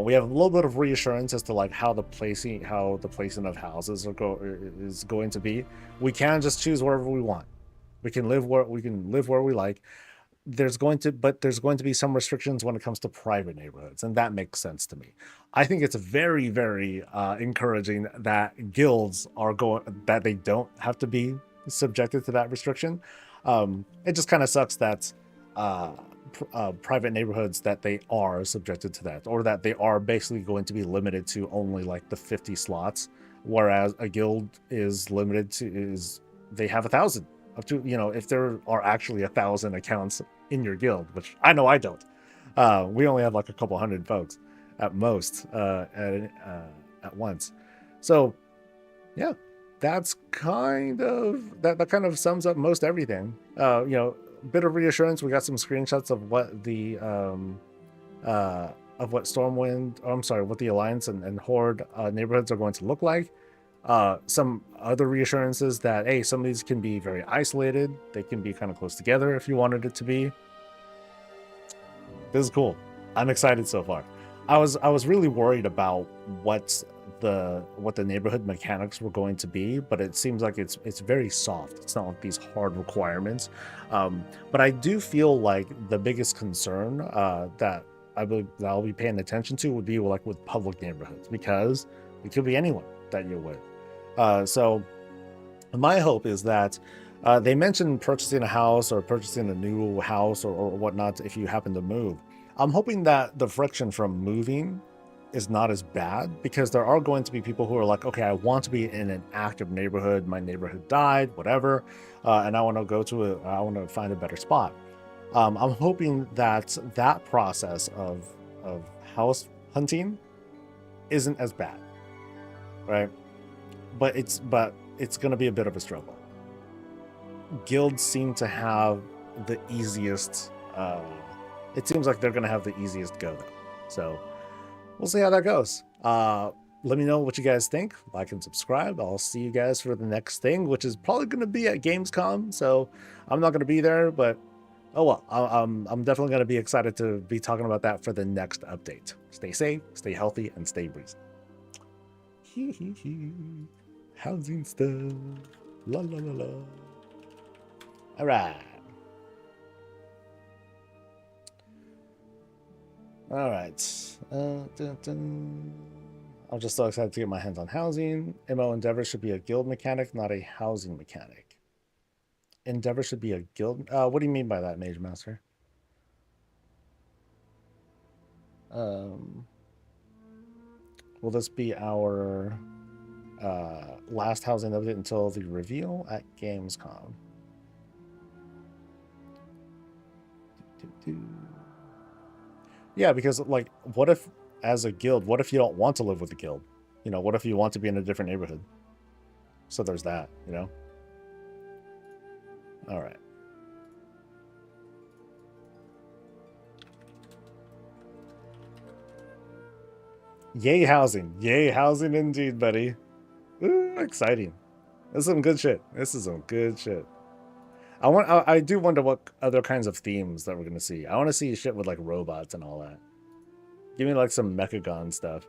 We have a little bit of reassurance as to like how the placing of houses is going to be. We can just choose wherever we want. We can live where we like. There's going to be some restrictions when it comes to private neighborhoods, and that makes sense to me. I think it's very, very encouraging that guilds that they don't have to be subjected to that restriction. It just kind of sucks that private neighborhoods that they are subjected to that, or that they are basically going to be limited to only like the 50 slots, whereas a guild is limited to they have 1,000 up to, if there are actually 1,000 accounts in your guild, which I know I don't. We only have like a couple hundred folks at most at once. So yeah, that's kind of that kind of sums up most everything. Bit of reassurance. We got some screenshots of what the what Stormwind, what the Alliance and Horde neighborhoods are going to look like. Some other reassurances that, hey, some of these can be very isolated. They can be kind of close together if you wanted it to be. This is cool. I'm excited so far. I was really worried about what the neighborhood mechanics were going to be, but it seems like it's very soft. It's not like these hard requirements. But I do feel like the biggest concern that I'll be paying attention to would be like with public neighborhoods, because it could be anyone that you're with. So my hope is that they mentioned purchasing a house or purchasing a new house or whatnot if you happen to move. I'm hoping that the friction from moving is not as bad, because there are going to be people who are like, okay, I want to be in an active neighborhood. My neighborhood died, whatever, and I want to find a better spot. I'm hoping that process of house hunting isn't as bad, right? But it's going to be a bit of a struggle. Guilds seem to have the easiest. It seems like they're going to have the easiest go, though. So we'll see how that goes. Let me know what you guys think. Like and subscribe. I'll see you guys for the next thing, which is probably going to be at Gamescom. So I'm not going to be there, but oh well. I'm definitely going to be excited to be talking about that for the next update. Stay safe, stay healthy, and stay breezy. Housing stuff. La la la la. All right. All right. I'm just so excited to get my hands on housing. MO Endeavor should be a guild mechanic, not a housing mechanic. Endeavor should be a guild. What do you mean by that, Mage Master? Will this be our last housing update until the reveal at Gamescom? Yeah, because like, what if as a guild, what if you don't want to live with the guild? What if you want to be in a different neighborhood? So there's that, All right. Yay housing. Yay housing indeed, buddy. Ooh, exciting. This is some good shit. I do wonder what other kinds of themes that we're gonna see. I want to see shit with like robots and all that. Give me like some Mechagon stuff.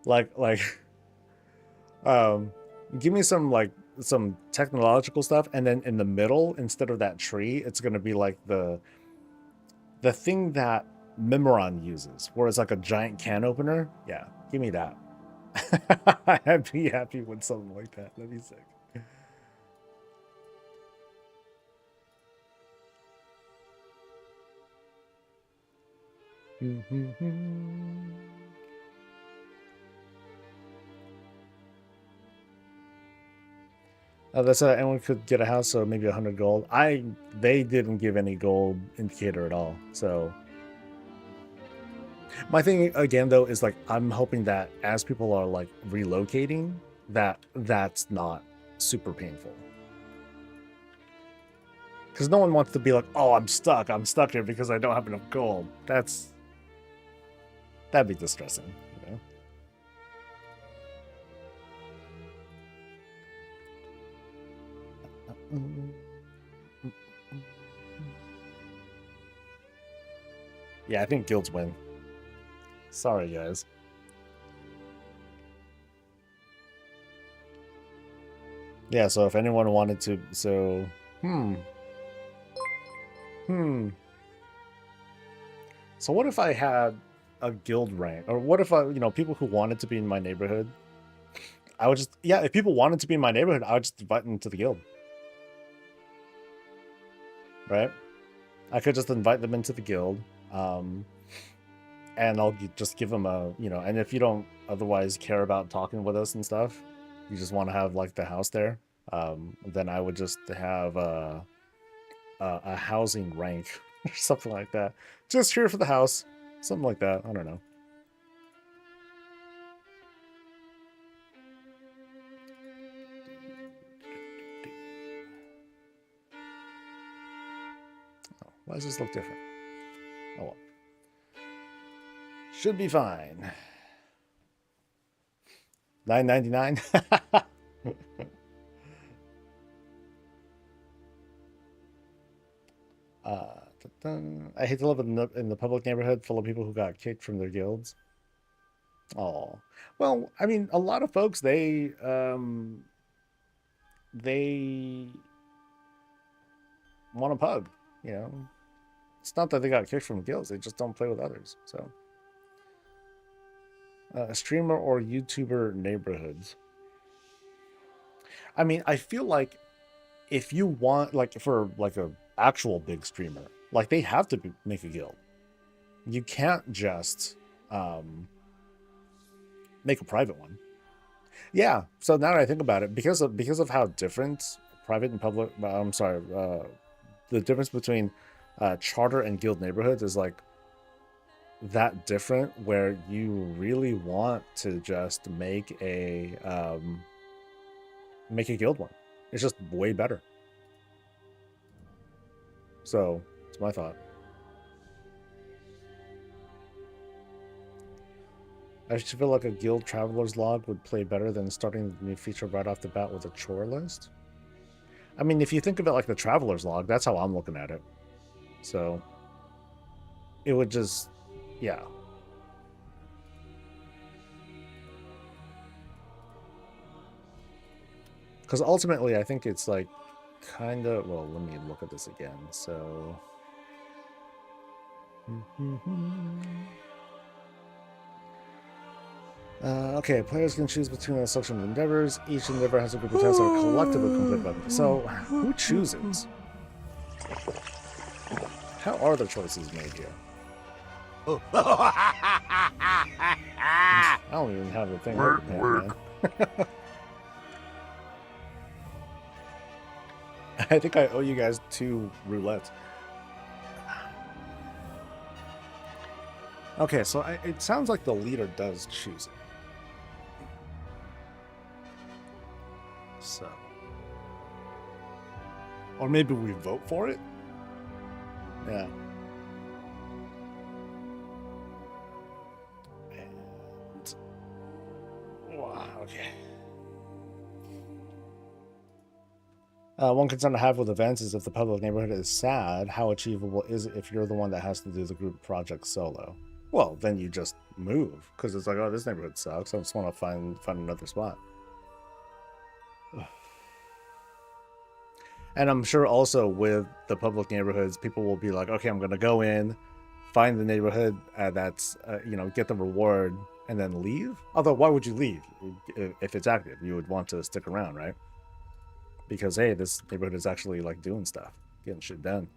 Like give me some technological stuff, and then in the middle, instead of that tree, it's gonna be like the thing that Memoron uses, where it's like a giant can opener. Yeah, give me that. I'd be happy with something like that. That'd be sick. That's anyone could get a house, so maybe 100 gold. They didn't give any gold indicator at all. So my thing again though is like, I'm hoping that as people are like relocating, that's not super painful. Because no one wants to be like, oh, I'm stuck here because I don't have enough gold. That'd be distressing, you know? Yeah, I think guilds win. Sorry, guys. Yeah, so if anyone wanted to, so, So what if I had a guild rank, or what if people who wanted to be in my neighborhood, I would just, if people wanted to be in my neighborhood, I would just invite them to the guild, right? I could just invite them into the guild, and I'll just give them and if you don't otherwise care about talking with us and stuff, you just want to have like the house there, then I would just have a housing rank or something like that. Just here for the house, something like that. I don't know. Oh, why does this look different? Oh well. Should be fine. $9.99. I hate to live in the public neighborhood full of people who got kicked from their guilds. Oh, well, I mean, a lot of folks they want a pug. You know, it's not that they got kicked from guilds; they just don't play with others. So, streamer or YouTuber neighborhoods. I mean, I feel like if you want, like, for like a actual big streamer, like they have to make a guild. You can't just make a private one. Yeah. So now that I think about it, because of how different private and public, I'm sorry, the difference between charter and guild neighborhoods is like that different, where you really want to just make a guild one. It's just way better. So it's my thought. I just feel like a guild traveler's log would play better than starting the new feature right off the bat with a chore list. I mean, if you think of it like the traveler's log, that's how I'm looking at it. So it would just, yeah. Because ultimately, I think it's like kind of, well, let me look at this again. So. Okay, players can choose between a selection of endeavors. Each endeavor has a group of tasks that are collectively complete by them. So, who chooses? How are the choices made here? I don't even have the thing open, man. I think I owe you guys 2 roulettes. Okay, so it sounds like the leader does choose it. So, or maybe we vote for it. Yeah. And wow, okay. One concern I have with events is if the public neighborhood is sad, how achievable is it if you're the one that has to do the group project solo? Well, then you just move, because it's like, oh, this neighborhood sucks. I just want to find another spot. And I'm sure also with the public neighborhoods, people will be like, okay, I'm going to go in, find the neighborhood that's, get the reward, and then leave. Although, why would you leave? If it's active, you would want to stick around, right? Because, hey, this neighborhood is actually like doing stuff, getting shit done.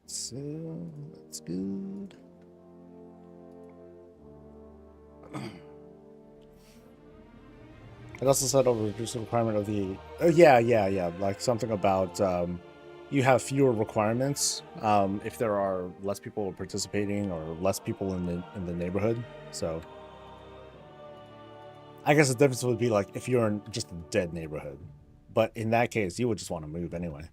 So that's good. It also said over reduce the requirement of the. Yeah. Like something about you have fewer requirements if there are less people participating or less people in the neighborhood. So I guess the difference would be like if you're in just a dead neighborhood, but in that case, you would just want to move anyway.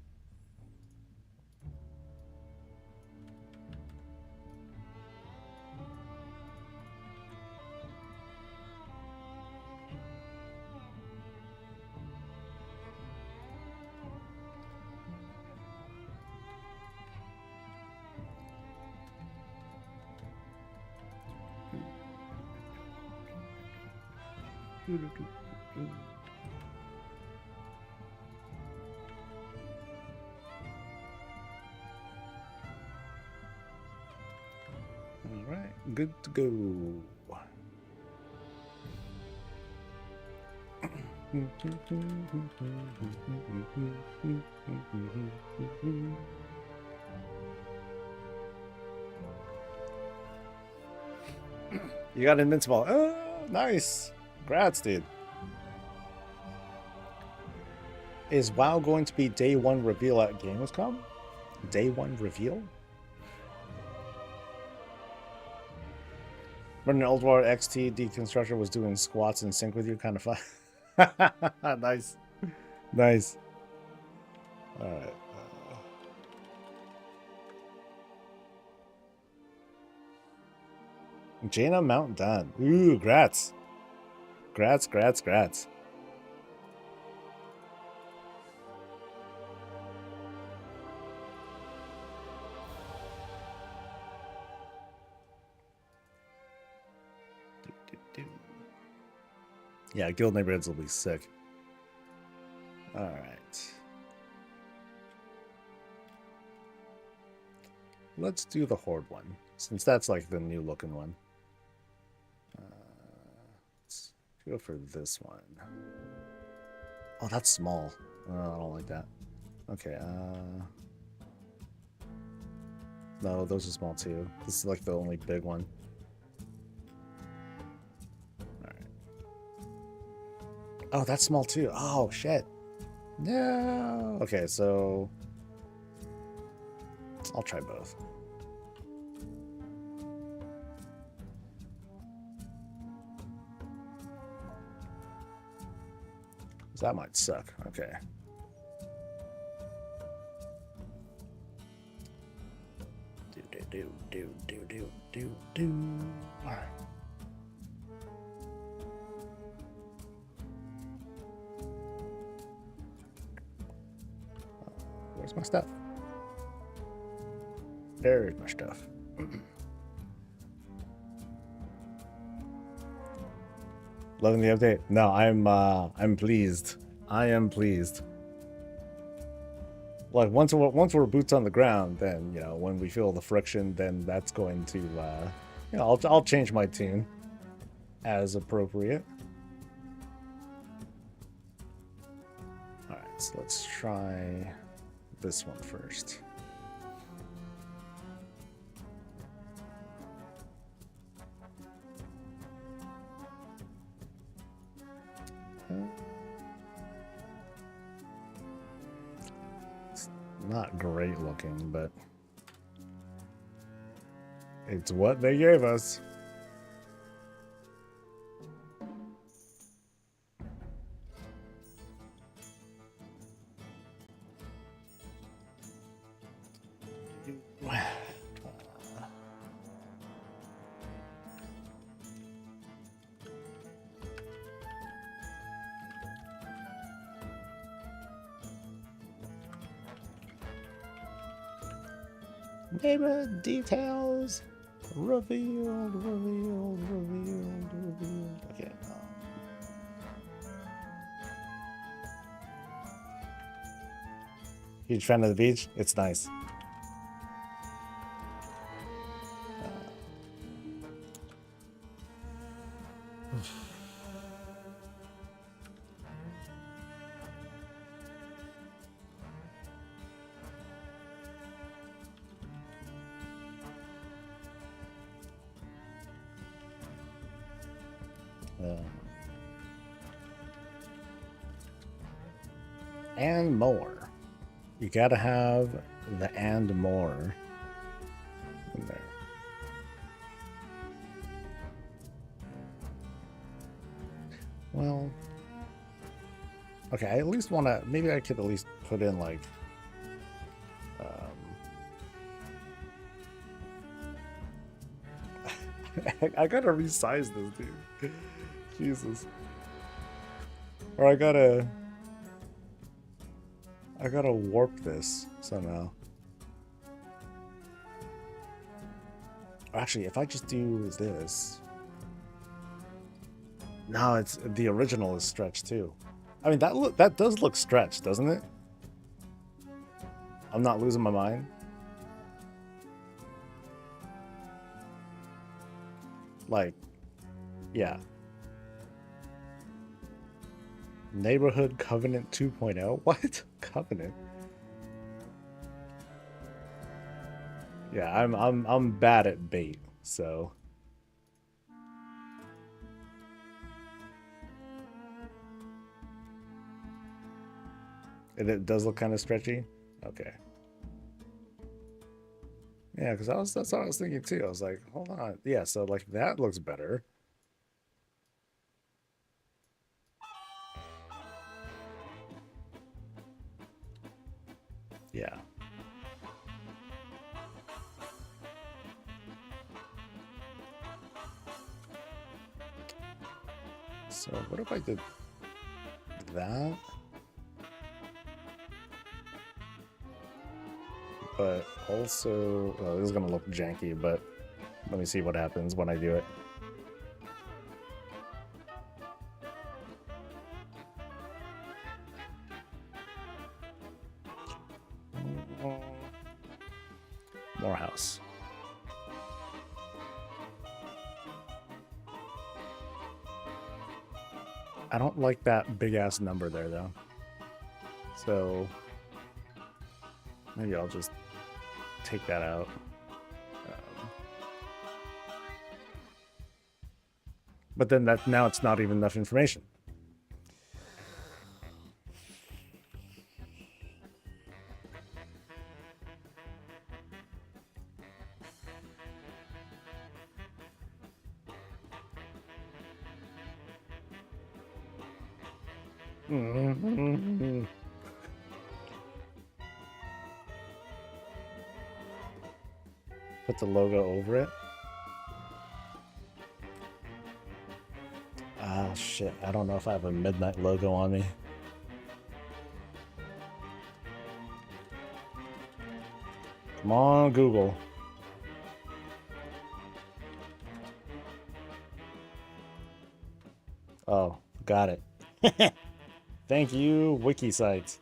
All right, good to go. You got invincible. Oh, nice. Congrats, dude. Is WoW going to be day one reveal at Gamescom? Day one reveal? When an Old War XT deconstructor was doing squats in sync with you, kind of fun. Nice. Nice. All right. Jaina Mount done. Ooh, grats. Grats. Yeah, guild neighborhoods will be sick. All right. Let's do the Horde one, since that's like the new looking one. Let's go for this one. Oh, that's small. Oh, I don't like that. Okay, no, those are small too. This is like the only big one. Oh, that's small too. Oh, shit. No. Okay, so I'll try both. That might suck. Okay. Do. All right. Where's my stuff? There's my stuff. Loving the update. No, I'm pleased. I am pleased. Like once we're boots on the ground, then when we feel the friction, then that's going to I'll change my tune as appropriate. All right, so let's try this one first. It's not great looking, but it's what they gave us. Neighborhood details revealed. Okay. Huge fan of the beach. It's nice. And more. You gotta have the and more in there. Well, okay, I at least want to, maybe I could at least put in like, I gotta resize this, dude. Jesus. Or I gotta warp this somehow. Actually, if I just do this. No, it's the original is stretched too. I mean that does look stretched, doesn't it? I'm not losing my mind. Like, yeah. Neighborhood Covenant 2.0? What? Covenant? Yeah, I'm bad at bait, so and it does look kind of stretchy. Okay. Yeah, because that's what I was thinking too. I was like, hold on. Yeah, so like that looks better. Yeah. So what if I did that? But also, oh, this is gonna look janky, but let me see what happens when I do it. Morehouse. I don't like that big ass number there though. So maybe I'll just take that out. But then now it's not even enough information. Put the logo over it. Ah, shit. I don't know if I have a midnight logo on me. Come on, Google. Oh, got it. Thank you, wiki sites.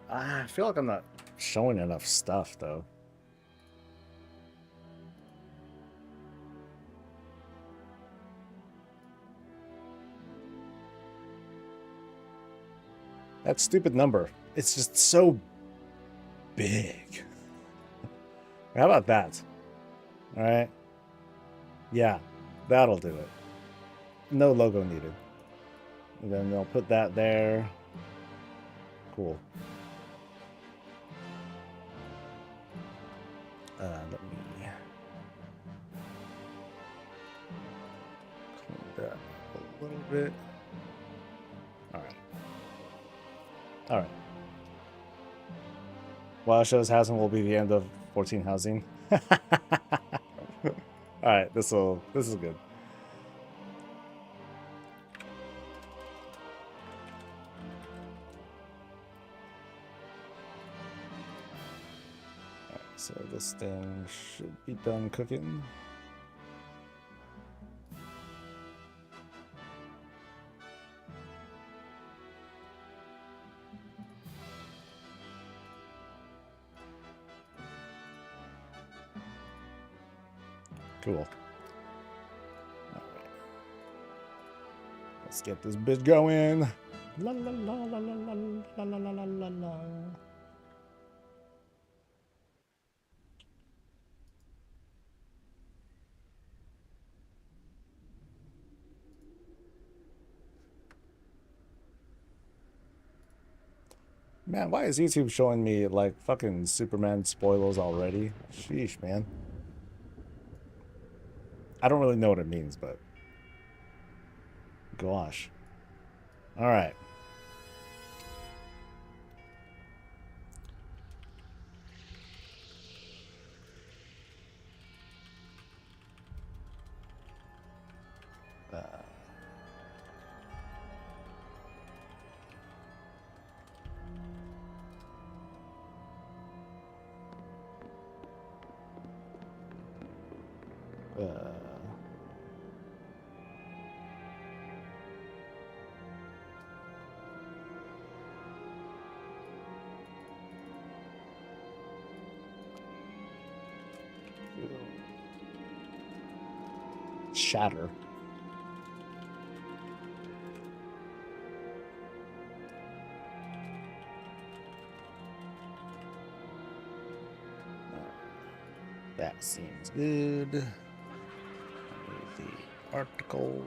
I feel like I'm not showing enough stuff, though. That stupid number. It's just so big. How about that? All right. Yeah, that'll do it. No logo needed. And then I'll put that there. cool. Let me clean that up a little bit. All right. All right. While it shows housing will be the end of 14 housing. All right, this is good. All right, so this thing should be done cooking. Cool. All right. Let's get this bitch going. La la la la la la la la la la la. Man, why is YouTube showing me like fucking Superman spoilers already? Sheesh, man. I don't really know what it means, but gosh. All right. Shatter. That seems good. The article.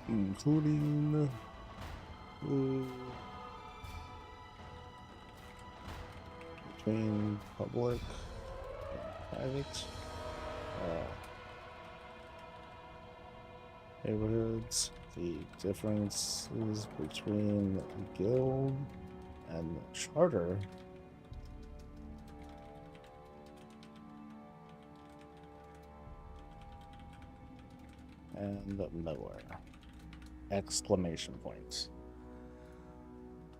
Including between public and private neighborhoods, the differences between guild and charter. And nowhere. Exclamation points.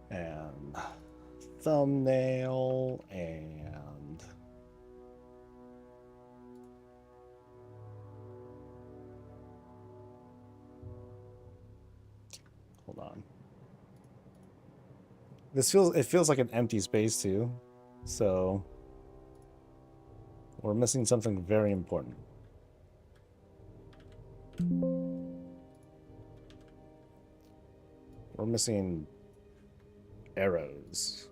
And thumbnail and hold on. It feels like an empty space too. So we're missing something very important. We're missing arrows.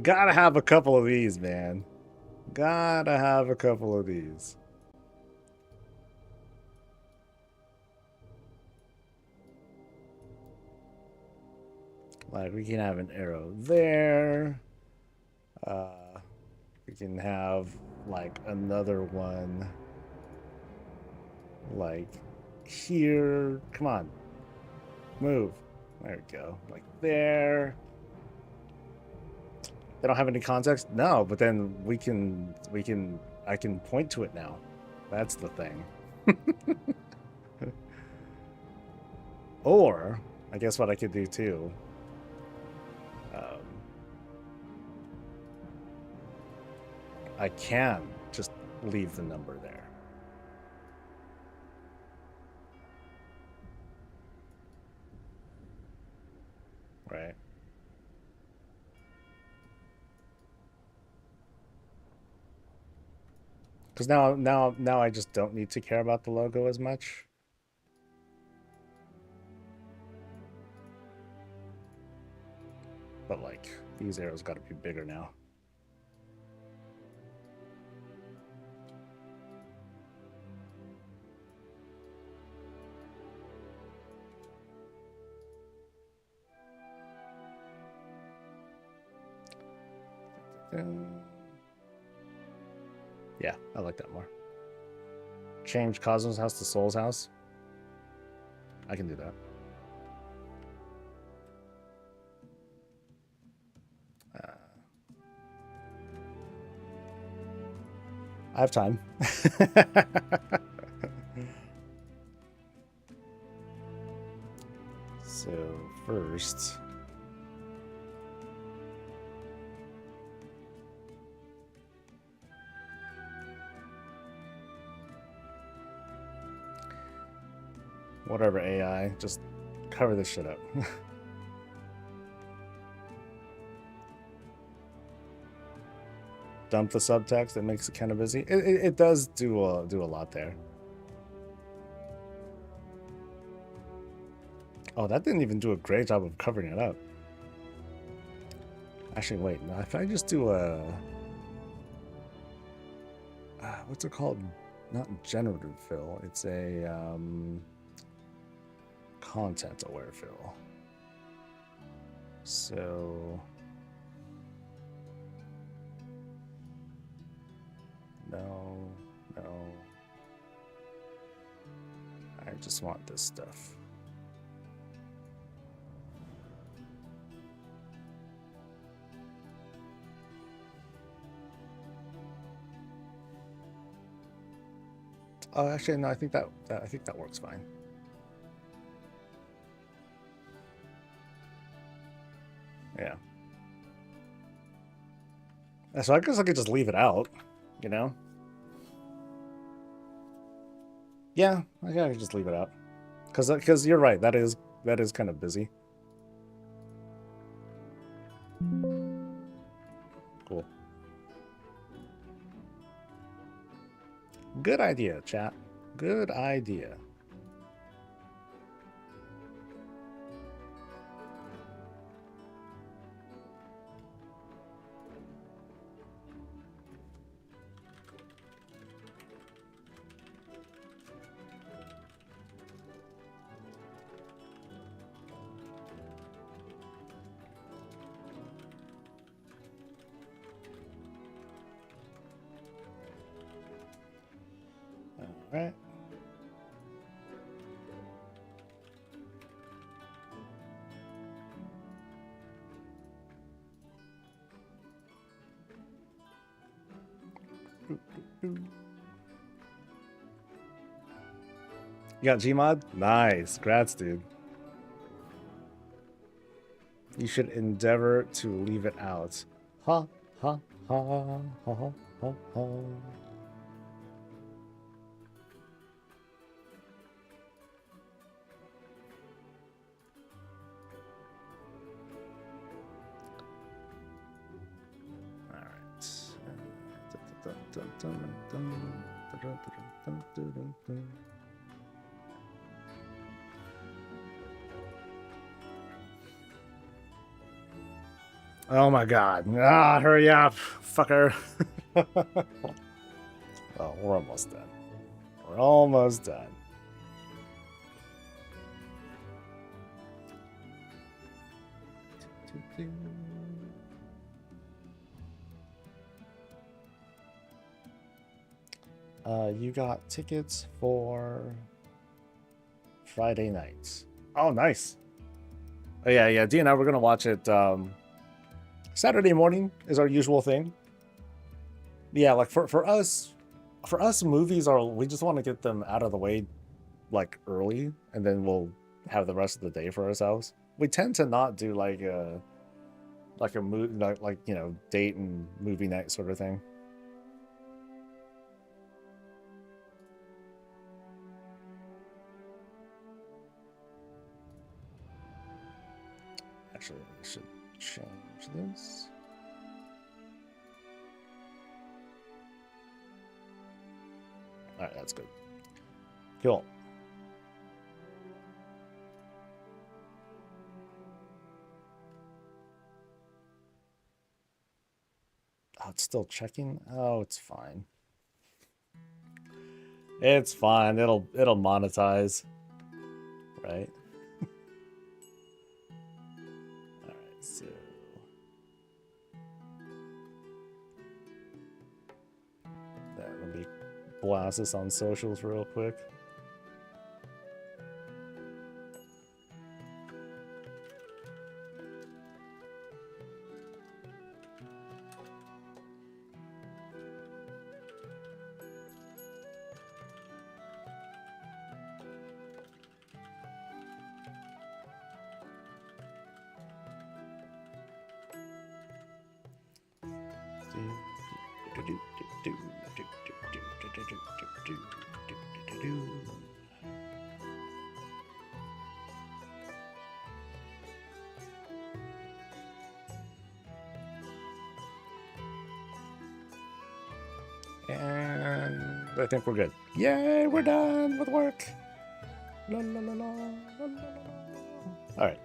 Gotta have a couple of these, man. Gotta have a couple of these. Like, we can have an arrow there. We can have, like, another one. Like, here. Come on. Move. There we go. Like there. They don't have any context? No, but then I can point to it now. That's the thing. Or, I guess what I could do too. I can just leave the number there. Right? Because now I just don't need to care about the logo as much. But like, these arrows got to be bigger now. Yeah, I like that more. Change Cosmos House to Soul's House. I can do that. I have time. So first, whatever AI, just cover this shit up. Dump the subtext. It makes it kind of busy. It does do a lot there. Oh, that didn't even do a great job of covering it up. Actually, wait. Now, if I just do a what's it called? Not generative fill. It's a content aware fill. So no. I just want this stuff. Oh, actually, no. I think that works fine. Yeah. So I guess I could just leave it out, you know? Yeah, I could just leave it out. Because you're right. That is kind of busy. Cool. Good idea, chat. Good idea. All right. You got Gmod? Nice. Congrats, dude. You should endeavor to leave it out. Ha, ha, ha, ha, ha, ha, ha. Oh my god. Ah, hurry up, fucker. Oh, we're almost done. We're almost done. You got tickets for Friday nights. Oh, nice. Oh, yeah. D and I, we're gonna watch it. Saturday morning is our usual thing. Yeah, like for us, movies are, we just want to get them out of the way, like early, and then we'll have the rest of the day for ourselves. We tend to not do like a movie, like date and movie night sort of thing. Actually, I should change this. Alright, that's good. Cool. Oh, it's still checking? Oh, it's fine. It's fine. It'll monetize. Right? Alright, so let me blast this on socials real quick. And I think we're good. Yay, we're done with work. La, la, la, la, la, la, la. All right.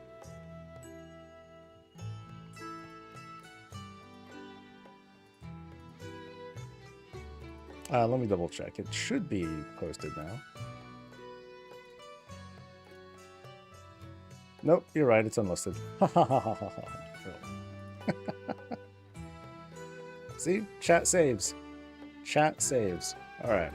Let me double check. It should be posted now. Nope, you're right. It's unlisted. See? Chat saves. Chat saves. All right.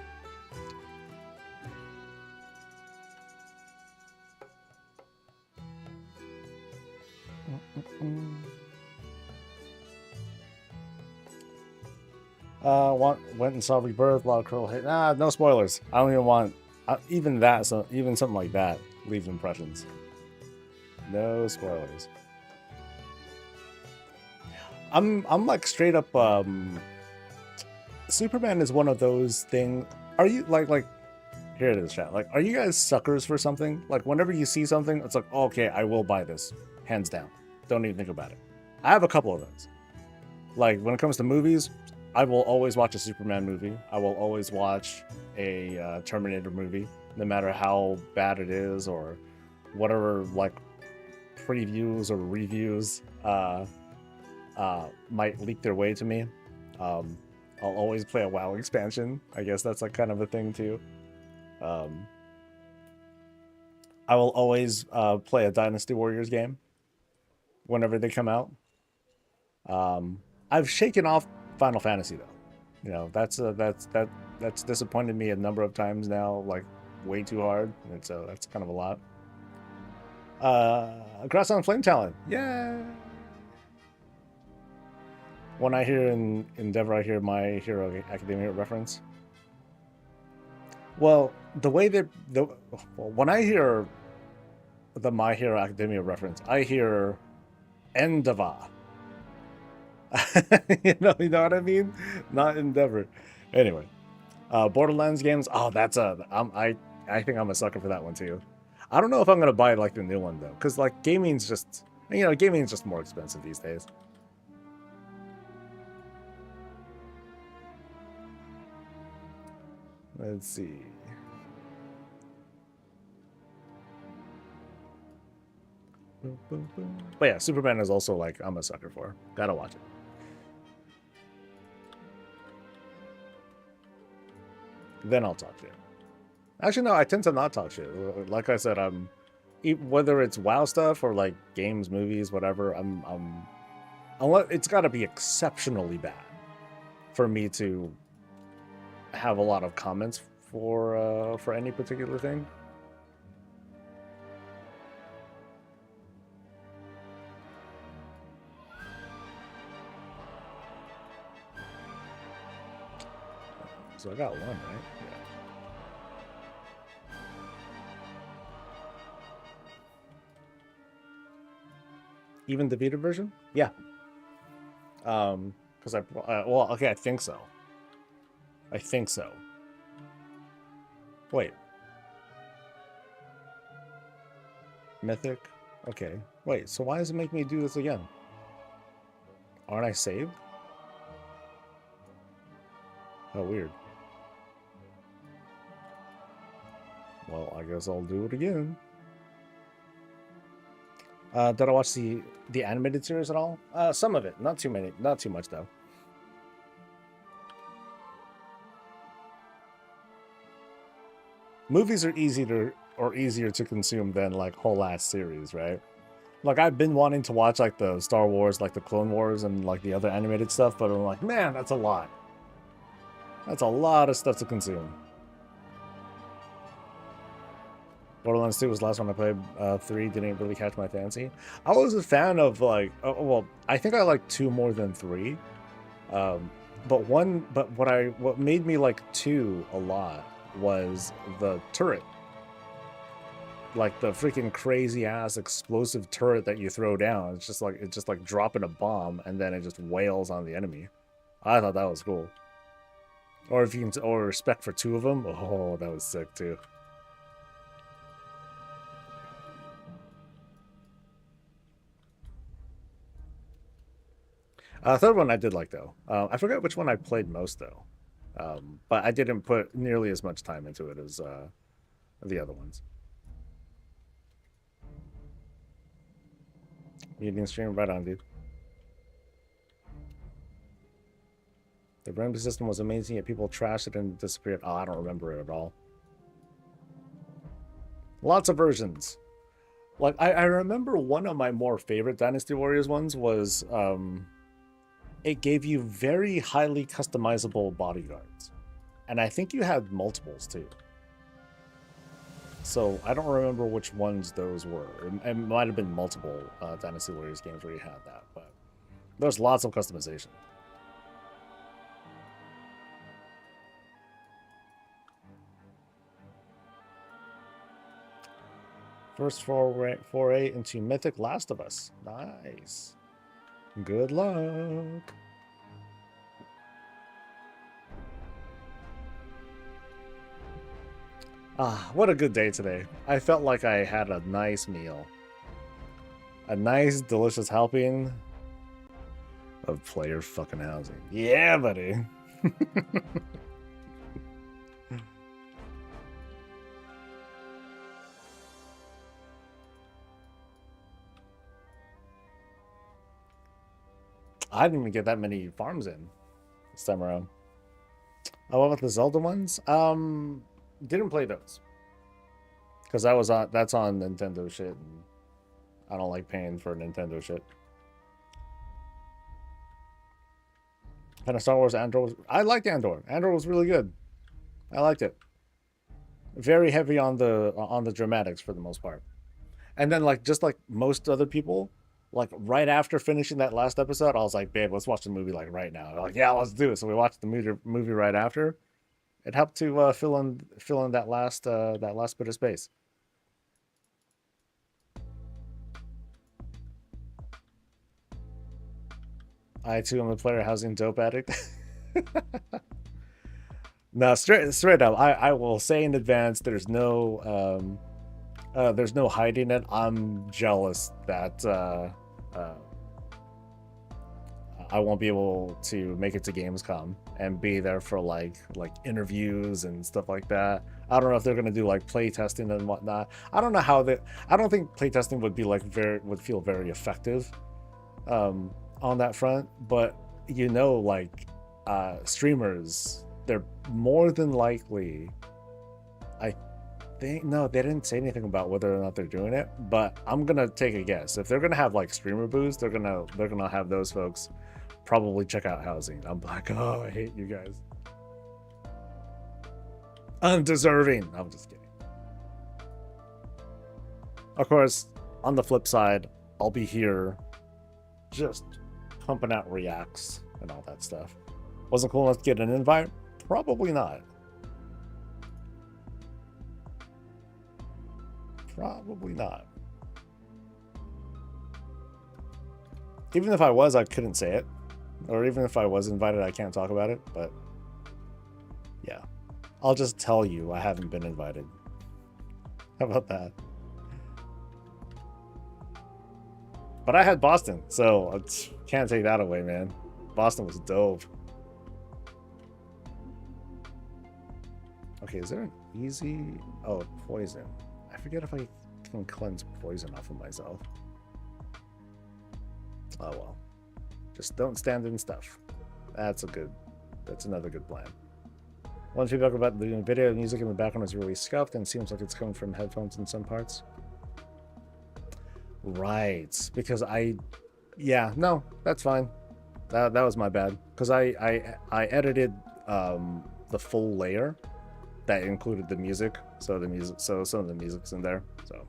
Went and saw Rebirth. A lot of curl hit. No spoilers. I don't even want even that. So even something like that leaves impressions. No spoilers. I'm like straight up. Superman is one of those things. Are you like here it is, chat. Like, are you guys suckers for something? Like, whenever you see something, it's like, oh, okay, I will buy this, hands down. Don't even think about it. I have a couple of those. Like, when it comes to movies, I will always watch a Superman movie. I will always watch a Terminator movie, no matter how bad it is or whatever, like, previews or reviews might leak their way to me. I'll always play a WoW expansion. I guess that's like kind of a thing too. I will always play a Dynasty Warriors game whenever they come out. I've shaken off Final Fantasy though. You know, that's disappointed me a number of times now, like way too hard, and so that's kind of a lot. Grass on Flame Talent, yeah. When I hear in Endeavor, I hear My Hero Academia reference. Well, the way that when I hear the My Hero Academia reference, I hear Endeavor. you know what I mean? Not Endeavor. Anyway, Borderlands games. Oh, that's I think I'm a sucker for that one too. I don't know if I'm gonna buy like the new one though, because like gaming's just more expensive these days. Let's see. Boom, boom, boom. But yeah, Superman is also like I'm a sucker for. Gotta watch it. Then I'll talk shit. Actually, no, I tend to not talk shit. Like I said, whether it's WoW stuff or like games, movies, whatever. Unless it's got to be exceptionally bad for me to have a lot of comments for any particular thing. So I got one, right? Yeah. Even the Vita version? Yeah. Because well, okay, I think so. I think so. Wait. Mythic? Okay. Wait, so why does it make me do this again? Aren't I saved? How weird. Well, I guess I'll do it again. Did I watch the animated series at all? Some of it, not too many, not too much though. Movies are easier to consume than like whole ass series, right? Like I've been wanting to watch like the Star Wars, like the Clone Wars, and like the other animated stuff, but I'm like, man, that's a lot. That's a lot of stuff to consume. Borderlands 2 was the last one I played. 3 didn't really catch my fancy. I was a fan of like, well, I think I like 2 more than 3. But what made me like 2 a lot was the turret. Like the freaking crazy ass explosive turret that you throw down. It's just like dropping a bomb and then it just wails on the enemy. I thought that was cool. Or if you can, or spec for 2 of them. Oh, that was sick too. Third one I did like though. I forget which one I played most though, but I didn't put nearly as much time into it as the other ones. Meeting stream right on, dude. The random system was amazing, yet people trashed it and disappeared. Oh, I don't remember it at all. Lots of versions. Like I remember one of my more favorite Dynasty Warriors ones was it gave you very highly customizable bodyguards. And I think you had multiples too. So I don't remember which ones those were. It might have been multiple Dynasty Warriors games where you had that, but there's lots of customization. First foray into Mythic Last of Us. Nice. Good luck. Ah, what a good day today. I felt like I had a nice meal. A nice, delicious helping of player fucking housing. Yeah, buddy. I didn't even get that many farms in this time around. Oh, what about the Zelda ones? Didn't play those. Because that's on Nintendo shit, and I don't like paying for Nintendo shit. And a Star Wars Andor I liked Andor. Andor was really good. I liked it. Very heavy on the dramatics for the most part. And then like just like most other people, like right after finishing that last episode, I was like, babe, let's watch the movie like right now. They're like, yeah, let's do it. So we watched the movie right after. It helped to fill in that last bit of space. I too am a player housing dope addict. No, straight up. I will say in advance, there's no hiding it. I'm jealous that I won't be able to make it to Gamescom and be there for like interviews and stuff like that. I don't know if they're gonna do like play testing and whatnot. I don't know how they. I don't think play testing would be like would feel very effective on that front. But you know, like streamers, they're more than likely. I think no, they didn't say anything about whether or not they're doing it. But I'm gonna take a guess. If they're gonna have like streamer booths, they're gonna have those folks probably check out housing. I'm like, oh, I hate you guys. Undeserving. I'm just kidding. Of course, on the flip side, I'll be here just pumping out reacts and all that stuff. Wasn't cool enough to get an invite? Probably not. Probably not. Even if I was, I couldn't say it. Or even if I was invited, I can't talk about it. But yeah, I'll just tell you I haven't been invited. How about that? But I had Boston, so I can't take that away, man. Boston was dope. Okay, is there an easy... Oh, poison. I forget if I can cleanse poison off of myself. Oh, well. Just don't stand in stuff. That's another good plan. One feedback about the video music in the background is really scuffed and seems like it's coming from headphones in some parts. Right, because yeah, no, that's fine. That was my bad, because I edited the full layer that included the music, so some of the music's in there. So,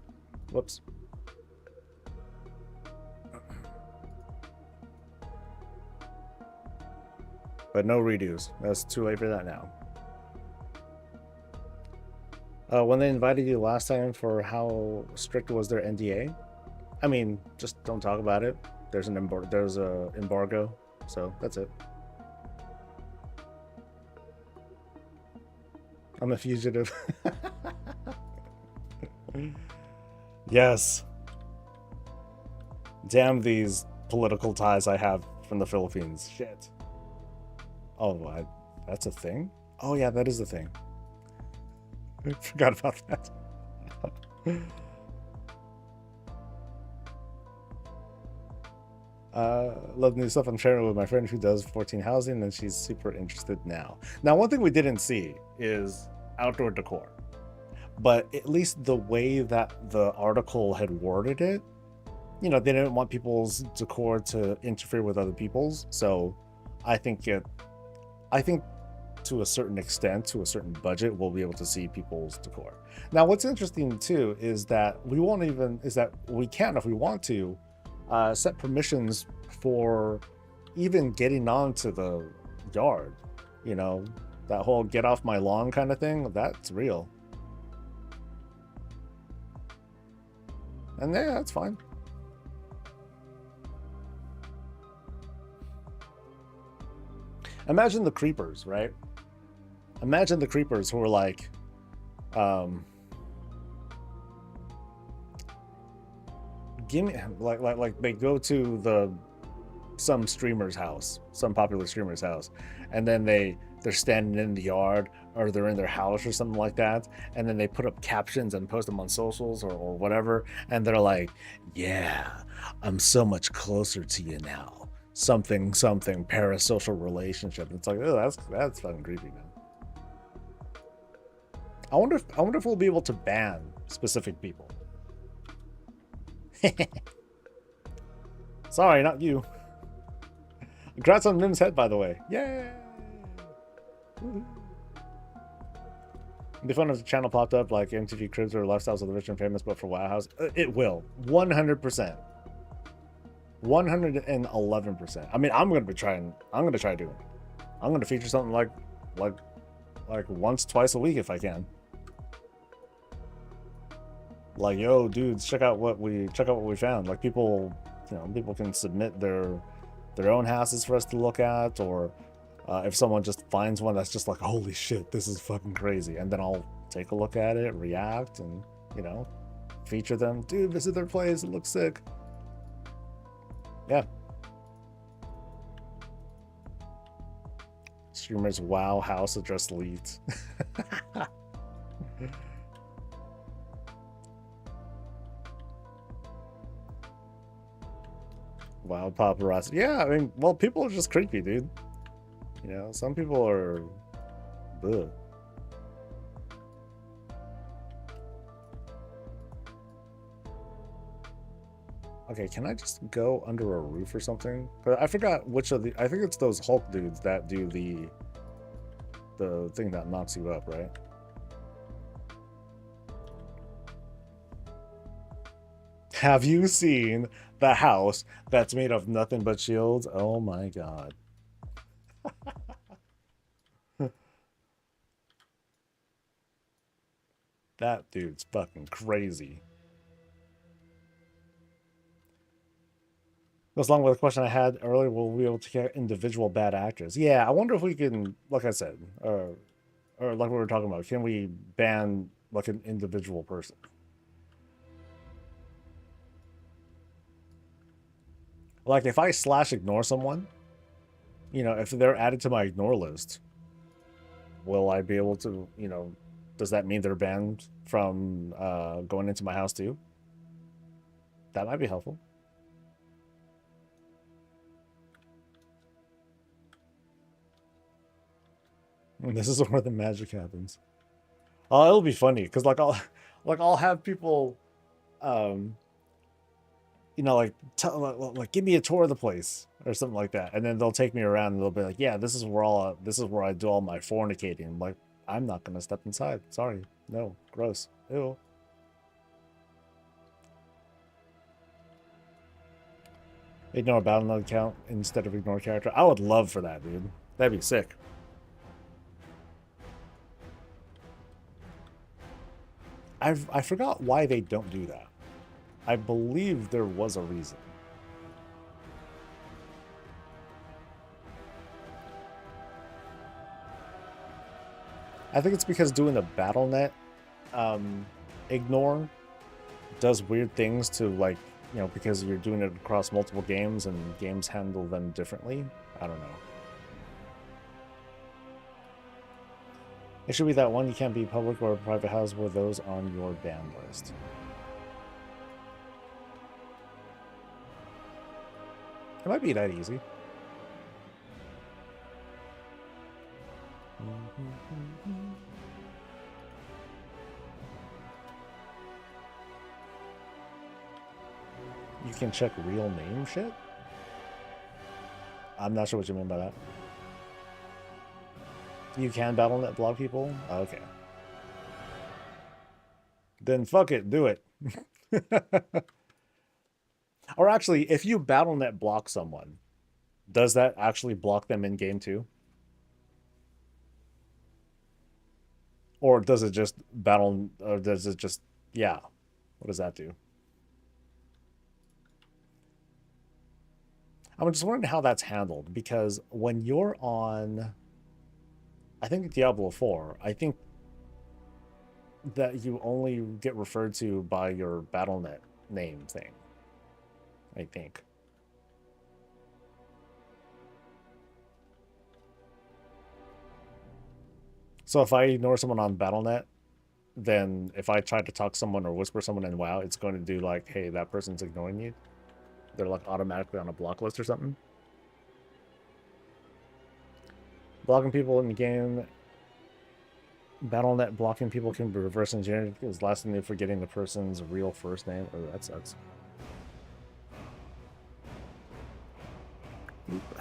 whoops. But no redos. That's too late for that now. When they invited you last time, for how strict was their NDA? I mean, just don't talk about it. There's a embargo, so that's it. I'm a fugitive. Yes. Damn these political ties I have from the Philippines. Shit. Oh, that's a thing? Oh yeah, that is a thing. I forgot about that. Love new stuff. I'm sharing with my friend who does 14 housing, and she's super interested now. Now, one thing we didn't see is outdoor decor, but at least the way that the article had worded it, you know, they didn't want people's decor to interfere with other people's. So I think to a certain extent, to a certain budget, we'll be able to see people's decor. Now, what's interesting too is that we can, if we want to, set permissions for even getting onto the yard. You know, that whole get off my lawn kind of thing, that's real. And yeah, that's fine. Imagine the creepers, right? Imagine the creepers who are like, give me like they go to some streamer's house, some popular streamer's house, and then they're standing in the yard, or they're in their house or something like that, and then they put up captions and post them on socials or whatever, and they're like, yeah, I'm so much closer to you now, something parasocial relationship. It's like, oh, that's fucking creepy, man. I wonder if we'll be able to ban specific people. Sorry, not you. Congrats on Mim's head, by the way. Yay! It'd be fun if the channel popped up like MTV Cribs or Lifestyles of the Rich and Famous, but for Wow House. It will. 100%. 111%. I mean, I'm gonna try doing it. I'm gonna feature something like once, twice a week if I can. Like, yo, dudes, check out what we found. Like, people can submit their own houses for us to look at, or if someone just finds one that's just like, holy shit, this is fucking crazy, and then I'll take a look at it, react, and, you know, feature them. Dude, visit their place, it looks sick. Yeah. Streamers Wow House address leads. Wow, paparazzi. Yeah, I mean, well, people are just creepy, dude. You know, some people are... Ugh. Okay, can I just go under a roof or something? I forgot which of the... I think it's those Hulk dudes that do the thing that knocks you up, right? Have you seen the house that's made of nothing but shields? Oh my god. That dude's fucking crazy. Goes along with the question I had earlier, will we be able to get individual bad actors? Yeah, I wonder if we can, like I said, or like we were talking about, can we ban like an individual person? Like, if I slash ignore someone, you know, if they're added to my ignore list, will I be able to, you know, does that mean they're banned from going into my house too? That might be helpful. And this is where the magic happens. Oh, it'll be funny because I'll have people, um, you know, like like give me a tour of the place or something like that, and then they'll take me around and they'll be like, yeah, this is where I do all my fornicating. I'm like, I'm not gonna step inside. Sorry, no, gross, ew. Ignore battle node count instead of ignore character. I would love for that, dude. That'd be sick. I forgot why they don't do that. I believe there was a reason. I think it's because doing the BattleNet ignore does weird things to, like, you know, because you're doing it across multiple games and games handle them differently. I don't know. It should be that one, you can't be public or a private house with those on your ban list. It might be that easy. You can check real name shit? I'm not sure what you mean by that. You can BattleNet block people? Okay. Then fuck it, do it. Or actually, if you BattleNet block someone, does that actually block them in game too? Or does it just or does it just, yeah. What does that do? I'm just wondering how that's handled, because when you're on, I think Diablo 4, I think that you only get referred to by your BattleNet name thing. I think. So if I ignore someone on BattleNet, then if I try to talk to someone or whisper someone in WoW, it's going to do like, hey, that person's ignoring you. They're like automatically on a block list or something. Blocking people in the game. BattleNet blocking people can be reverse engineered is lasting you forgetting the person's real first name. Oh, that sucks. Oop.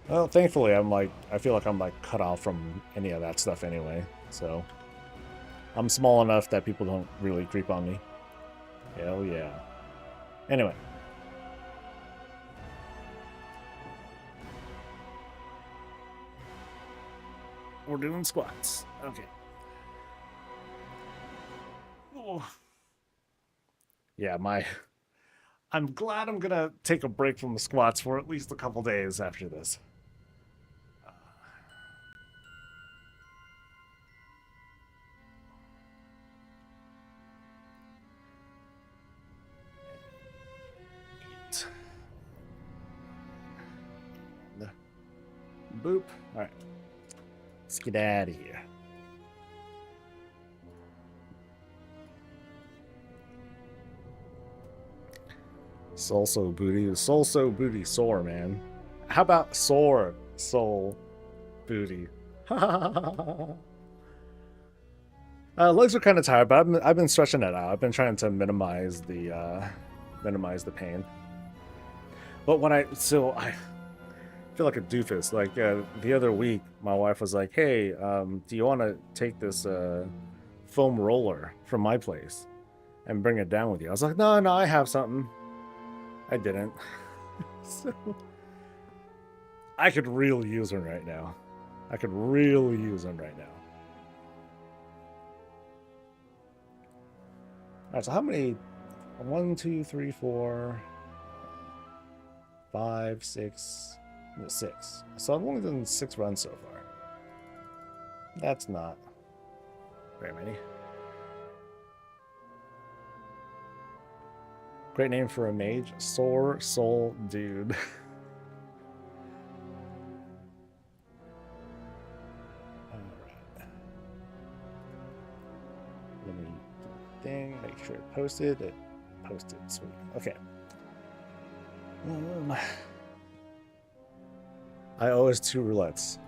Well, thankfully, I feel like I'm like cut off from any of that stuff anyway. So I'm small enough that people don't really creep on me. Hell yeah. Anyway. We're doing squats. Okay. Oh. Yeah, I'm glad I'm gonna take a break from the squats for at least a couple days after this. Boop. All right. Let's get out of here. Soul so booty. Soul so booty sore, man. How about sore soul booty? Legs are kind of tired, but I've been stretching it out. I've been trying to minimize the pain. But when I feel like a doofus. Like the other week, my wife was like, "Hey, do you want to take this foam roller from my place and bring it down with you?" I was like, "No, I have something." I didn't. So I could really use one right now. I could really use one right now. All right, so how many? 1, 2, 3, 4, 5, 6. No, 6. So I've only done 6 runs so far. That's not very many. Great name for a mage. Sore Soul Dude. Alright. Let me do the thing. Make sure it posted. It posted. Sweet. Okay. I owe us 2 roulettes.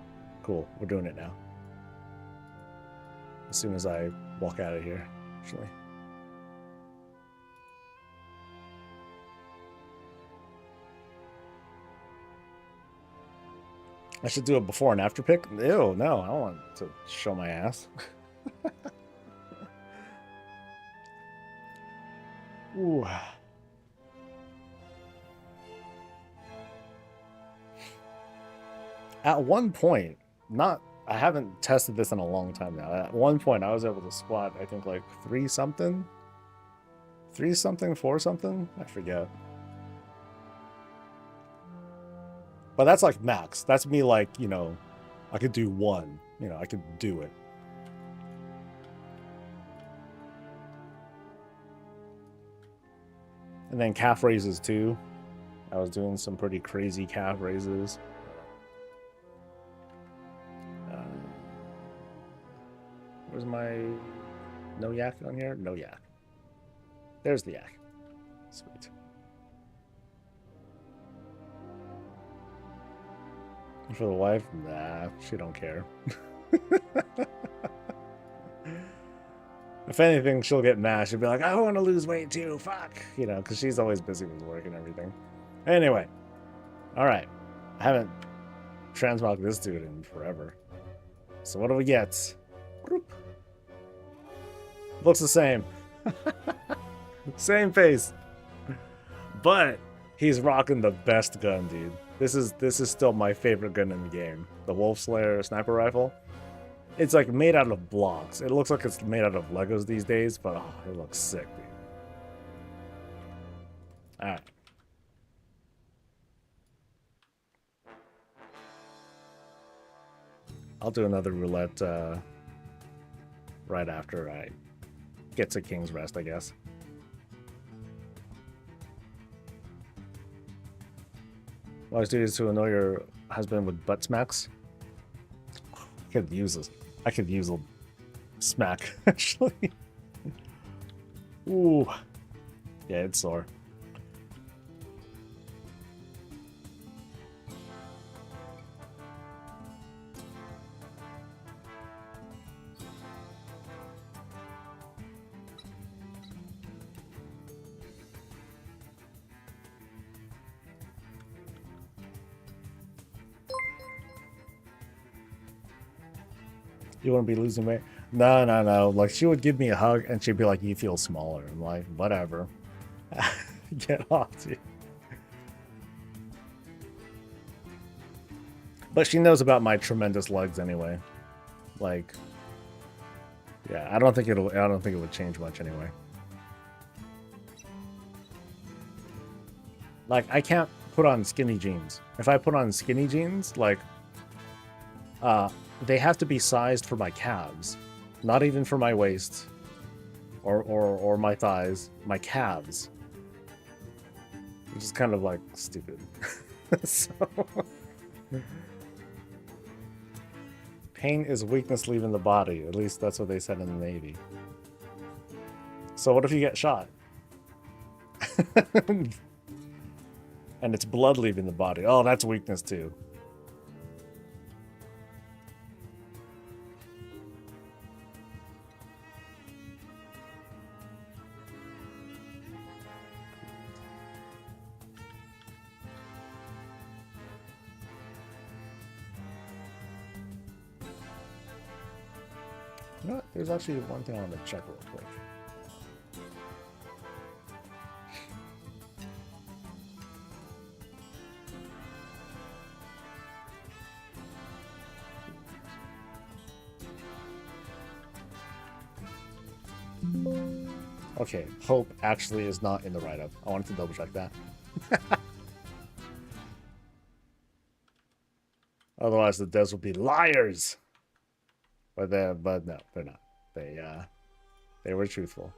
Cool. We're doing it now. As soon as I walk out of here, actually. I should do a before and after pic. Ew, no, I don't want to show my ass. Ooh. At one point, I haven't tested this in a long time now. At one point, I was able to squat, I think, like 3 something? 3 something, 4 something? I forget. But that's like max. That's me like, you know, I could do 1. You know, I could do it. And then calf raises too. I was doing some pretty crazy calf raises. Where's my no yak on here? No yak. There's the yak. Sweet. For the wife? Nah, she don't care. If anything, she'll get mad. She'll be like, I want to lose weight too. Fuck. You know, because she's always busy with work and everything. Anyway. Alright. I haven't transmogged this dude in forever. So what do we get? Looks the same. Same face. But he's rocking the best gun, dude. This is still my favorite gun in the game. The Wolf Slayer sniper rifle. It's like made out of blocks. It looks like it's made out of Legos these days, but oh, it looks sick, dude. Alright. I'll do another roulette right after I get to King's Rest, I guess. Wise duties to annoy your husband with butt smacks. I could use this. I could use a smack, actually. Ooh. Yeah, it's sore. You want to be losing weight? No, no, no. Like, she would give me a hug, and she'd be like, you feel smaller. I'm like, whatever. Get off, dude. But she knows about my tremendous legs anyway. Like, yeah, I don't think it would change much anyway. Like, I can't put on skinny jeans. If I put on skinny jeans, like, they have to be sized for my calves, not even for my waist or my thighs, my calves, which is kind of like stupid. So, pain is weakness leaving the body. At least that's what they said in the Navy. So what if you get shot? And it's blood leaving the body. Oh, that's weakness too. You know what? There's actually one thing I want to check real quick. Okay, hope actually is not in the write-up. I wanted to double check that. Otherwise, the devs will be liars. But no, they're not. They were truthful.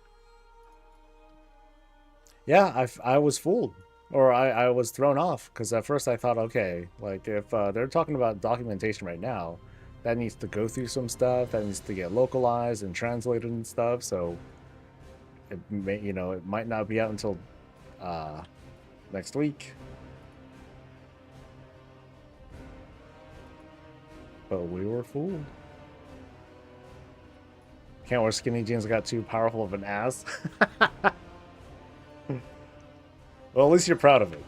Yeah, I was fooled. Or I was thrown off because at first I thought, okay, like if they're talking about documentation right now, that needs to go through some stuff, that needs to get localized and translated and stuff. So it may, you know, it might not be out until uh, next week. But we were fooled. Can't wear skinny jeans got too powerful of an ass. Well, at least you're proud of it.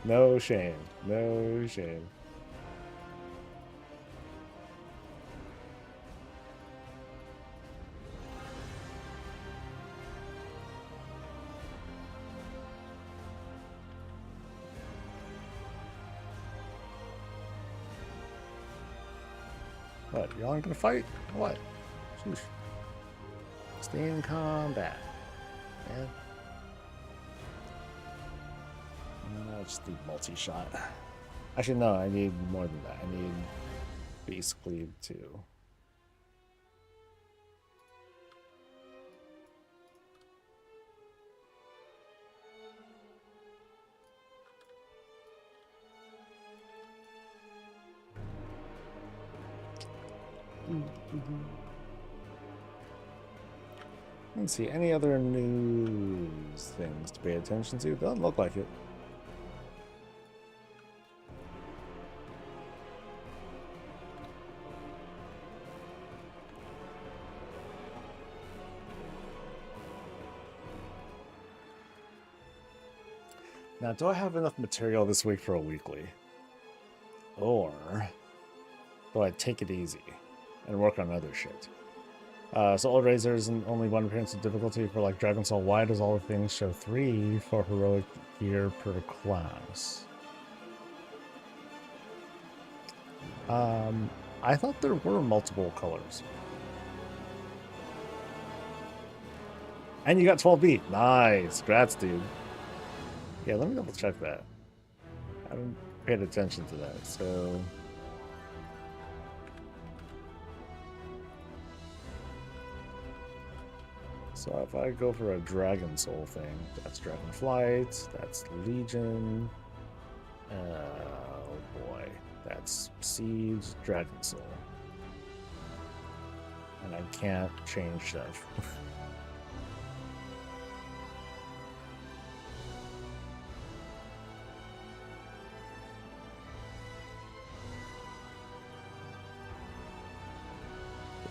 No shame. No shame. What? Y'all aren't gonna fight? What? Sheesh. Stay in combat. Yeah. I just need multi-shot. Actually, no, I need more than that. I need basically two. Let's see, any other news things to pay attention to? Doesn't look like it. Now, do I have enough material this week for a weekly? Or do I take it easy and work on other shit? So Old Razor isn't only one appearance of difficulty for like Dragon Soul. Why does all the things show 3 for heroic gear per class? I thought there were multiple colors. And you got 12B. Nice. Grats, dude. Yeah, let me double check that. I haven't paid attention to that, so... So if I go for a Dragon Soul thing, that's Dragon Flight, that's Legion. Oh boy, that's Siege, Dragon Soul. And I can't change stuff.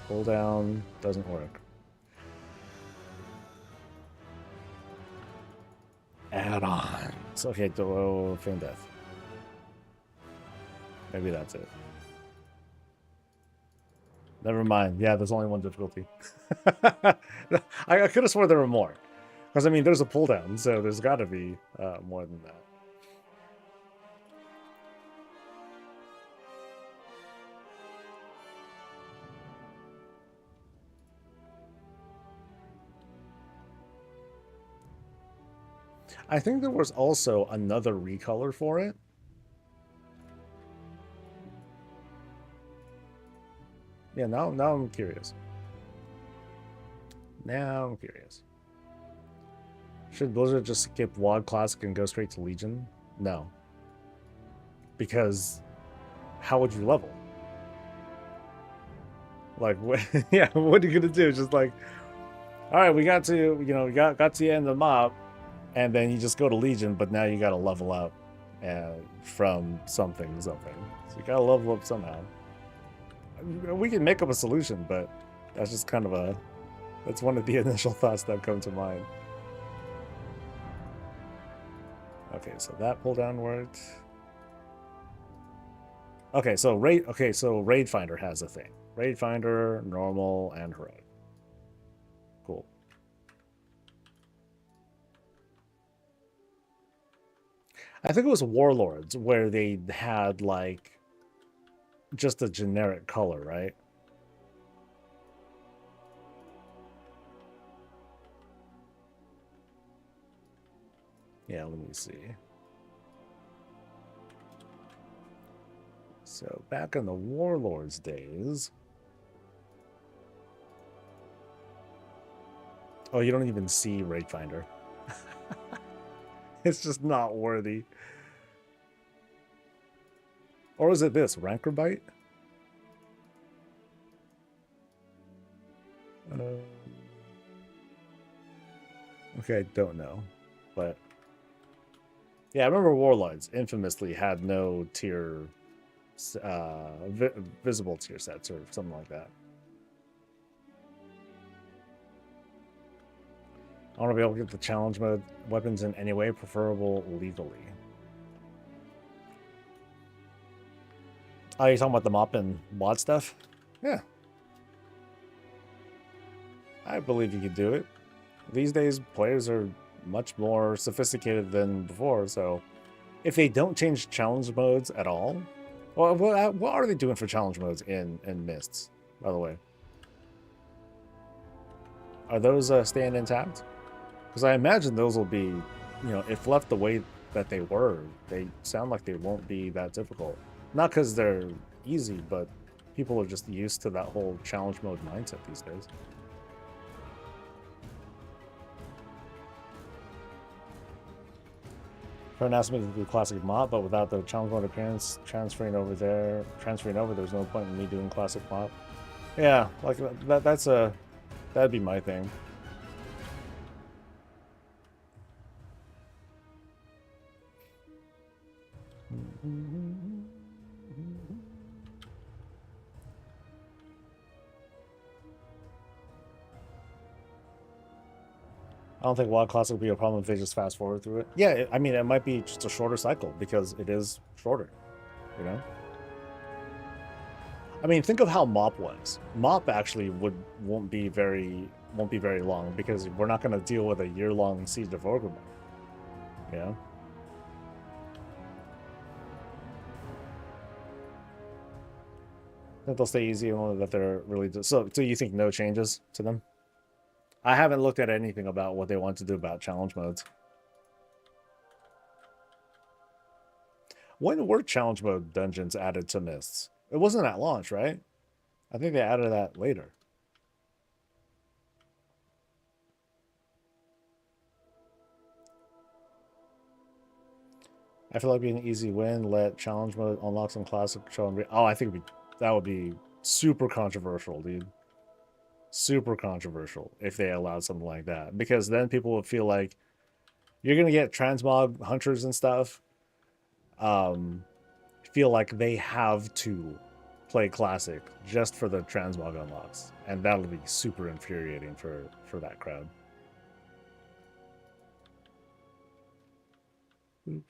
Pull down doesn't work. Add-ons. Okay, Feign Death. Maybe that's it. Never mind. Yeah, there's only one difficulty. I could have sworn there were more. Because, I mean, there's a pull down, so there's got to be more than that. I think there was also another recolor for it. Yeah, now I'm curious. Now I'm curious. Should Blizzard just skip WoD Classic and go straight to Legion? No. Because how would you level? Like, what, yeah, what are you gonna do? Just like, all right, we got to, you know, got to the end of the mob, and then you just go to Legion, but now you got to level up from something to something. So you got to level up somehow. We can make up a solution, but that's just kind of that's one of the initial thoughts that come to mind. Okay, so that pull down worked. Okay, so Raid Finder has a thing. Raid Finder, normal, and heroic. Cool. I think it was Warlords where they had like just a generic color, right? Yeah, let me see. So back in the Warlords days. Oh, you don't even see Raid Finder. It's just not worthy. Or is it this? Ranker Bite? Okay, I don't know. But yeah, I remember Warlords infamously had no tier, visible tier sets or something like that. I want to be able to get the challenge mode weapons in any way, preferable legally. Oh, you're talking about the mop and WAD stuff? Yeah. I believe you could do it. These days, players are much more sophisticated than before, so if they don't change challenge modes at all, well, what are they doing for challenge modes in Mists, by the way? Are those staying intact? Because I imagine those will be, you know, if left the way that they were, they sound like they won't be that difficult. Not because they're easy, but people are just used to that whole challenge mode mindset these days. Current asked me to do classic mod, but without the challenge mode appearance transferring over, there's no point in me doing classic mod. Yeah, like that'd be my thing. I don't think WoD Classic will be a problem if they just fast forward through it. Yeah, I mean, it might be just a shorter cycle because it is shorter, you know? I mean, think of how MOP was. MOP actually won't be very long because we're not going to deal with a year-long Siege of Orgrimmar, you know? I think they'll stay easy and that they're really... So you think no changes to them? I haven't looked at anything about what they want to do about challenge modes. When were challenge mode dungeons added to Mists? It wasn't at launch, right? I think they added that later. I feel like it'd be an easy win. Let challenge mode unlock some classic show and I think that would be super controversial, dude. Super controversial if they allowed something like that, because then people would feel like you're gonna get transmog hunters and stuff. Feel like they have to play classic just for the transmog unlocks, and that'll be super infuriating for that crowd. Oop.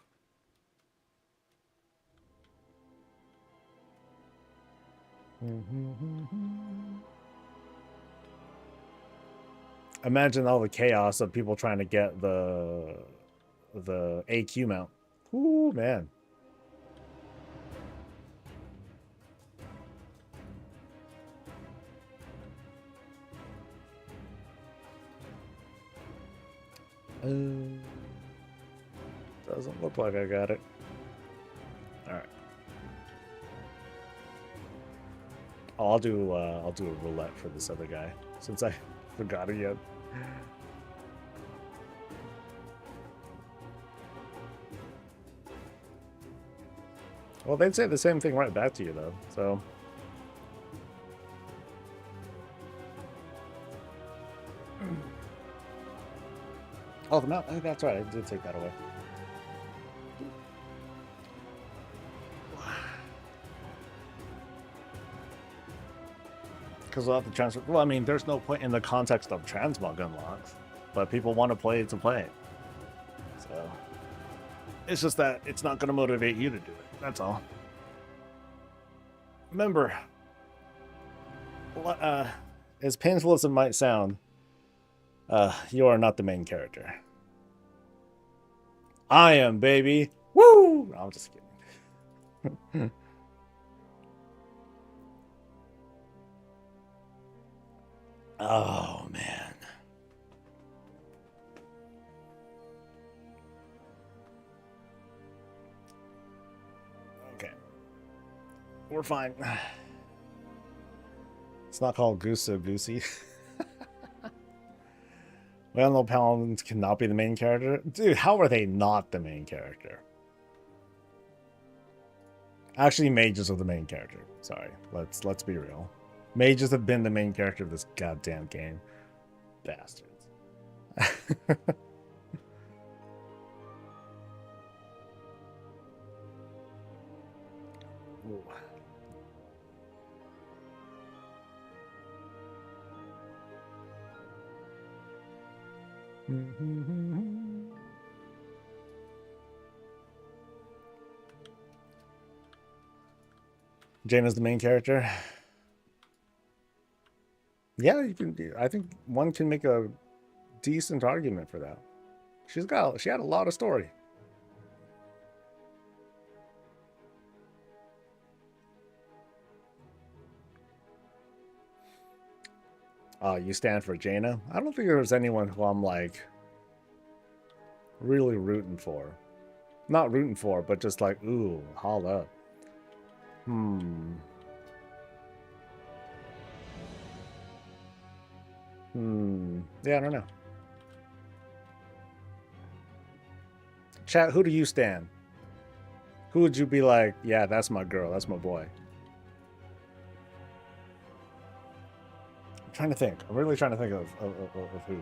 Imagine all the chaos of people trying to get the AQ mount. Ooh, man. Doesn't look like I got it. All right. Oh, I'll do a roulette for this other guy since I forgot it yet. Well, they'd say the same thing right back to you though, so. Oh, the mount. That's right. I did take that away. Because without the transfer, well, I mean, there's no point in the context of transmog unlocks, but people want to play to play. So it's just that it's not going to motivate you to do it. That's all. Remember, as painful as it might sound, you are not the main character. I am, baby. Woo! No, I'm just kidding. Oh, man. Okay. We're fine. It's not called Goose So Goosey. We all know paladins cannot be the main character. Dude, how are they not the main character? Actually, mages are the main character. Sorry, let's be real. Mages have been the main character of this goddamn game. Bastards. Jaina's the main character. Yeah, you can. I think one can make a decent argument for that. She had a lot of story. You stand for Jaina. I don't think there's anyone who I'm like really rooting for. Not rooting for, but just like, ooh, haul up. Yeah, I don't know. Chat, who do you stand? Who would you be like, yeah, that's my girl, that's my boy? I'm trying to think. I'm really trying to think of who.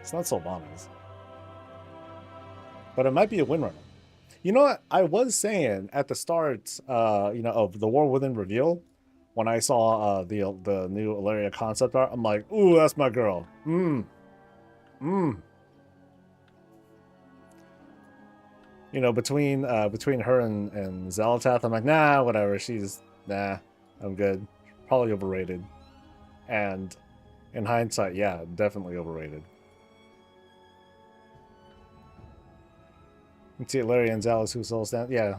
It's not Sylvanas. But it might be a Windrunner. You know what? I was saying at the start, of the War Within reveal, when I saw the new Ilaria concept art, I'm like, ooh, that's my girl. You know, between her and Xal'atath, I'm like, nah, whatever. I'm good. Probably overrated. And in hindsight, yeah, definitely overrated. You see Ilaria and Xal'atath who souls down. Yeah.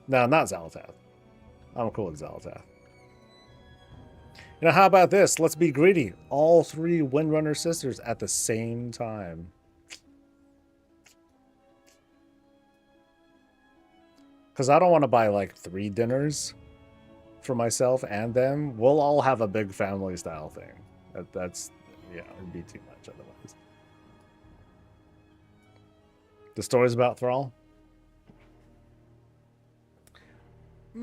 No, not Xal'atath. I'm cool with Xal'atath. You know, how about this? Let's be greedy. All 3 Windrunner sisters at the same time. Because I don't want to buy like 3 dinners for myself and them. We'll all have a big family style thing. That's, yeah, it'd be too much otherwise. The stories about Thrall? I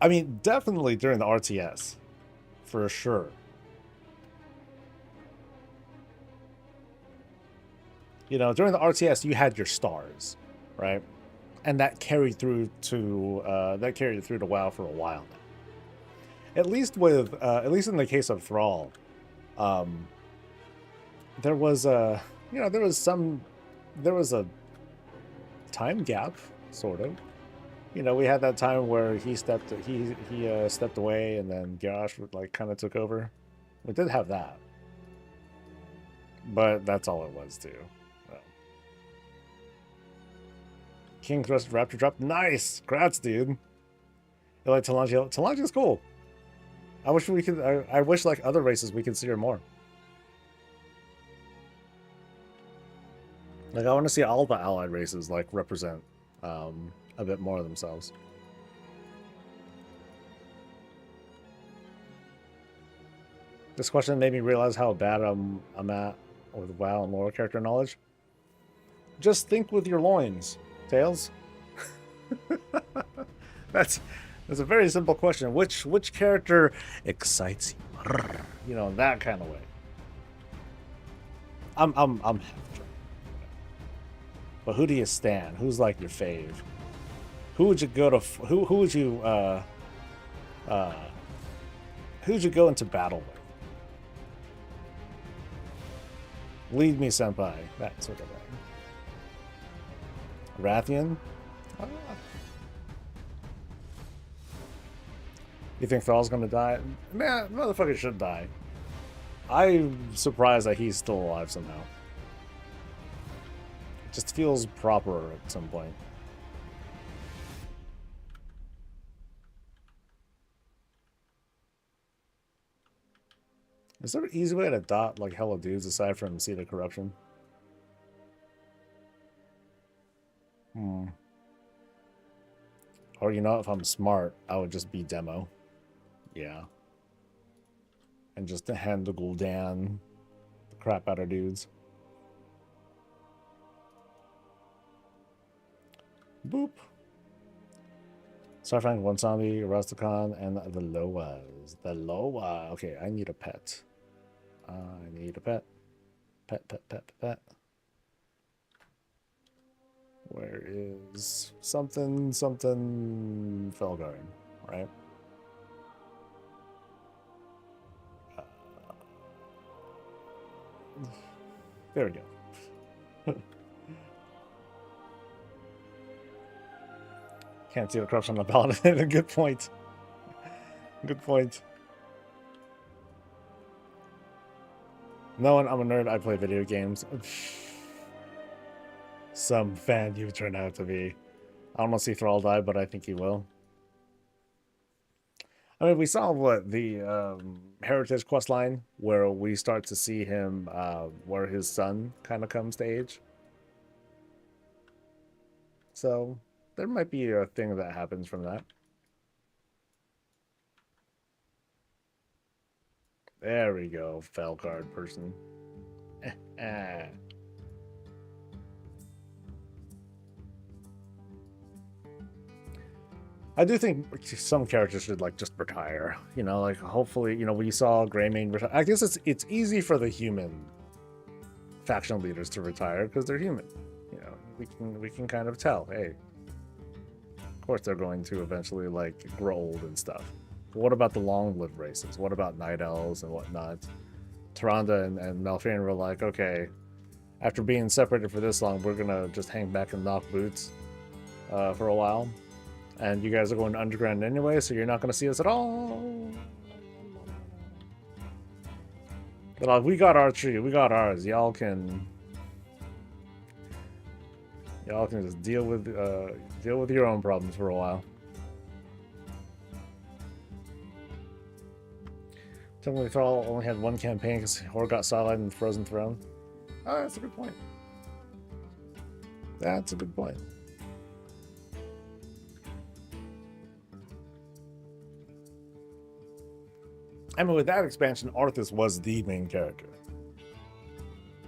mean, definitely during the RTS. For sure. You know, during the RTS, you had your stars, right? And that carried through to WoW for a while now. At least in the case of Thrall, there was a time gap, sort of. You know, we had that time where he stepped away, and then Garrosh like kind of took over. We did have that, but that's all it was too. King Thrust Raptor drop. Nice! Congrats, dude. You like Talangia? Talangia's cool. I wish we could. I wish, like other races, we could see her more. Like, I want to see all the allied races, like, represent a bit more of themselves. This question made me realize how bad I'm at with WoW and lore character knowledge. Just think with your loins. Tails? That's a very simple question. Which character excites you? You know, that kind of way. I'm half drunk. But who do you stand? Who's like your fave? Who would you go to? Who'd you go into battle with? Lead me, senpai. That sort of thing. Rathian? You think Thrall's gonna die? Man, motherfucker should die. I'm surprised that he's still alive somehow. It just feels proper at some point. Is there an easy way to dot like hella dudes aside from Seed of Corruption? Or, you know, if I'm smart, I would just be demo. Yeah. and just to hand the Gul'dan the crap out of dudes. Boop. Starfang, one zombie, Rusticon, and the Loas. The Loa. Okay, I need a pet. I need a pet. Pet. Where is something Felguard, right? There we go. Can't see the corruption on the paladin. Good point. Good point. No, I'm a nerd. I play video games. Some fan you turned out to be. I don't want to see Thrall die, but I think he will. I mean, we saw what the Heritage quest line where we start to see him where his son kind of comes to age. So there might be a thing that happens from that. There we go, Felguard person. I do think some characters should like just retire. You know, like hopefully, you know, we saw Greymane retire. I guess it's easy for the human faction leaders to retire because they're human. You know, we can kind of tell. Hey, of course they're going to eventually like grow old and stuff. But what about the long-lived races? What about Night Elves and whatnot? Tyrande and Malfurion were like, okay, after being separated for this long, we're gonna just hang back and knock boots for a while. And you guys are going underground anyway, so you're not going to see us at all. But like, we got our tree, we got ours. Y'all can just deal with your own problems for a while. Technically, Thrall only had one campaign because Horde got sidelined in the Frozen Throne. Oh, that's a good point. That's a good point. I mean, with that expansion, Arthas was the main character.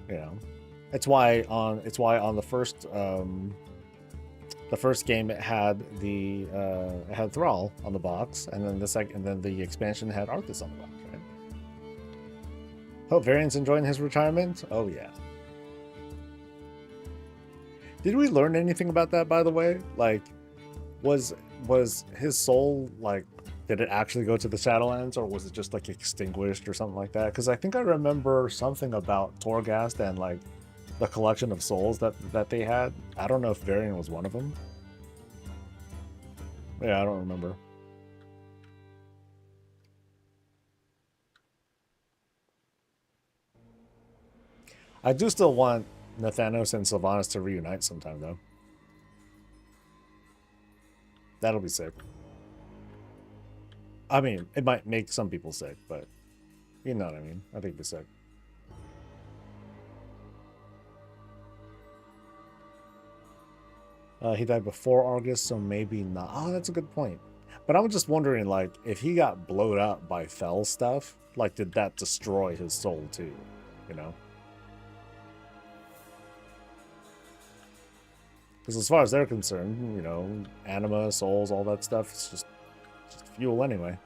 You know, it's why on the first game it had it had Thrall on the box, and then the expansion had Arthas on the box, right? Hope Varian's enjoying his retirement. Oh yeah. Did we learn anything about that, by the way? Like, was his soul like? Did it actually go to the Shadowlands, or was it just like extinguished or something like that? Because I think I remember something about Torghast and like the collection of souls that they had. I don't know if Varian was one of them. Yeah, I don't remember. I do still want Nathanos and Sylvanas to reunite sometime, though. That'll be sick. I mean, it might make some people sick, but you know what I mean. I think it'd be sick. He died before August, so maybe not. Oh, that's a good point. But I'm just wondering, like, if he got blowed up by Fel stuff, like, did that destroy his soul too? You know? Because as far as they're concerned, you know, anima, souls, all that stuff, it's just fuel anyway.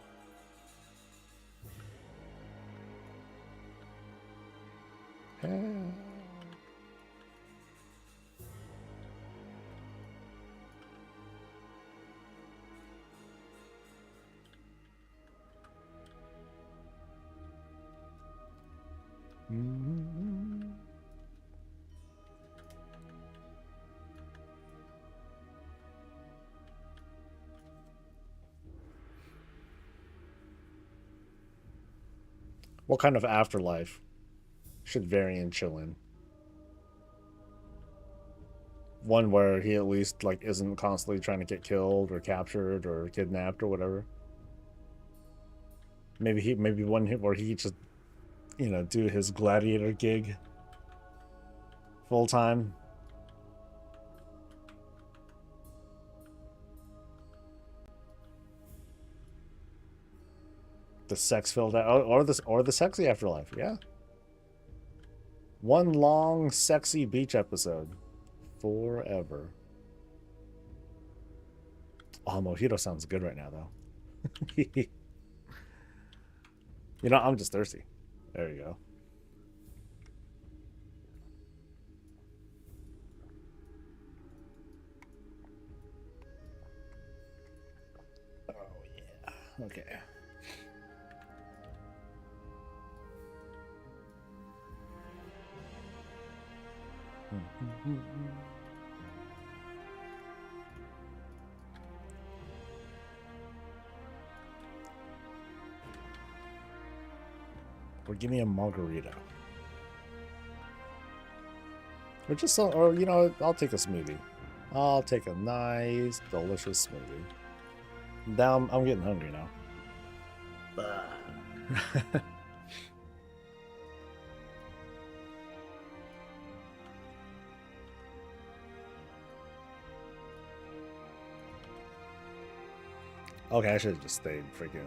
What kind of afterlife should Varian chill in? One where he at least like isn't constantly trying to get killed or captured or kidnapped or whatever. Maybe one hit where he just, you know, do his gladiator gig full time. the sex-filled or the sexy afterlife. Yeah. One long sexy beach episode. Forever. Oh, mojito sounds good right now, though. You know, I'm just thirsty. There you go. Oh, yeah. Okay. Or give me a margarita. Or just, or you know, I'll take a smoothie. I'll take a nice, delicious smoothie. Now I'm getting hungry now. Okay, I should have just stayed freaking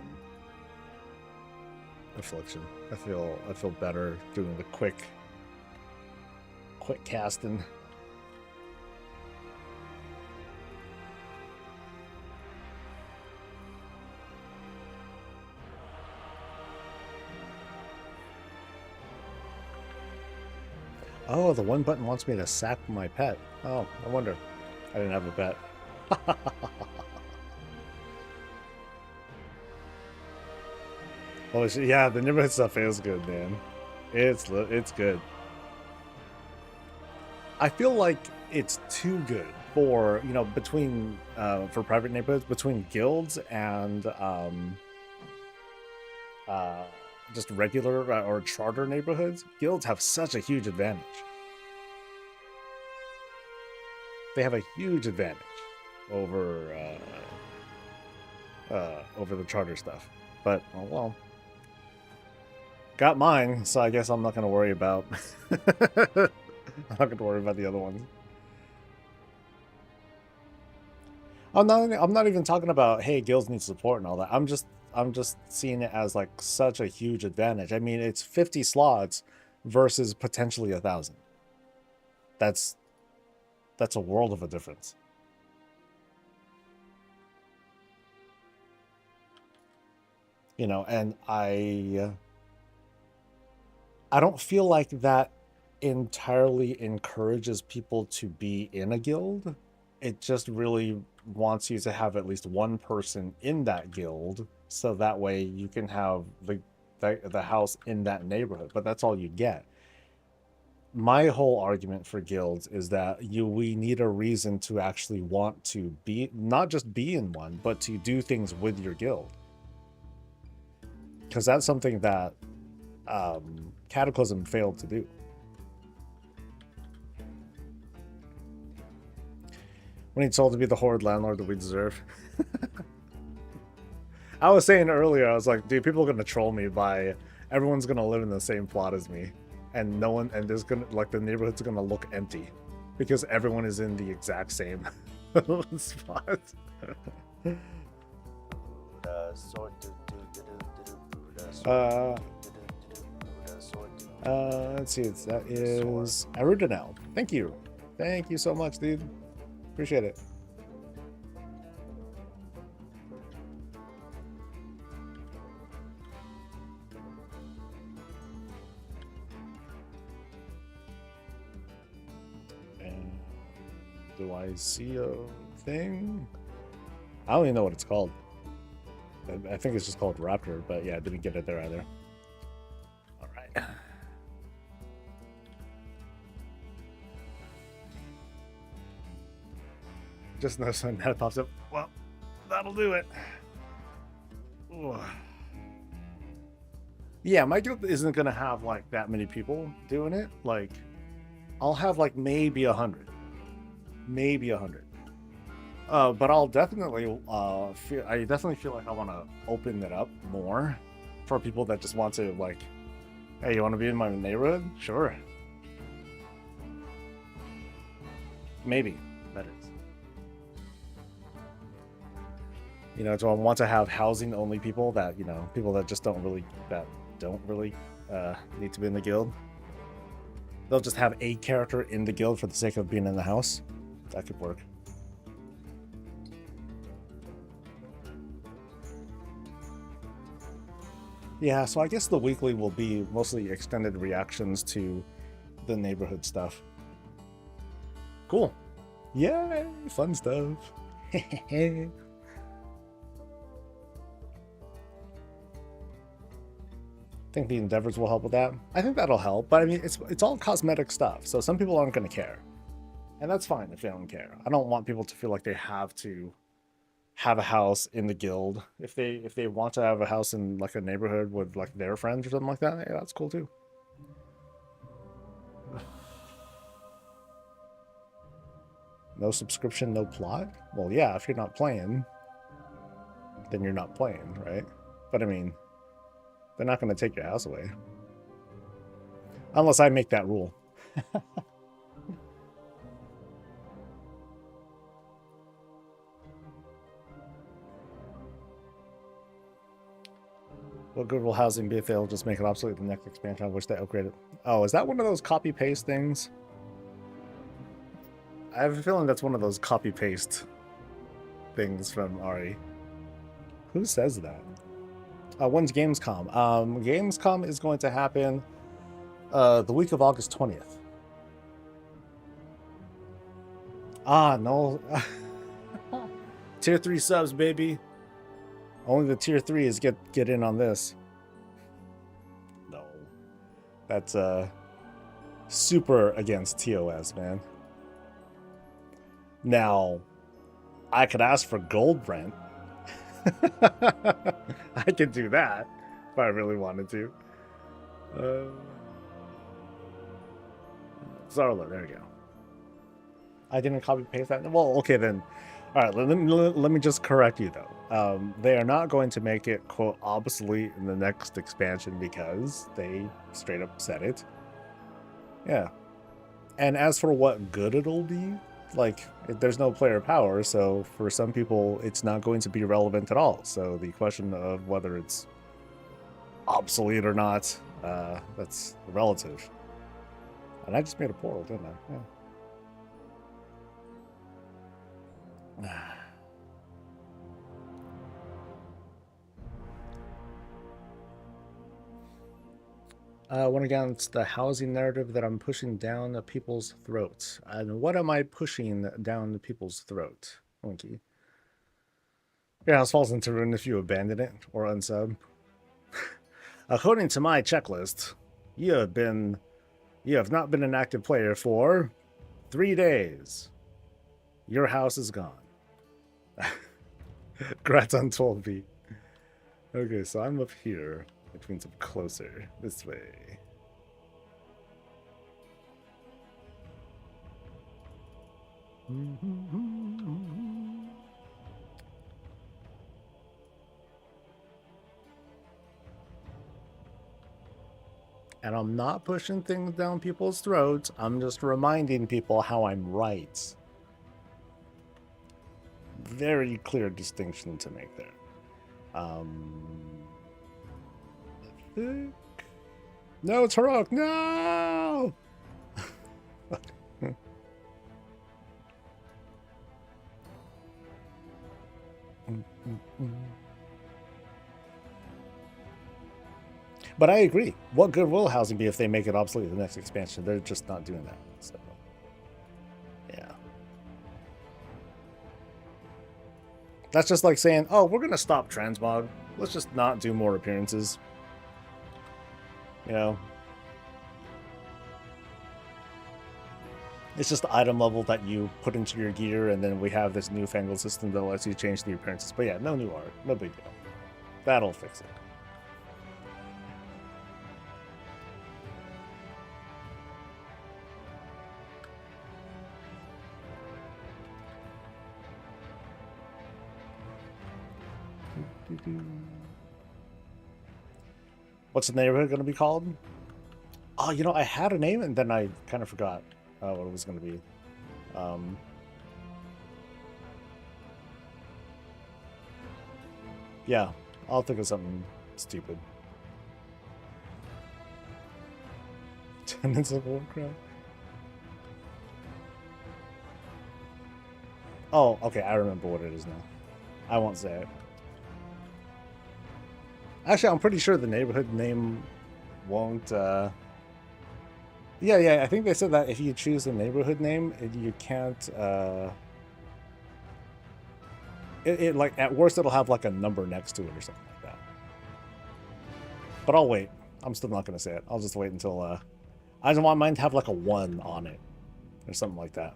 affliction. I feel better doing the quick casting. Oh, the one button wants me to sack my pet. Oh, I wonder. I didn't have a pet. Holy shit, yeah, the neighborhood stuff is good, man. It's good. I feel like it's too good for, you know, between for private neighborhoods, between guilds and just regular or charter neighborhoods. Guilds have such a huge advantage. They have a huge advantage over over the charter stuff. But oh well. Got mine, so I guess I'm not going to worry about I'm not going to worry about the other ones. I'm not even talking about, hey, guilds need support and all that. I'm just seeing it as like such a huge advantage. I mean, it's 50 slots versus potentially 1,000. That's a world of a difference. You know, and I don't feel like that entirely encourages people to be in a guild. It just really wants you to have at least one person in that guild, so that way you can have the house in that neighborhood. But that's all you get. My whole argument for guilds is that we need a reason to actually want to be, not just be in one, but to do things with your guild. Because that's something that Cataclysm failed to do. We need Soul to be the horrid landlord that we deserve. I was saying earlier, I was like, dude, people are gonna troll me by everyone's gonna live in the same plot as me, and no one, and there's gonna, like, the neighborhood's gonna look empty because everyone is in the exact same spot. Let's see, that is Arudinel. Thank you so much, dude. Appreciate it. And do I see a thing? I don't even know what it's called. I think it's just called Raptor, but yeah, I didn't get it there either. All right. Just noticed when that pops up. Well, that'll do it. Ugh. Yeah, my guild isn't gonna have like that many people doing it. Like, I'll have like maybe 100, maybe 100. But I'll definitely I definitely feel like I want to open it up more for people that just want to, like, hey, you want to be in my neighborhood? Sure. Maybe that is. You know, do I want to have housing only people that, you know, people that just don't really need to be in the guild? They'll just have a character in the guild for the sake of being in the house. That could work. Yeah, so I guess the weekly will be mostly extended reactions to the neighborhood stuff. Cool. Yay, fun stuff. Think the endeavors will help with that. I think that'll help, but I mean, it's all cosmetic stuff, so some people aren't going to care, and that's fine if they don't care. I don't want people to feel like they have to have a house in the guild. If they want to have a house in like a neighborhood with like their friends or something like that, yeah, that's cool too. No subscription, no plot? Well, yeah, if you're not playing, then you're not playing, right? But I mean, they're not going to take your house away. Unless I make that rule. What good will housing be if they'll just make it obsolete in the next expansion? I wish they upgraded. Oh, is that one of those copy-paste things? I have a feeling that's one of those copy-paste things from Ari. Who says that? When's Gamescom? Gamescom is going to happen the week of August 20th. Ah, no. Tier 3 subs, baby. Only the tier 3s get in on this. No. That's super against TOS, man. Now, I could ask for gold rent. I could do that if I really wanted to. Zarla, there you go. I didn't copy paste that. Well, okay then. All right, let me just correct you though. They are not going to make it quote obsolete in the next expansion because they straight up said it. Yeah. And as for what good it'll be, like there's no player power, so for some people it's not going to be relevant at all. So the question of whether it's obsolete or not, that's relative. And I just made a portal, didn't I? Yeah. Went against the housing narrative that I'm pushing down the people's throats. And what am I pushing down the people's throat? Winky. Your house falls into ruin if you abandon it or unsub. According to my checklist, you have not been an active player for 3 days. Your house is gone. Grats untold B. Okay, so I'm up here, which means I'm closer. This way. And I'm not pushing things down people's throats. I'm just reminding people how I'm right. Very clear distinction to make there. No, it's Heroic. No! But I agree. What good will housing be if they make it obsolete in the next expansion? They're just not doing that. So, yeah. That's just like saying, oh, we're going to stop transmog. Let's just not do more appearances. You know? It's just the item level that you put into your gear, and then we have this newfangled system that lets you change the appearances. But yeah, no new art. No big deal. That'll fix it. What's the neighborhood going to be called? Oh, you know, I had a name and then I kind of forgot what it was going to be. Yeah, I'll think of something stupid. Tenants of Warcraft. Oh, okay, I remember what it is now. I won't say it. Actually, I'm pretty sure the neighborhood name won't, yeah, I think they said that if you choose a neighborhood name, you can't, it, like, at worst, it'll have, like, a number next to it or something like that. But I'll wait. I'm still not going to say it. I'll just wait until, I just want mine to have, like, a 1 on it. Or something like that.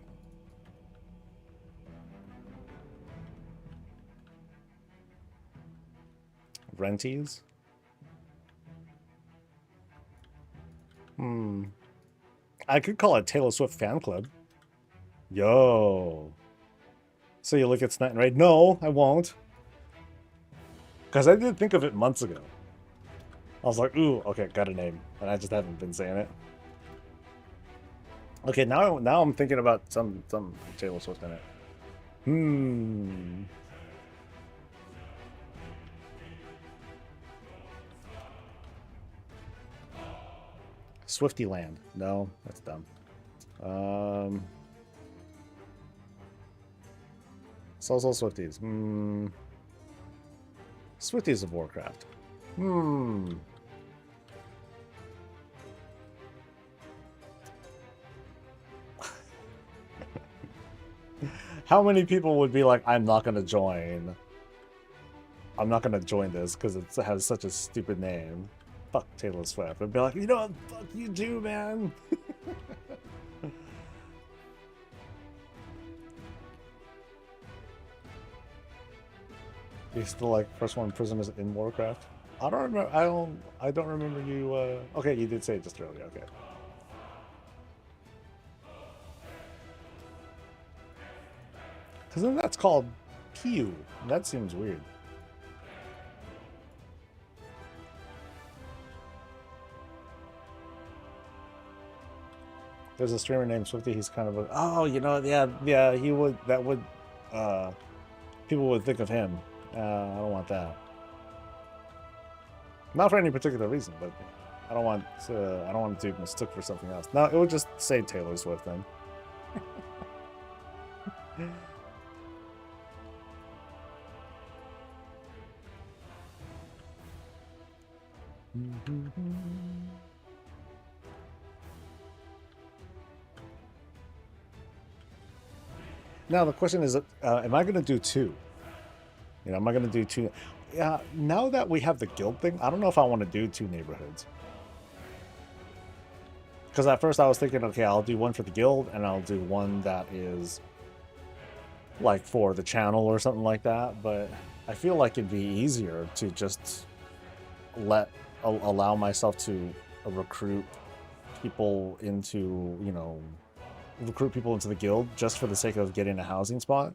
Renties? I could call it Taylor Swift Fan Club. Yo. So you look at Snap and Raid? No, I won't. Because I did think of it months ago. I was like, ooh, okay, got a name. And I just haven't been saying it. Okay, now I'm thinking about some Taylor Swift in it. Swifty Land. No, that's dumb. So Swifties. Swifties of Warcraft. How many people would be like, I'm not gonna join. I'm not gonna join this because it has such a stupid name. Fuck Taylor Swift. I'd be like, you know what? Fuck you do, man. You still like first one prisoners in Warcraft? I don't remember. I don't remember you. Okay, you did say it just earlier. Okay. Because then that's called Pew. That seems weird. There's a streamer named Swifty. He's kind of a, oh, you know, yeah, he would, that would, people would think of him. I don't want that. Not for any particular reason, but I don't want it to be mistook for something else. No, it would just say Taylor Swift then. Now the question is, am I going to do 2? You know, am I going to do 2? Yeah. Now that we have the guild thing, I don't know if I want to do 2 neighborhoods. Because at first I was thinking, okay, I'll do 1 for the guild, and I'll do 1 that is like for the channel or something like that. But I feel like it'd be easier to just allow myself to recruit people into, you know, recruit people into the guild just for the sake of getting a housing spot.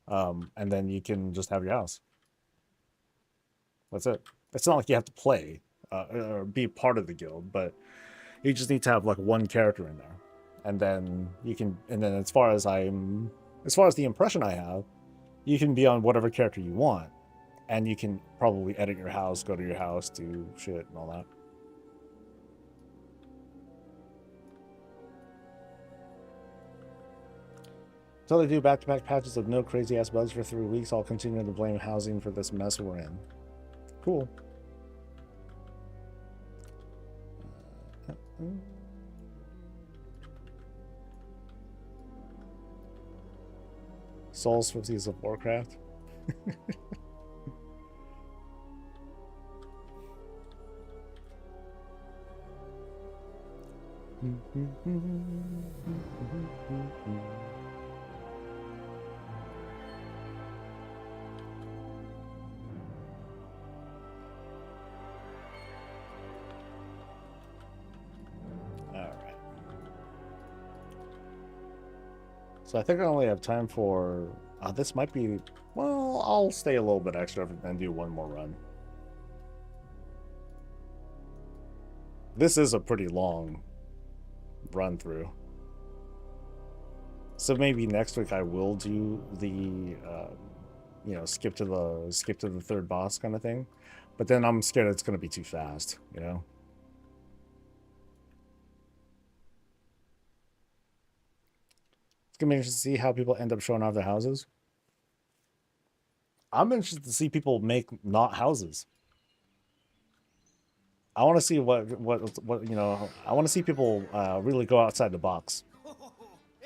And then you can just have your house. That's it. It's not like you have to play or be part of the guild, but you just need to have like 1 character in there. And then you can, and then as far as the impression I have, you can be on whatever character you want. And you can probably edit your house, go to your house, do shit and all that. So they do back-to-back patches of no crazy-ass bugs for 3 weeks. I'll continue to blame housing for this mess we're in. Cool. Soul Swifties of Warcraft. Alright. So I think I only have time for... this might be... Well, I'll stay a little bit extra and do 1 more run. This is a pretty long run through. So maybe next week I will do the you know, skip to the third boss kind of thing. But then I'm scared it's gonna be too fast, you know. It's gonna be interesting to see how people end up showing off their houses. I'm interested to see people make not houses. I want to see what you know. I want to see people really go outside the box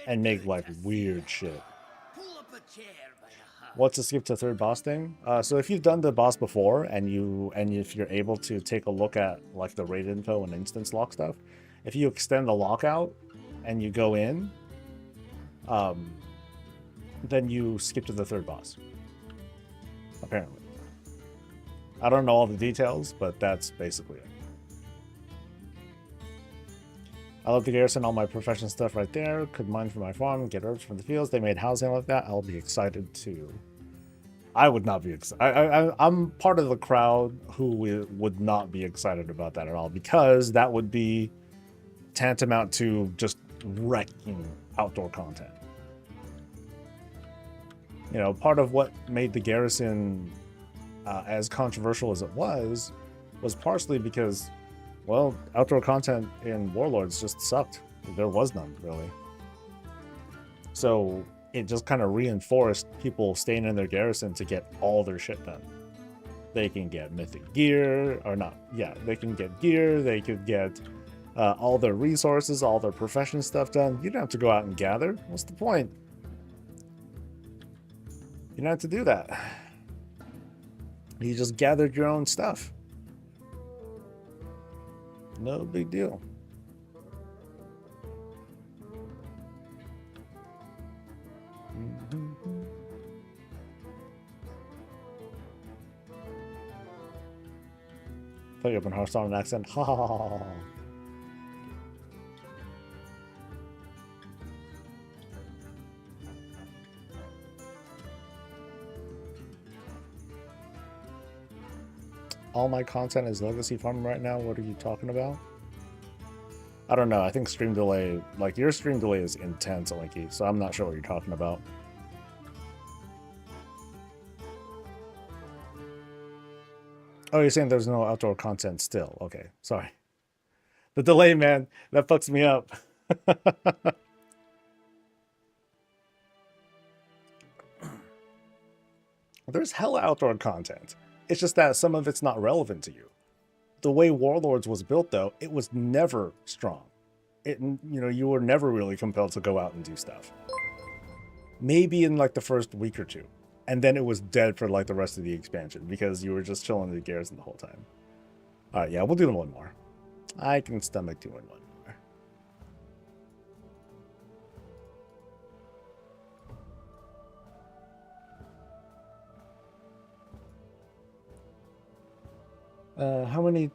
and make like weird shit. What's the skip to third boss thing? So if you've done the boss before and if you're able to take a look at like the raid info and instance lock stuff, if you extend the lockout and you go in, then you skip to the third boss. Apparently, I don't know all the details, but that's basically it. I love the garrison, all my profession stuff right there. Could mine from my farm, get herbs from the fields. They made housing like that. I'll be excited too. I would not be excited. I'm part of the crowd who would not be excited about that at all, because that would be tantamount to just wrecking outdoor content. You know, part of what made the garrison as controversial as it was partially because, well, outdoor content in Warlords just sucked. There was none, really. So it just kind of reinforced people staying in their garrison to get all their shit done. They can get mythic gear, or not, yeah, they can get gear, they could get all their resources, all their profession stuff done. You don't have to go out and gather. What's the point? You don't have to do that. You just gathered your own stuff. No big deal. Thought you opened Hearthstone accent. Ha ha ha ha. All my content is legacy farming right now. What are you talking about? I don't know. I think stream delay, like your stream delay is intense, Linky, so I'm not sure what you're talking about. Oh, you're saying there's no outdoor content still. Okay, sorry. The delay, man, that fucks me up. There's hella outdoor content. It's just that some of it's not relevant to you. The way Warlords was built, though, it was never strong. You were never really compelled to go out and do stuff. Maybe in like the first week or two. And then it was dead for like the rest of the expansion because you were just chilling in the garrison the whole time. All right, yeah, we'll do one more. I can stomach doing one more. How many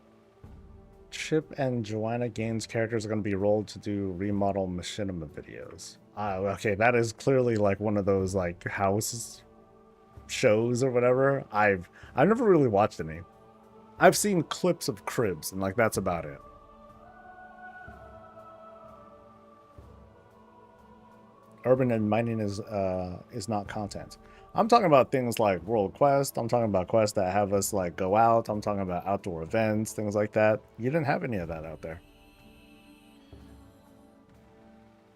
Chip and Joanna Gaines characters are going to be rolled to do remodel machinima videos? Okay, that is clearly like one of those like house shows or whatever. I've never really watched any. I've seen clips of cribs and like that's about it. Urban and mining is not content. I'm talking about things like World Quest. I'm talking about quests that have us like go out. I'm talking about outdoor events, things like that. You didn't have any of that out there.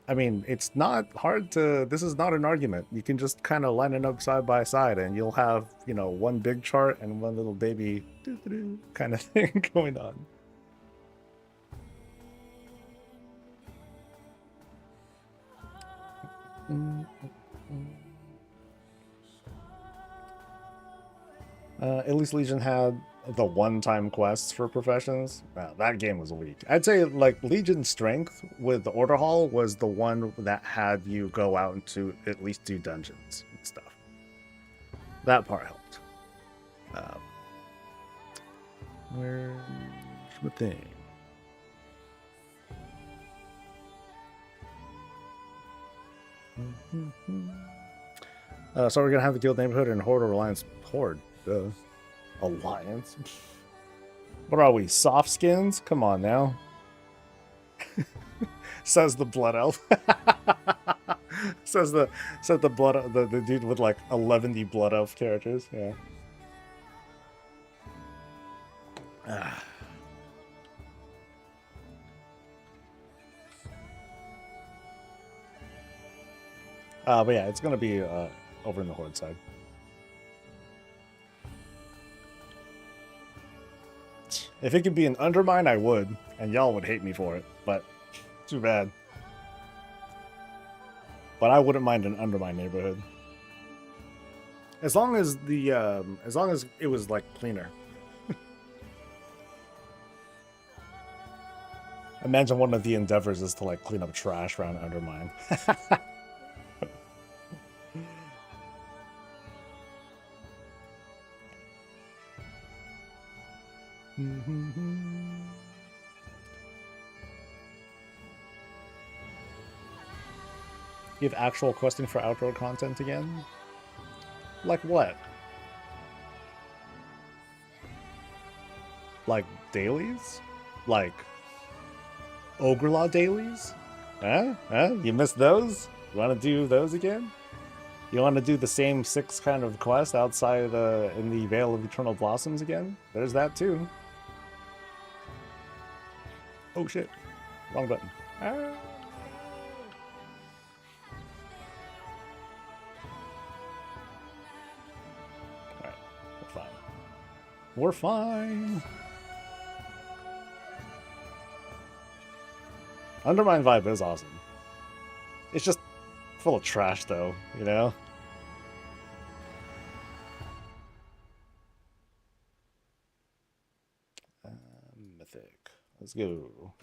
I mean, it's not hard to, this is not an argument. You can just kind of line it up side by side and you'll have, you know, one big chart and one little baby kind of thing going on. At least Legion had the one-time quests for professions. Wow, that game was weak. I'd say like Legion's strength with the Order Hall was the one that had you go out into at least do dungeons and stuff. That part helped. Where's the thing? So we're gonna have the guild neighborhood and Horde or Alliance Horde. Alliance. What are we? Soft skins? Come on now. Says the blood elf. says the blood the dude with like 11 blood elf characters. Yeah. But yeah, it's gonna be over in the Horde side. If it could be an Undermine, I would, and y'all would hate me for it, but too bad. But I wouldn't mind an Undermine neighborhood. As long as it was like cleaner. Imagine one of the endeavors is to like clean up trash around Undermine. You have actual questing for outdoor content again? Like what? Like dailies? Like Ogre Law dailies? Huh? You missed those? You want to do those again? You want to do the same 6 kind of quest outside in the Vale of Eternal Blossoms again? There's that too. Oh shit. Wrong button. Ah. Alright, we're fine. We're fine. Undermine vibe is awesome. It's just full of trash though, you know? Mythic. Let's go.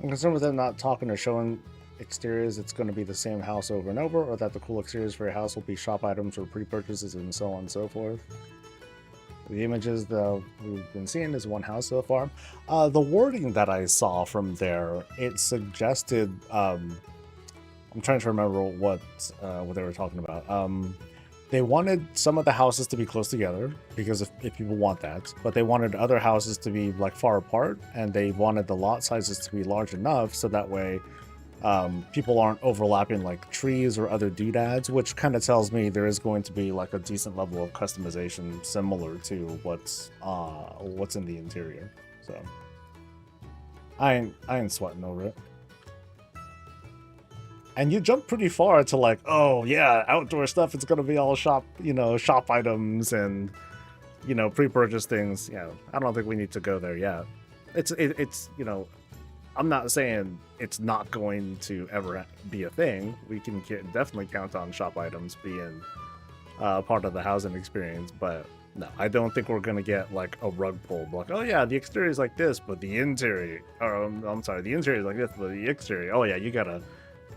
I'm concerned with them not talking or showing exteriors. It's going to be the same house over and over, or that the cool exteriors for your house will be shop items or pre-purchases and so on and so forth. The images that we've been seeing is one house so far. The wording that I saw from there, it suggested. I'm trying to remember what they were talking about. They wanted some of the houses to be close together because if people want that, but they wanted other houses to be like far apart, and they wanted the lot sizes to be large enough so that way people aren't overlapping like trees or other doodads, which kind of tells me there is going to be like a decent level of customization similar to what's in the interior. So I ain't sweating over it. And you jump pretty far to like, oh yeah, outdoor stuff. It's gonna be all shop items and pre-purchase things. Yeah, I don't think we need to go there yet. It's I'm not saying it's not going to ever be a thing. We can definitely count on shop items being part of the housing experience, but no, I don't think we're gonna get like a rug pull. Like, oh yeah, the exterior is like this, but the interior, I'm sorry, the interior is like this, but the exterior, oh yeah, you gotta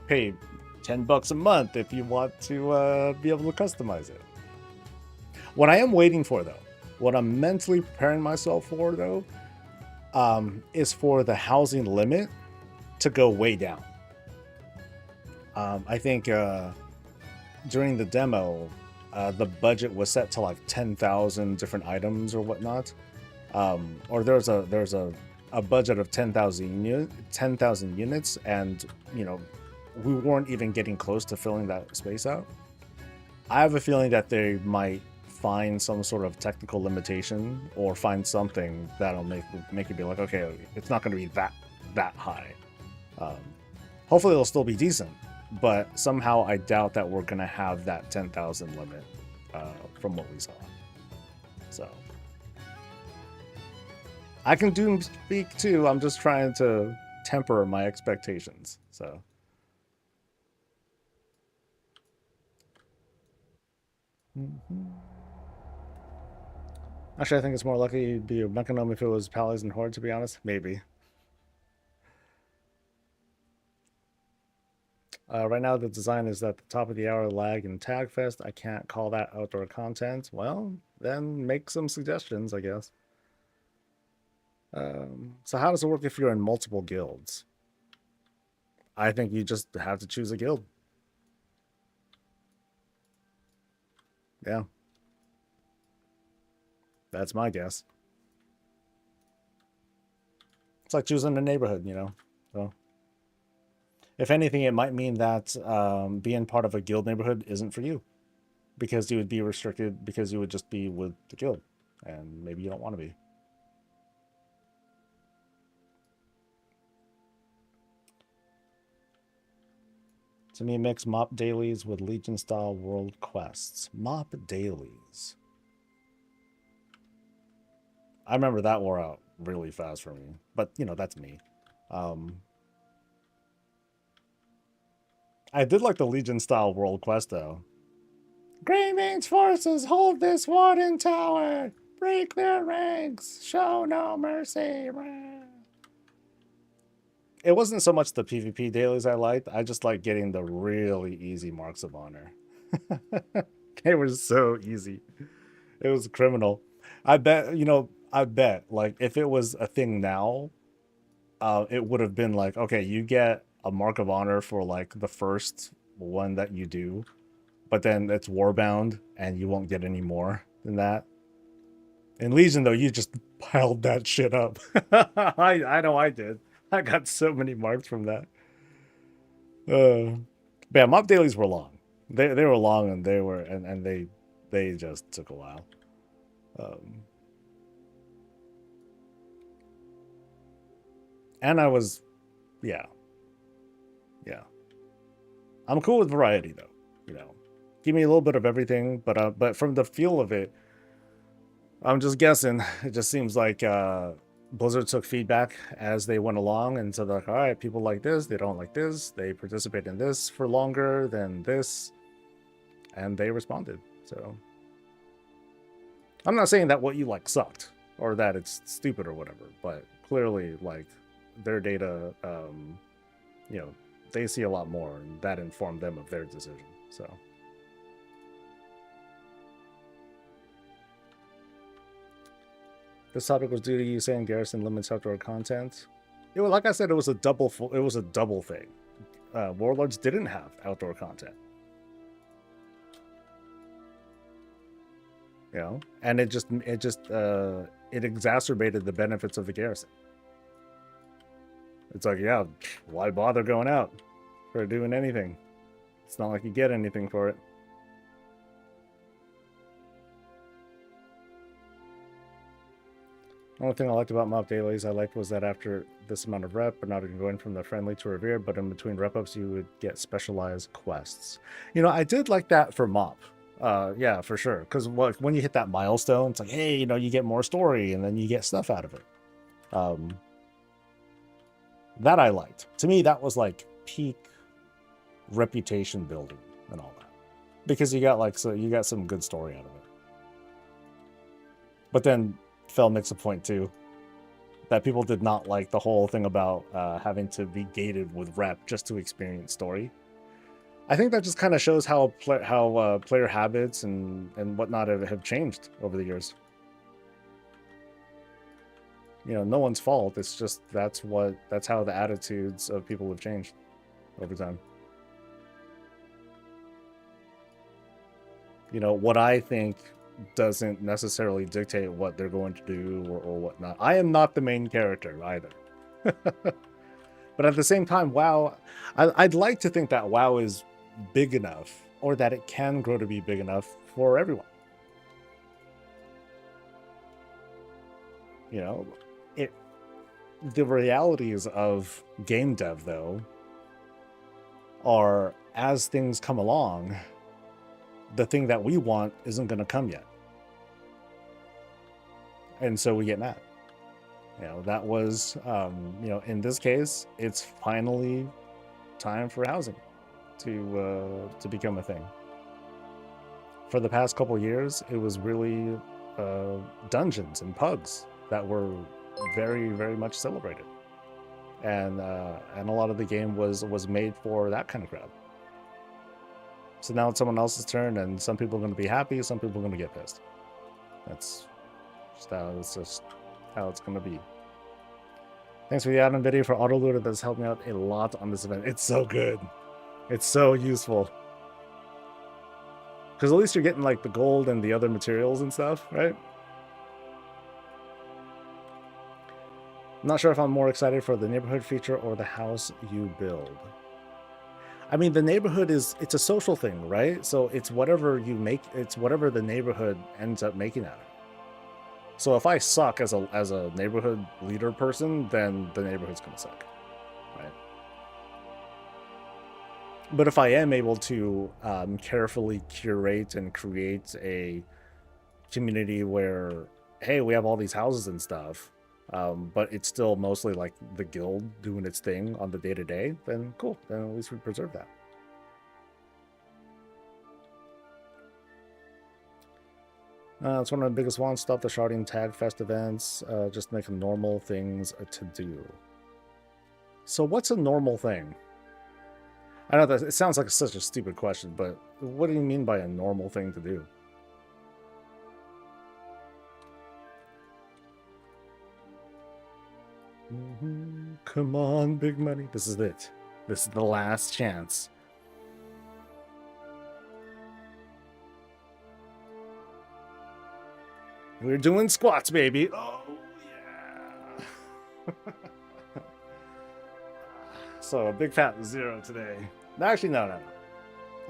pay $10 a month if you want to be able to customize it. What I am waiting for though, what I'm mentally preparing myself for though, is for the housing limit to go way down. I think during the demo, the budget was set to like 10,000 different items or whatnot, or there's a budget of 10,000 units, and we weren't even getting close to filling that space out. I have a feeling that they might find some sort of technical limitation or find something that'll make it be like, okay, it's not going to be that high. Hopefully it'll still be decent, but somehow I doubt that we're going to have that 10,000 limit from what we saw. So I can doom speak too. I'm just trying to temper my expectations. So actually, I think it's more likely you'd be a Mechanom if it was Pallies and Horde, to be honest. Maybe. Right now, the design is at the top of the hour lag and tag fest. I can't call that outdoor content. Well, then make some suggestions, I guess. So how does it work if you're in multiple guilds? I think you just have to choose a guild. Yeah, that's my guess. It's like choosing a neighborhood, you know. So, if anything, it might mean that being part of a guild neighborhood isn't for you because you would be restricted because you would just be with the guild, and maybe you don't want to be. To me, mix mop dailies with Legion style world quests. Mop dailies. I remember that wore out really fast for me, but you know, that's me. Um, I did like the Legion style world quest though. Greymane forces hold this warden tower. Break their ranks. Show no mercy. It wasn't so much the PvP dailies I liked. I just like getting the really easy marks of honor. They were so easy. It was criminal. I bet, you know, I bet like if it was a thing now, it would have been like, okay, you get a mark of honor for like the first one that you do, but then it's warbound and you won't get any more than that. In Legion though, you just piled that shit up. I know I did. I got so many marks from that. But yeah, mob dailies were long. They were long and they just took a while. Um, and I was, yeah, yeah. I'm cool with variety though. You know, give me a little bit of everything, but from the feel of it, I'm just guessing. It just seems like Blizzard took feedback as they went along, and so they're like, all right, people like this, they don't like this, they participate in this for longer than this, and they responded. So I'm not saying that what you like sucked or that it's stupid or whatever, but clearly, like their data, you know, they see a lot more, and that informed them of their decision. So. This topic was due to you saying Garrison limits outdoor content. It was, like I said, it was a double. It was a double thing. Warlords didn't have outdoor content, you know, and it exacerbated the benefits of the garrison. It's like, yeah, why bother going out for doing anything? It's not like you get anything for it. The only thing I liked about mob dailies was that after this amount of rep, but not even going from the friendly to revered, but in between rep ups, you would get specialized quests. You know, I did like that for mob. Yeah, for sure. Because when you hit that milestone, it's like, hey, you know, you get more story, and then you get stuff out of it. That I liked. To me, that was like peak reputation building and all that, because you got some good story out of it. But then Fell makes a point too that people did not like the whole thing about having to be gated with rep just to experience story. I think that just kind of shows how player habits and whatnot have changed over the years. You know, no one's fault. It's just that's how the attitudes of people have changed over time. You know, what I think doesn't necessarily dictate what they're going to do or whatnot. I am not the main character either. But at the same time, WoW, I'd like to think that WoW is big enough, or that it can grow to be big enough for everyone. You know, the realities of game dev, though, are as things come along, the thing that we want isn't going to come yet. And so we get mad. You know, that was, you know, in this case, it's finally time for housing to become a thing. For the past couple years, it was really dungeons and pugs that were very, very much celebrated, and a lot of the game was made for that kind of crowd. So now it's someone else's turn, and some people are going to be happy, some people are going to get pissed. That's just how it's going to be. Thanks for the add-on video for autolooter. That's helped me out a lot on this event. It's so good. It's so useful. Because at least you're getting like the gold and the other materials and stuff, right? I'm not sure if I'm more excited for the neighborhood feature or the house you build. I mean, the neighborhood it's a social thing, right? So it's whatever you make, it's whatever the neighborhood ends up making out of it. So if I suck as a neighborhood leader person, then the neighborhood's gonna suck, right? But if I am able to carefully curate and create a community where, hey, we have all these houses and stuff, but it's still mostly like the guild doing its thing on the day-to-day, then cool. Then at least we preserve that. It's one of the biggest ones. Stop the sharding tag fest events. Just make normal things to do. So what's a normal thing? I know that it sounds like such a stupid question, but what do you mean by a normal thing to do? Come on, big money. This is it. This is the last chance. We're doing squats, baby. Oh, yeah. So, a big fat 0 today. Actually, no.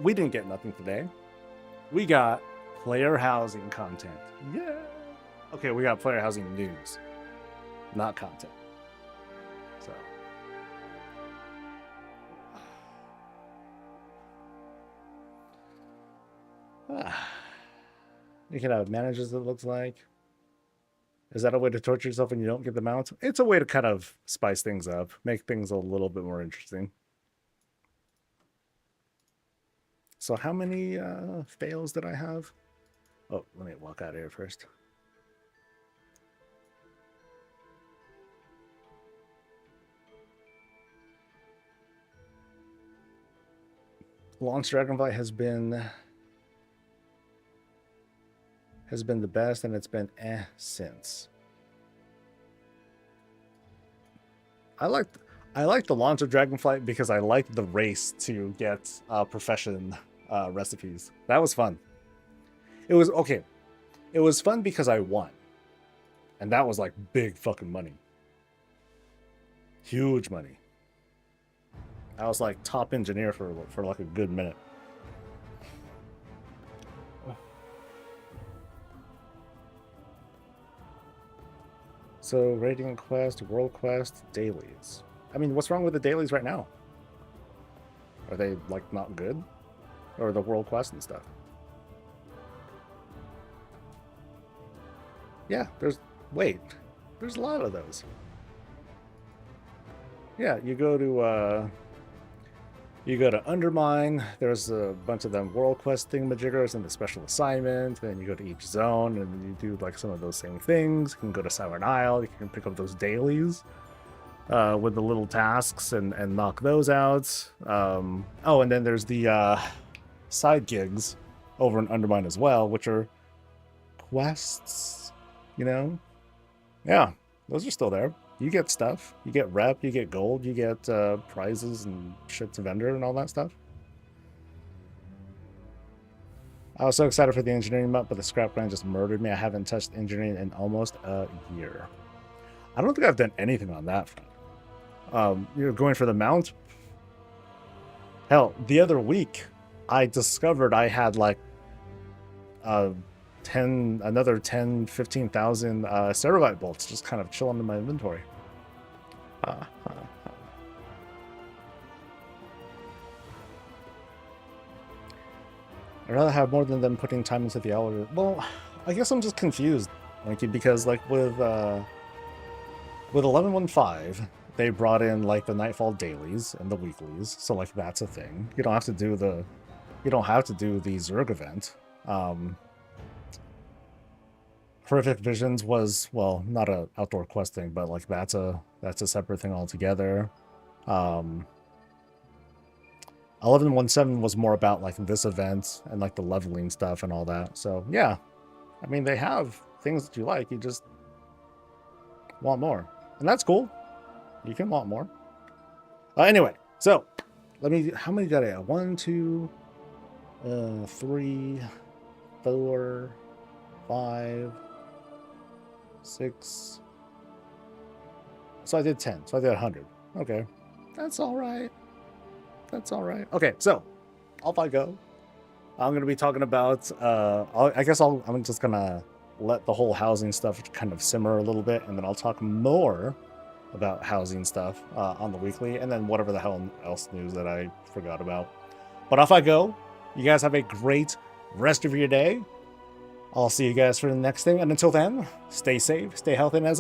We didn't get nothing today. We got player housing content. Yeah. Okay, we got player housing news, not content. So. You can have managers, it looks like. Is that a way to torture yourself when you don't get the mount? It's a way to kind of spice things up, make things a little bit more interesting. So how many fails did I have? Oh, let me walk out of here first. Launch Dragonflight has been the best, and it's been since. I like the launch of Dragonflight because I liked the race to get profession recipes. That was fun. It was okay. It was fun because I won, and that was like big fucking money, huge money. I was like top engineer for like a good minute. So Radiant Quest, World Quest, dailies. I mean, what's wrong with the dailies right now? Are they like not good? Or the World Quest and stuff? Yeah, there's a lot of those. Yeah, you go to Undermine. There's a bunch of them World Quest thingamajiggers and the special assignment. Then you go to each zone and you do like some of those same things. You can go to Silent Isle. You can pick up those dailies with the little tasks and knock those out. Oh, and then there's the side gigs over in Undermine as well, which are quests, you know? Yeah, those are still there. You get stuff. You get rep, you get gold, you get prizes and shit to vendor and all that stuff. I was so excited for the engineering map, but the scrap grind just murdered me. I haven't touched engineering in almost a year. I don't think I've done anything on that front. You're going for the mount? Hell, the other week, I discovered I had like another 10, 15,000 Cerebite bolts just kind of chilling in my inventory. I'd rather have more than them putting time into the hour. Well, I guess I'm just confused, like, because like with 11.15, they brought in like the Nightfall dailies and the weeklies, so like that's a thing. You don't have to do the Zerg event. Horrific Visions was, well, not a outdoor quest thing, but like that's a separate thing altogether. 11.17 was more about like this event and like the leveling stuff and all that. So yeah, I mean they have things that you like. You just want more, and that's cool. You can want more. Anyway, so let me. How many did I have? 1, 2, 3, 4, 5, 6. So I did 10. So I did 100. Okay. That's all right. That's all right. Okay, so off I go. I'm going to be talking about, I'm just going to let the whole housing stuff kind of simmer a little bit, and then I'll talk more about housing stuff on the weekly, and then whatever the hell else news that I forgot about. But off I go. You guys have a great rest of your day. I'll see you guys for the next thing, and until then, stay safe, stay healthy, and as